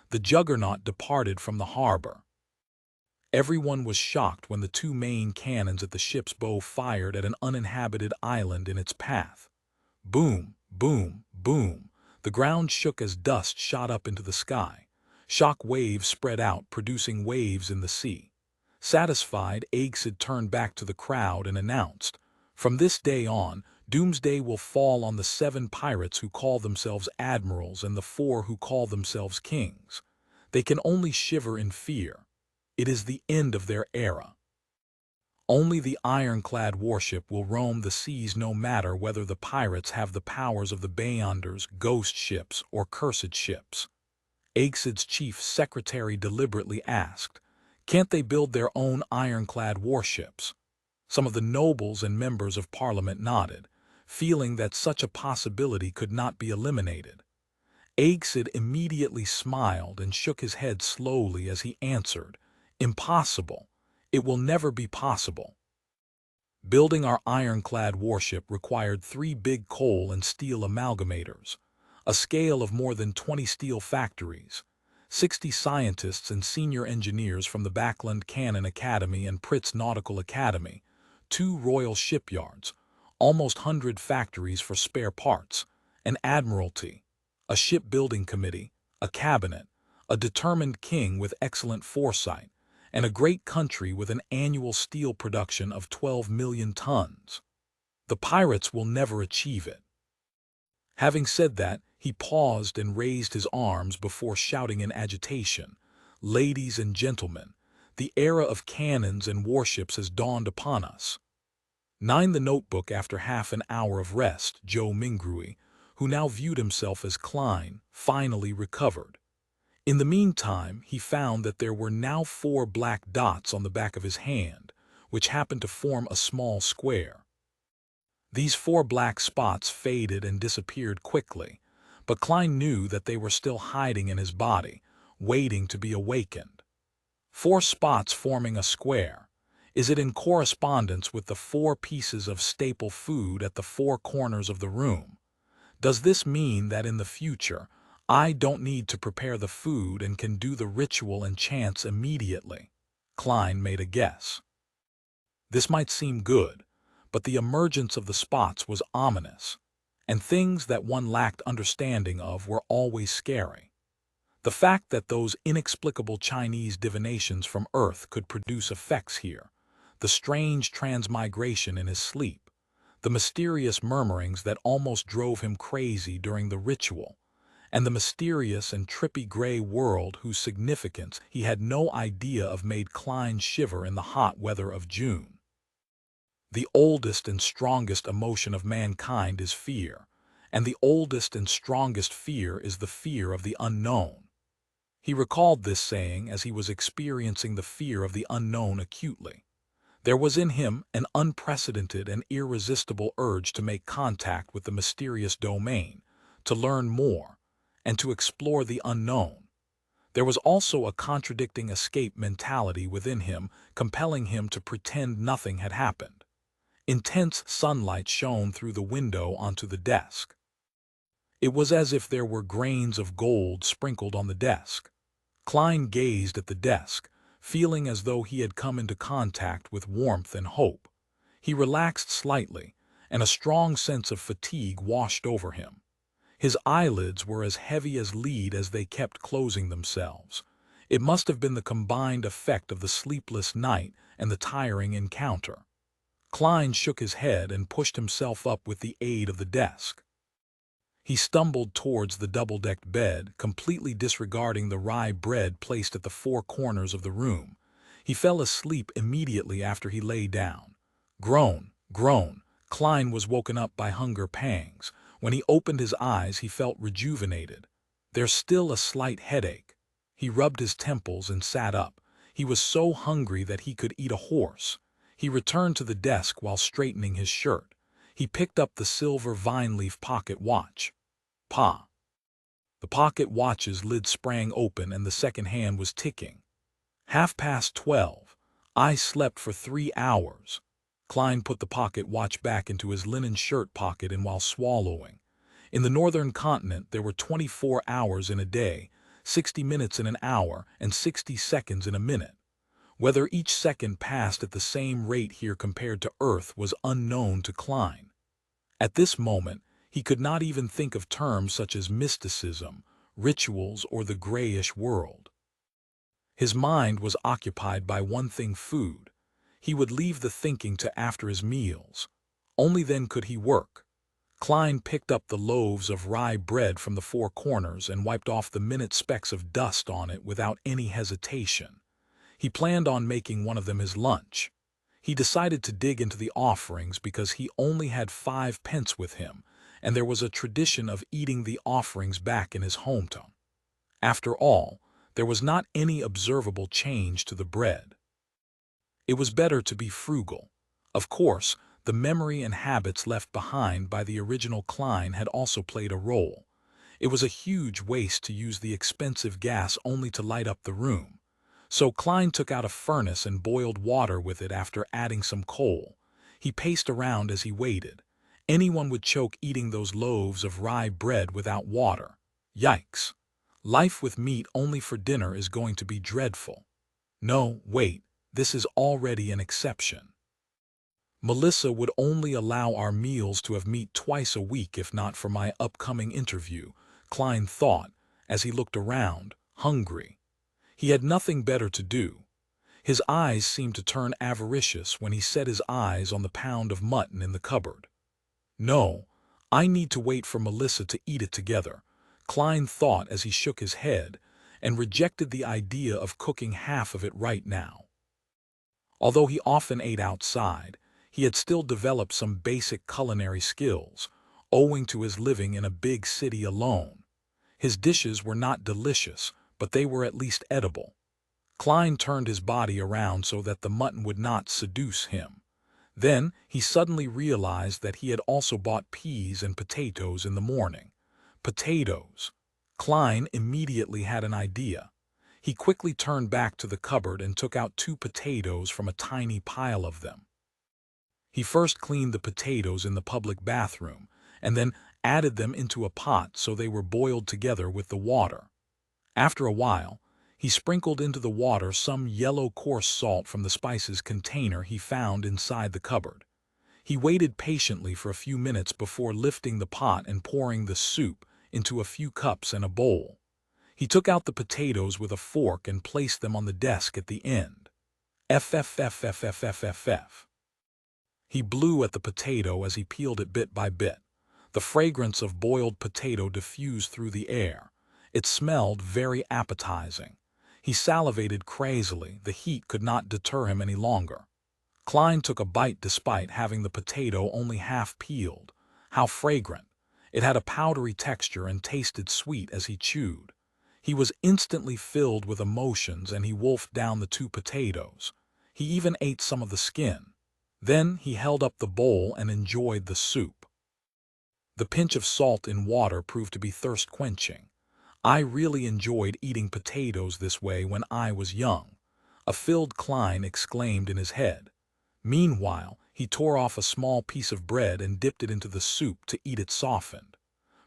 The juggernaut departed from the harbor. Everyone was shocked when the 2 main cannons at the ship's bow fired at an uninhabited island in its path. Boom, boom, boom. The ground shook as dust shot up into the sky. Shock waves spread out, producing waves in the sea. Satisfied, Aegsid turned back to the crowd and announced, "From this day on, doomsday will fall on the 7 pirates who call themselves admirals and the 4 who call themselves kings. They can only shiver in fear. It is the end of their era. Only the ironclad warship will roam the seas, no matter whether the pirates have the powers of the Beyonders, ghost ships, or cursed ships." Aegsid's chief secretary deliberately asked, "Can't they build their own ironclad warships?" Some of the nobles and members of Parliament nodded, feeling that such a possibility could not be eliminated. Aegsid immediately smiled and shook his head slowly as he answered, "Impossible. It will never be possible. Building our ironclad warship required 3 big coal and steel amalgamators, a scale of more than 20 steel factories, 60 scientists and senior engineers from the Backland Cannon Academy and Pritz Nautical Academy, 2 royal shipyards, almost 100 factories for spare parts, an admiralty, a shipbuilding committee, a cabinet, a determined king with excellent foresight, and a great country with an annual steel production of 12 million tons. The pirates will never achieve it." Having said that, he paused and raised his arms before shouting in agitation, "Ladies and gentlemen, the era of cannons and warships has dawned upon us." The notebook after half an hour of rest, Joe Mingrui, who now viewed himself as Klein, finally recovered. In the meantime, he found that there were now 4 black dots on the back of his hand, which happened to form a small square. These 4 black spots faded and disappeared quickly, but Klein knew that they were still hiding in his body, waiting to be awakened. 4 spots forming a square. Is it in correspondence with the 4 pieces of staple food at the 4 corners of the room? Does this mean that in the future, I don't need to prepare the food and can do the ritual and chants immediately? Klein made a guess. This might seem good, but the emergence of the spots was ominous, and things that one lacked understanding of were always scary. The fact that those inexplicable Chinese divinations from Earth could produce effects here, the strange transmigration in his sleep, the mysterious murmurings that almost drove him crazy during the ritual, and the mysterious and trippy gray world whose significance he had no idea of made Klein shiver in the hot weather of June. The oldest and strongest emotion of mankind is fear, and the oldest and strongest fear is the fear of the unknown. He recalled this saying as he was experiencing the fear of the unknown acutely. There was in him an unprecedented and irresistible urge to make contact with the mysterious domain, to learn more, and to explore the unknown. There was also a contradicting escape mentality within him, compelling him to pretend nothing had happened. Intense sunlight shone through the window onto the desk. It was as if there were grains of gold sprinkled on the desk. Klein gazed at the desk, feeling as though he had come into contact with warmth and hope. He relaxed slightly, and a strong sense of fatigue washed over him. His eyelids were as heavy as lead as they kept closing themselves. It must have been the combined effect of the sleepless night and the tiring encounter. Klein shook his head and pushed himself up with the aid of the desk. He stumbled towards the double-decked bed, completely disregarding the rye bread placed at the 4 corners of the room. He fell asleep immediately after he lay down. Groan, groan. Klein was woken up by hunger pangs. When he opened his eyes, he felt rejuvenated. There's still a slight headache. He rubbed his temples and sat up. He was so hungry that he could eat a horse. He returned to the desk while straightening his shirt. He picked up the silver vine-leaf pocket watch. Pa! The pocket watch's lid sprang open and the second hand was ticking. 12:30. I slept for 3 hours. Klein put the pocket watch back into his linen shirt pocket and while swallowing. In the northern continent there were 24 hours in a day, 60 minutes in an hour, and 60 seconds in a minute. Whether each second passed at the same rate here compared to Earth was unknown to Klein. At this moment, he could not even think of terms such as mysticism, rituals, or the grayish world. His mind was occupied by one thing: food. He would leave the thinking to after his meals. Only then could he work. Klein picked up the loaves of rye bread from the 4 corners and wiped off the minute specks of dust on it without any hesitation. He planned on making one of them his lunch. He decided to dig into the offerings because he only had 5 pence with him, and there was a tradition of eating the offerings back in his hometown. After all, there was not any observable change to the bread. It was better to be frugal. Of course, the memory and habits left behind by the original Klein had also played a role. It was a huge waste to use the expensive gas only to light up the room. So Klein took out a furnace and boiled water with it after adding some coal. He paced around as he waited. Anyone would choke eating those loaves of rye bread without water. Yikes! Life with meat only for dinner is going to be dreadful. No, wait, this is already an exception. Melissa would only allow our meals to have meat twice a week if not for my upcoming interview, Klein thought, as he looked around, hungry. He had nothing better to do. His eyes seemed to turn avaricious when he set his eyes on the pound of mutton in the cupboard. No, I need to wait for Melissa to eat it together, Klein thought as he shook his head, and rejected the idea of cooking half of it right now. Although he often ate outside, he had still developed some basic culinary skills, owing to his living in a big city alone. His dishes were not delicious, but they were at least edible. Klein turned his body around so that the mutton would not seduce him. Then he suddenly realized that he had also bought peas and potatoes in the morning. Potatoes. Klein immediately had an idea. He quickly turned back to the cupboard and took out 2 potatoes from a tiny pile of them. He first cleaned the potatoes in the public bathroom, and then added them into a pot so they were boiled together with the water. After a while, he sprinkled into the water some yellow coarse salt from the spices container he found inside the cupboard. He waited patiently for a few minutes before lifting the pot and pouring the soup into a few cups and a bowl. He took out the potatoes with a fork and placed them on the desk at the end. Ffffffffff. He blew at the potato as he peeled it bit by bit. The fragrance of boiled potato diffused through the air. It smelled very appetizing. He salivated crazily. The heat could not deter him any longer. Klein took a bite despite having the potato only half peeled. How fragrant! It had a powdery texture and tasted sweet as he chewed. He was instantly filled with emotions and he wolfed down the 2 potatoes. He even ate some of the skin. Then he held up the bowl and enjoyed the soup. The pinch of salt in water proved to be thirst-quenching. I really enjoyed eating potatoes this way when I was young, a filled Klein exclaimed in his head. Meanwhile, he tore off a small piece of bread and dipped it into the soup to eat it softened.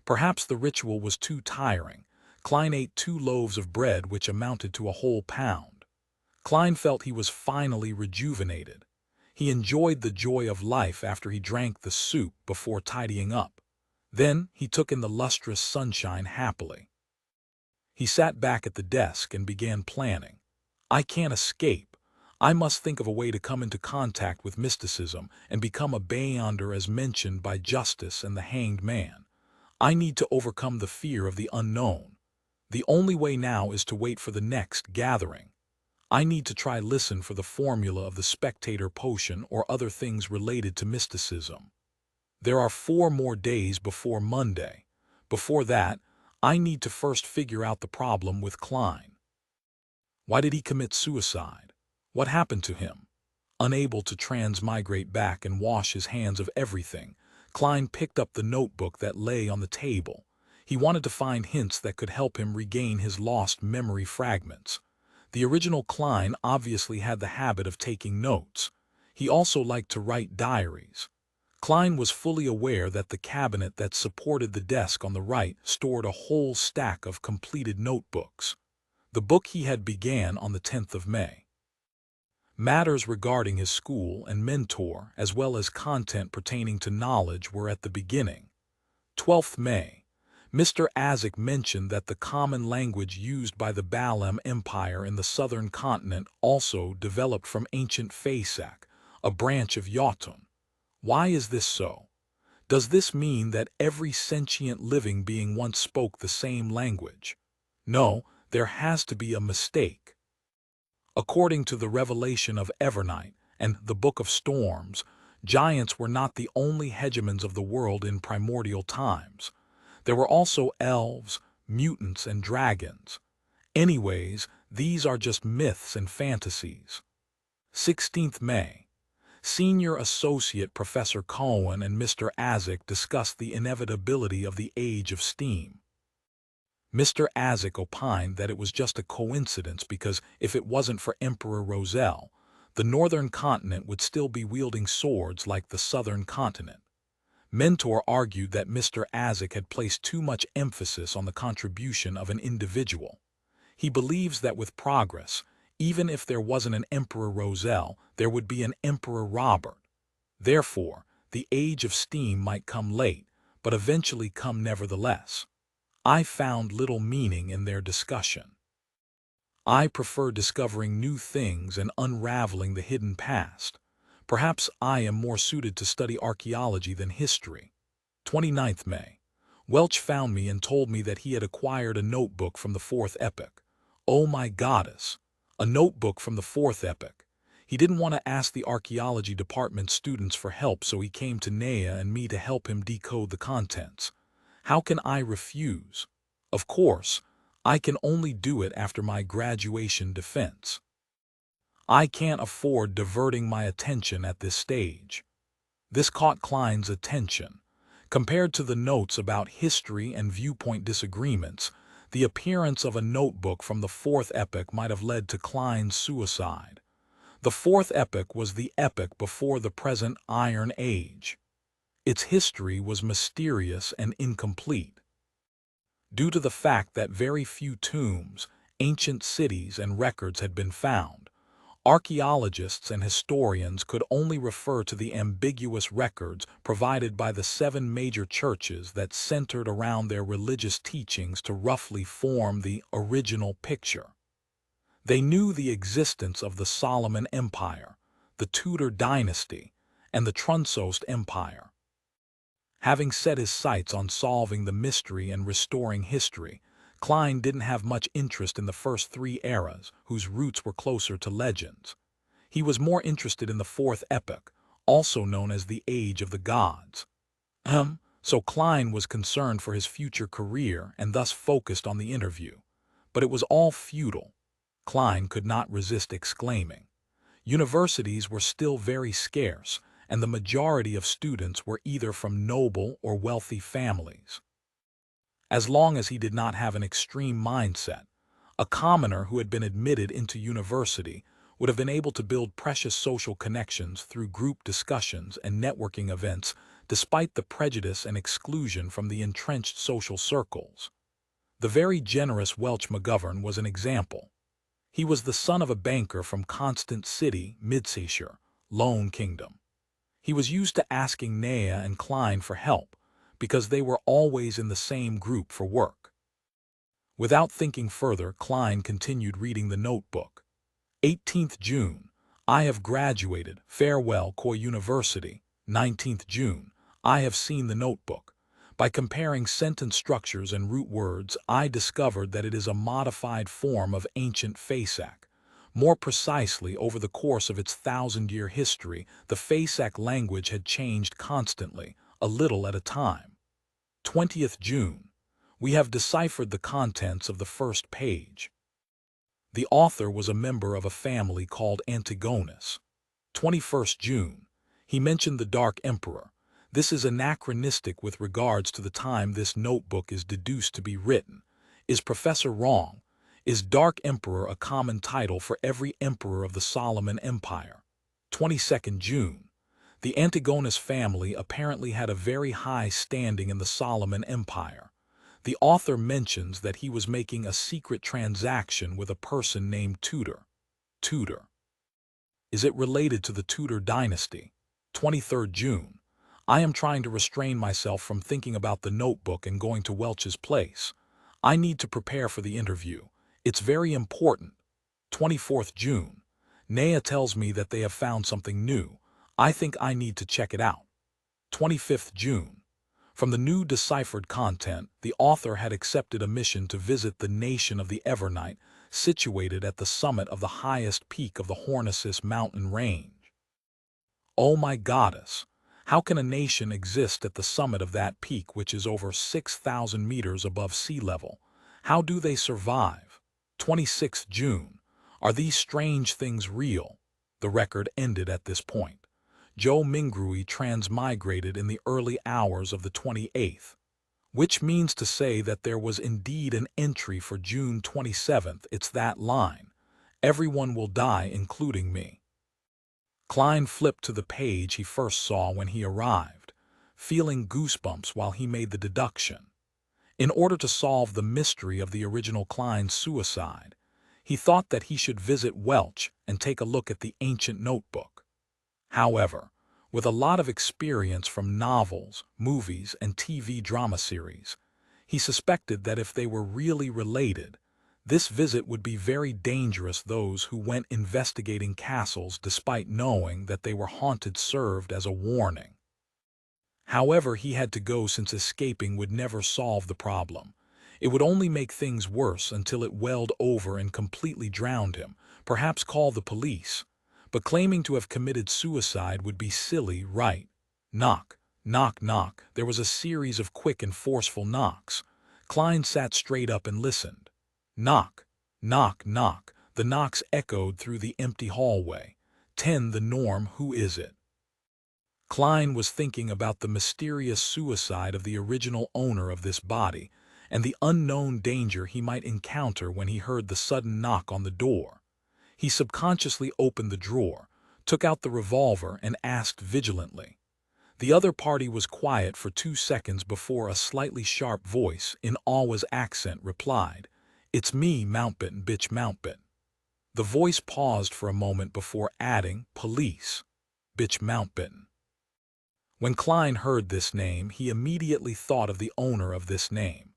Perhaps the ritual was too tiring. Klein ate 2 loaves of bread which amounted to a whole pound. Klein felt he was finally rejuvenated. He enjoyed the joy of life after he drank the soup before tidying up. Then he took in the lustrous sunshine happily. He sat back at the desk and began planning. I can't escape. I must think of a way to come into contact with mysticism and become a beyonder as mentioned by Justice and the Hanged Man. I need to overcome the fear of the unknown. The only way now is to wait for the next gathering. I need to try listen for the formula of the spectator potion or other things related to mysticism. There are 4 more days before Monday. Before that, I need to first figure out the problem with Klein. Why did he commit suicide? What happened to him? Unable to transmigrate back and wash his hands of everything, Klein picked up the notebook that lay on the table. He wanted to find hints that could help him regain his lost memory fragments. The original Klein obviously had the habit of taking notes. He also liked to write diaries. Klein was fully aware that the cabinet that supported the desk on the right stored a whole stack of completed notebooks. The book he had began on the 10th of May. Matters regarding his school and mentor, as well as content pertaining to knowledge, were at the beginning. 12th May. Mr. Azek mentioned that the common language used by the Balaam Empire in the southern continent also developed from ancient Phasak, a branch of Jotun. Why is this so? Does this mean that every sentient living being once spoke the same language? No, there has to be a mistake. According to the revelation of Evernight and the Book of Storms, giants were not the only hegemons of the world in primordial times. There were also elves, mutants, and dragons. Anyways, these are just myths and fantasies. 16th May. Senior Associate Professor Cohen and Mr. Azek discussed the inevitability of the Age of Steam. Mr. Azek opined that it was just a coincidence because if it wasn't for Emperor Roselle, the northern continent would still be wielding swords like the southern continent. Mentor argued that Mr. Azek had placed too much emphasis on the contribution of an individual. He believes that with progress, even if there wasn't an Emperor Roselle, there would be an Emperor Robert. Therefore, the Age of Steam might come late, but eventually come nevertheless. I found little meaning in their discussion. I prefer discovering new things and unraveling the hidden past. Perhaps I am more suited to study archaeology than history. 29th May. Welch found me and told me that he had acquired a notebook from the 4th epoch. Oh my goddess! A notebook from the 4th epoch. He didn't want to ask the archaeology department students for help, so he came to Nea and me to help him decode the contents. How can I refuse? Of course, I can only do it after my graduation defense. I can't afford diverting my attention at this stage." This caught Klein's attention. Compared to the notes about history and viewpoint disagreements, the appearance of a notebook from the fourth epoch might have led to Klein's suicide. The fourth epoch was the epoch before the present Iron Age. Its history was mysterious and incomplete. Due to the fact that very few tombs, ancient cities, and records had been found, archaeologists and historians could only refer to the ambiguous records provided by the 7 major churches that centered around their religious teachings to roughly form the original picture. They knew the existence of the Solomon Empire, the Tudor dynasty, and the Trunsost Empire. Having set his sights on solving the mystery and restoring history, Klein didn't have much interest in the first 3 eras, whose roots were closer to legends. He was more interested in the fourth epoch, also known as the Age of the Gods. So Klein was concerned for his future career and thus focused on the interview. But it was all futile. Klein could not resist exclaiming. Universities were still very scarce, and the majority of students were either from noble or wealthy families. As long as he did not have an extreme mindset, a commoner who had been admitted into university would have been able to build precious social connections through group discussions and networking events despite the prejudice and exclusion from the entrenched social circles. The very generous Welch McGovern was an example. He was the son of a banker from Constant City, Midshire, Lone Kingdom. He was used to asking Nea and Klein for help, because they were always in the same group for work. Without thinking further, Klein continued reading the notebook. 18th June, I have graduated, farewell Coy University. 19th June, I have seen the notebook. By comparing sentence structures and root words, I discovered that it is a modified form of ancient Fasak. More precisely, over the course of its 1,000-year history, the Fasak language had changed constantly, a little at a time. 20th June, we have deciphered the contents of the first page. The author was a member of a family called Antigonus. 21st June, he mentioned the Dark Emperor. This is anachronistic with regards to the time this notebook is deduced to be written. Is Professor wrong? Is Dark Emperor a common title for every emperor of the Solomon Empire? 22nd June, the Antigonus family apparently had a very high standing in the Solomon Empire. The author mentions that he was making a secret transaction with a person named Tudor. Tudor. Is it related to the Tudor dynasty? 23rd June. I am trying to restrain myself from thinking about the notebook and going to Welch's place. I need to prepare for the interview. It's very important. 24th June. Nea tells me that they have found something new. I think I need to check it out. 25th June. From the new deciphered content, the author had accepted a mission to visit the nation of the Evernite, situated at the summit of the highest peak of the Hornisus mountain range. Oh my goddess! How can a nation exist at the summit of that peak, which is over 6,000 meters above sea level? How do they survive? 26th June. Are these strange things real? The record ended at this point. Joe Mingrui transmigrated in the early hours of the 28th, which means to say that there was indeed an entry for June 27th. It's that line. Everyone will die, including me. Klein flipped to the page he first saw when he arrived, feeling goosebumps while he made the deduction. In order to solve the mystery of the original Klein's suicide, he thought that he should visit Welch and take a look at the ancient notebook. However, with a lot of experience from novels, movies, and TV drama series, he suspected that if they were really related, this visit would be very dangerous. Those who went investigating castles despite knowing that they were haunted served as a warning. However, he had to go since escaping would never solve the problem. It would only make things worse until it welled over and completely drowned him, perhaps call the police. But claiming to have committed suicide would be silly, right? Knock, knock, knock. There was a series of quick and forceful knocks. Klein sat straight up and listened. Knock, knock, knock. The knocks echoed through the empty hallway. 10 the norm, who is it? Klein was thinking about the mysterious suicide of the original owner of this body and the unknown danger he might encounter when he heard the sudden knock on the door. He subconsciously opened the drawer, took out the revolver, and asked vigilantly. The other party was quiet for 2 seconds before a slightly sharp voice, in Awa's accent, replied, "It's me, Mountbatten, bitch Mountbatten." The voice paused for a moment before adding, "Police, bitch Mountbatten." When Klein heard this name, he immediately thought of the owner of this name.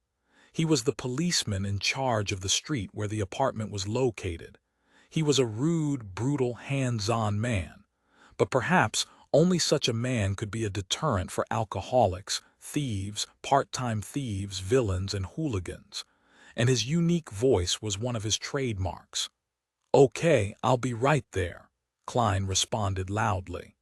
He was the policeman in charge of the street where the apartment was located. He was a rude, brutal, hands-on man. But perhaps only such a man could be a deterrent for alcoholics, thieves, part-time thieves, villains, and hooligans. And his unique voice was one of his trademarks. "Okay, I'll be right there," Klein responded loudly.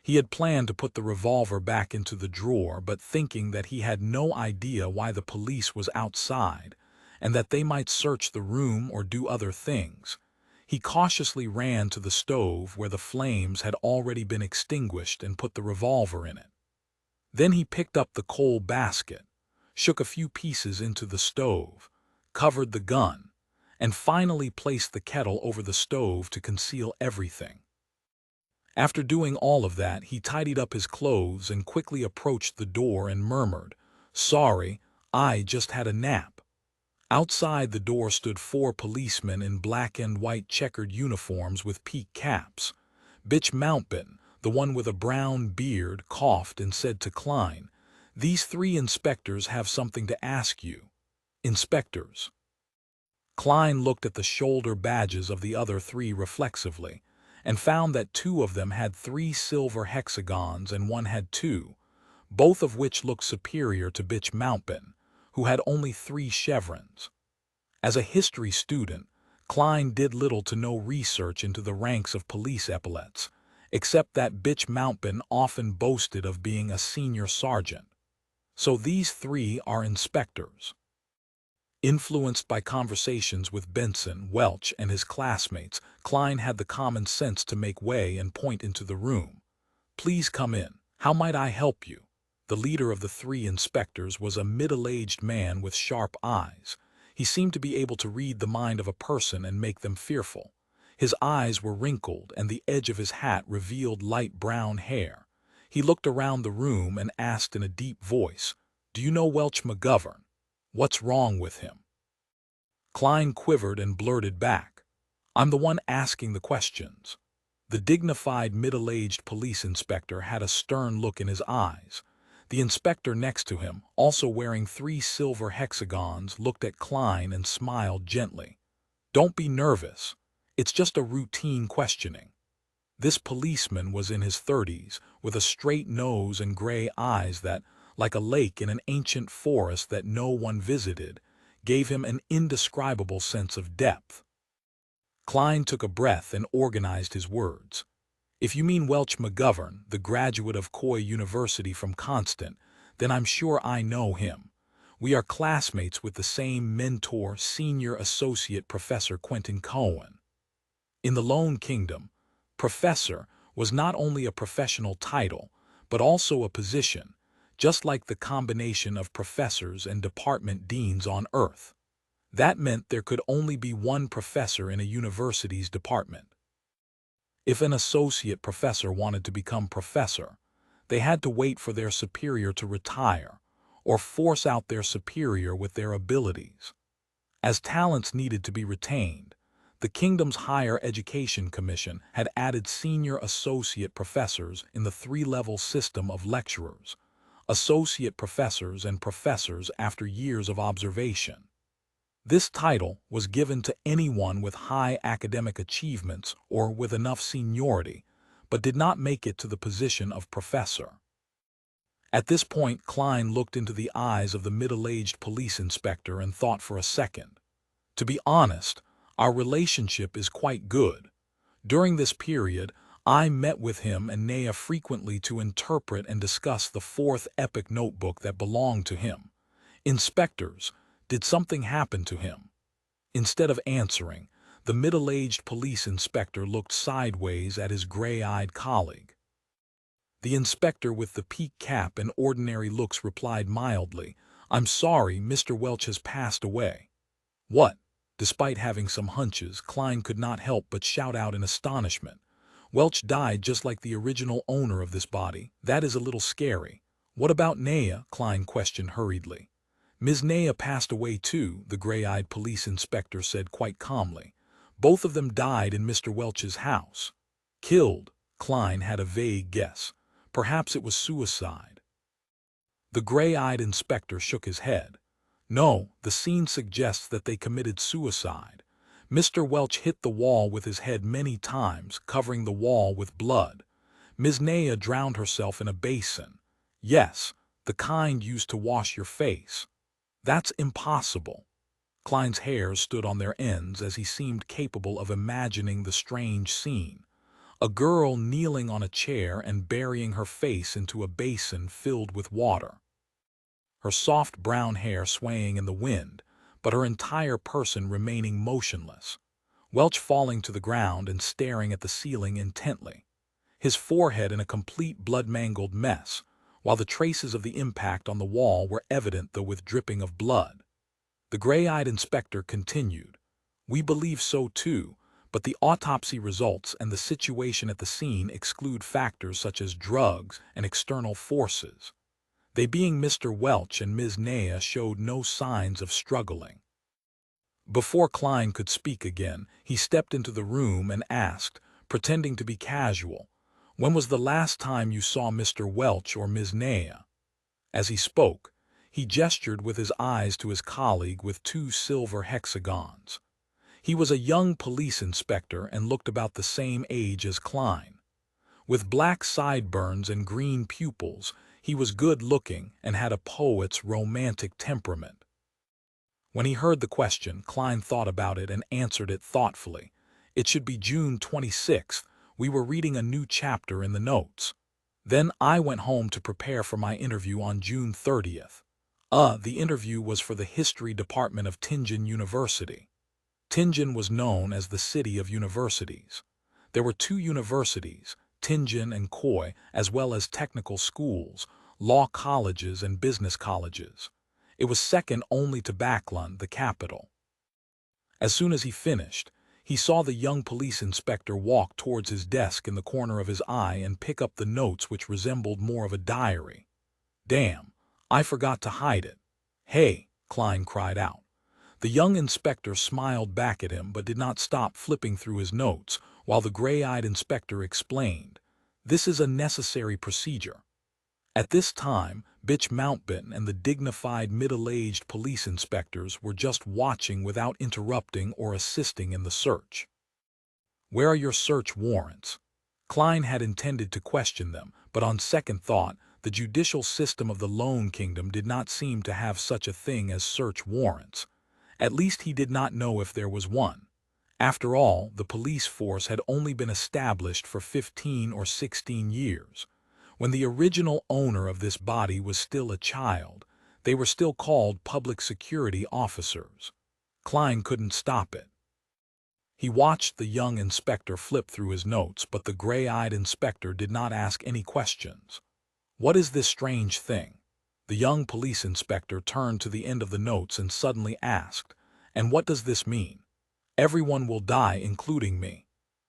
He had planned to put the revolver back into the drawer, but thinking that he had no idea why the police was outside and that they might search the room or do other things, he cautiously ran to the stove where the flames had already been extinguished and put the revolver in it. Then he picked up the coal basket, shook a few pieces into the stove, covered the gun, and finally placed the kettle over the stove to conceal everything. After doing all of that, he tidied up his clothes and quickly approached the door and murmured, "Sorry, I just had a nap." Outside the door stood 4 policemen in black and white checkered uniforms with peaked caps. Bitch Mountbatten, the one with a brown beard, coughed and said to Klein, "These 3 inspectors have something to ask you." "Inspectors?" Klein looked at the shoulder badges of the other 3 reflexively, and found that 2 of them had 3 silver hexagons and 1 had 2, both of which looked superior to bitch Mountbatten, who had only 3 chevrons. As a history student, Klein did little to no research into the ranks of police epaulets, except that bitch Mountbatten often boasted of being a senior sergeant. So these 3 are inspectors. Influenced by conversations with Benson, Welch, and his classmates, Klein had the common sense to make way and point into the room. "Please come in. How might I help you?" The leader of the 3 inspectors was a middle-aged man with sharp eyes. He seemed to be able to read the mind of a person and make them fearful. His eyes were wrinkled, and the edge of his hat revealed light brown hair. He looked around the room and asked in a deep voice, "Do you know Welch McGovern? What's wrong with him?" Klein quivered and blurted back, "I'm the one asking the questions." The dignified middle-aged police inspector had a stern look in his eyes. The inspector next to him, also wearing 3 silver hexagons, looked at Klein and smiled gently. "Don't be nervous. It's just a routine questioning." This policeman was in his 30s, with a straight nose and gray eyes that, like a lake in an ancient forest that no one visited, gave him an indescribable sense of depth. Klein took a breath and organized his words. "If you mean Welch McGovern, the graduate of Coy University from Constant, then I'm sure I know him. We are classmates with the same mentor, Senior Associate Professor Quentin Cohen." In the Lone Kingdom, professor was not only a professional title, but also a position, just like the combination of professors and department deans on Earth. That meant there could only be 1 professor in a university's department. If an associate professor wanted to become professor, they had to wait for their superior to retire, or force out their superior with their abilities. As talents needed to be retained, the kingdom's Higher Education Commission had added senior associate professors in the 3-level system of lecturers, associate professors, and professors after years of observation. This title was given to anyone with high academic achievements or with enough seniority, but did not make it to the position of professor. At this point, Klein looked into the eyes of the middle-aged police inspector and thought for a second. "To be honest, our relationship is quite good. During this period, I met with him and Nea frequently to interpret and discuss the 4th epic notebook that belonged to him. Inspectors, did something happen to him?" Instead of answering, The middle-aged police inspector looked sideways at his gray-eyed colleague. The inspector with the peaked cap and ordinary looks replied mildly, "I'm sorry, Mr. Welch has passed away." "What?" Despite having some hunches, Klein could not help but shout out in astonishment. "Welch died just like the original owner of this body. That is a little scary." "What about Naya?" Klein questioned hurriedly. "Ms. Naya passed away too," the gray-eyed police inspector said quite calmly. "Both of them died in Mr. Welch's house." "Killed?" Klein had a vague guess. Perhaps it was suicide. The gray-eyed inspector shook his head. "No, the scene suggests that they committed suicide. Mr. Welch hit the wall with his head many times, covering the wall with blood. Ms. Naya drowned herself in a basin. Yes, the kind used to wash your face." "That's impossible." Klein's hairs stood on their ends as he seemed capable of imagining the strange scene. A girl kneeling on a chair and burying her face into a basin filled with water. Her soft brown hair swaying in the wind, but her entire person remaining motionless. Welch falling to the ground and staring at the ceiling intently, his forehead in a complete blood-mangled mess, while the traces of the impact on the wall were evident though with dripping of blood. The gray-eyed inspector continued, "We believe so too, but the autopsy results and the situation at the scene exclude factors such as drugs and external forces. They being Mr. Welch and Ms. Naya showed no signs of struggling." Before Klein could speak again, he stepped into the room and asked, pretending to be casual, "When was the last time you saw Mr. Welch or Ms. Naya?" As he spoke, he gestured with his eyes to his colleague with two silver hexagons. He was a young police inspector and looked about the same age as Klein. With black sideburns and green pupils, he was good-looking and had a poet's romantic temperament. When he heard the question, Klein thought about it and answered it thoughtfully. "It should be June 26th. We were reading a new chapter in the notes. Then I went home to prepare for my interview on June 30th. The interview was for the history department of Tianjin University." Tianjin was known as the city of universities. There were two universities, Tianjin and Koi, as well as technical schools, law colleges and business colleges. It was second only to Baklun, the capital. As soon as he finished, he saw the young police inspector walk towards his desk in the corner of his eye and pick up the notes which resembled more of a diary. "Damn, I forgot to hide it." "Hey," Klein cried out. The young inspector smiled back at him but did not stop flipping through his notes, while the gray-eyed inspector explained, "This is a necessary procedure." At this time, Bitch Mountbatten and the dignified middle-aged police inspectors were just watching without interrupting or assisting in the search. "Where are your search warrants?" Klein had intended to question them, but on second thought, the judicial system of the Lone Kingdom did not seem to have such a thing as search warrants. At least he did not know if there was one. After all, the police force had only been established for 15 or 16 years. When the original owner of this body was still a child, they were still called public security officers. Klein couldn't stop it. He watched the young inspector flip through his notes, but the gray-eyed inspector did not ask any questions. "What is this strange thing?" The young police inspector turned to the end of the notes and suddenly asked, "And what does this mean? Everyone will die, including me.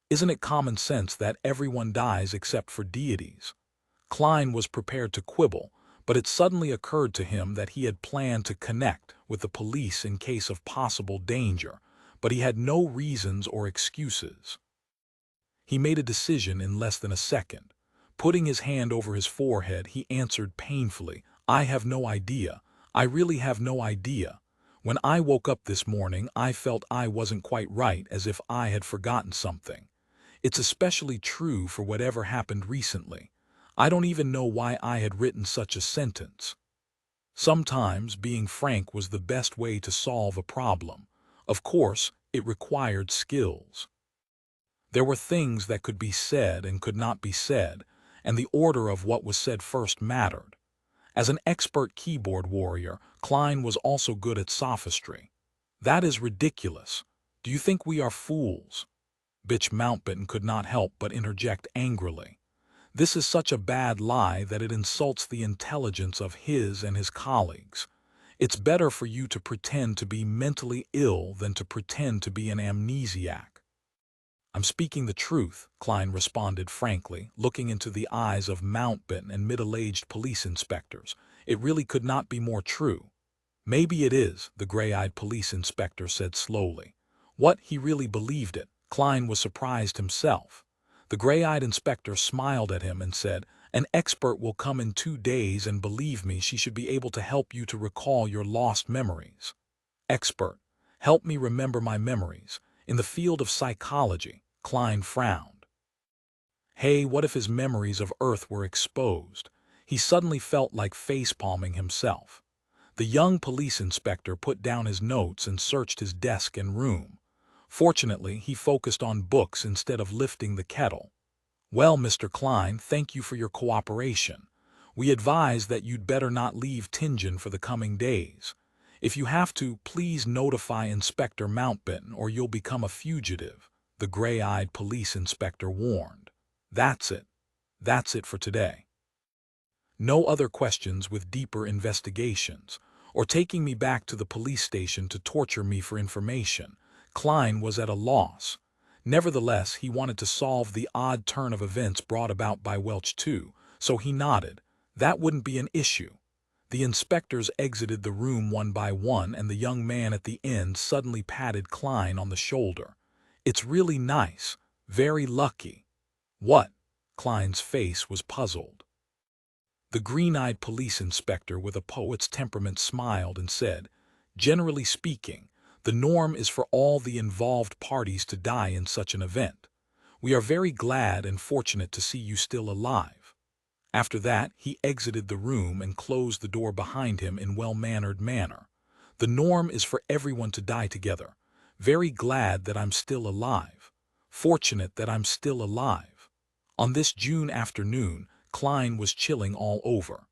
Isn't it common sense that everyone dies except for deities?" Klein was prepared to quibble, but it suddenly occurred to him that he had planned to connect with the police in case of possible danger, but he had no reasons or excuses. He made a decision in less than a second. Putting his hand over his forehead, he answered painfully, "I have no idea. I really have no idea. When I woke up this morning, I felt I wasn't quite right, as if I had forgotten something. It's especially true for whatever happened recently. I don't even know why I had written such a sentence." Sometimes being frank was the best way to solve a problem. Of course, it required skills. There were things that could be said and could not be said, and the order of what was said first mattered. As an expert keyboard warrior, Klein was also good at sophistry. "That is ridiculous. Do you think we are fools? Bitch Mountbatten could not help but interject angrily. This is such a bad lie that it insults the intelligence of his and his colleagues. It's better for you to pretend to be mentally ill than to pretend to be an amnesiac. I'm speaking the truth, Klein responded frankly, looking into the eyes of Mountbatten and middle-aged police inspectors. It really could not be more true. Maybe it is, the gray-eyed police inspector said slowly. What, he really believed it? Klein was surprised himself. The gray-eyed inspector smiled at him and said, "An expert will come in 2 days, and believe me, she should be able to help you to recall your lost memories." Expert. Help me remember my memories. In the field of psychology, Klein frowned. Hey, what if his memories of Earth were exposed? He suddenly felt like facepalming himself. The young police inspector put down his notes and searched his desk and room. Fortunately, he focused on books instead of lifting the kettle. "Well, Mr. Klein, thank you for your cooperation. We advise that you'd better not leave Tingen for the coming days. If you have to, please notify Inspector Mountbatten or you'll become a fugitive," the gray-eyed police inspector warned. That's it. That's it for today. No other questions with deeper investigations, or taking me back to the police station to torture me for information. Klein was at a loss. Nevertheless, he wanted to solve the odd turn of events brought about by Welch too, so he nodded. That wouldn't be an issue. The inspectors exited the room one by one, and the young man at the end suddenly patted Klein on the shoulder. "It's really nice. Very lucky." "What?" Klein's face was puzzled. The green-eyed police inspector with a poet's temperament smiled and said, "Generally speaking, the norm is for all the involved parties to die in such an event. We are very glad and fortunate to see you still alive." After that, he exited the room and closed the door behind him in well-mannered manner. "The norm is for everyone to die together. Very glad that I'm still alive. Fortunate that I'm still alive." On this June afternoon, Klein was chilling all over.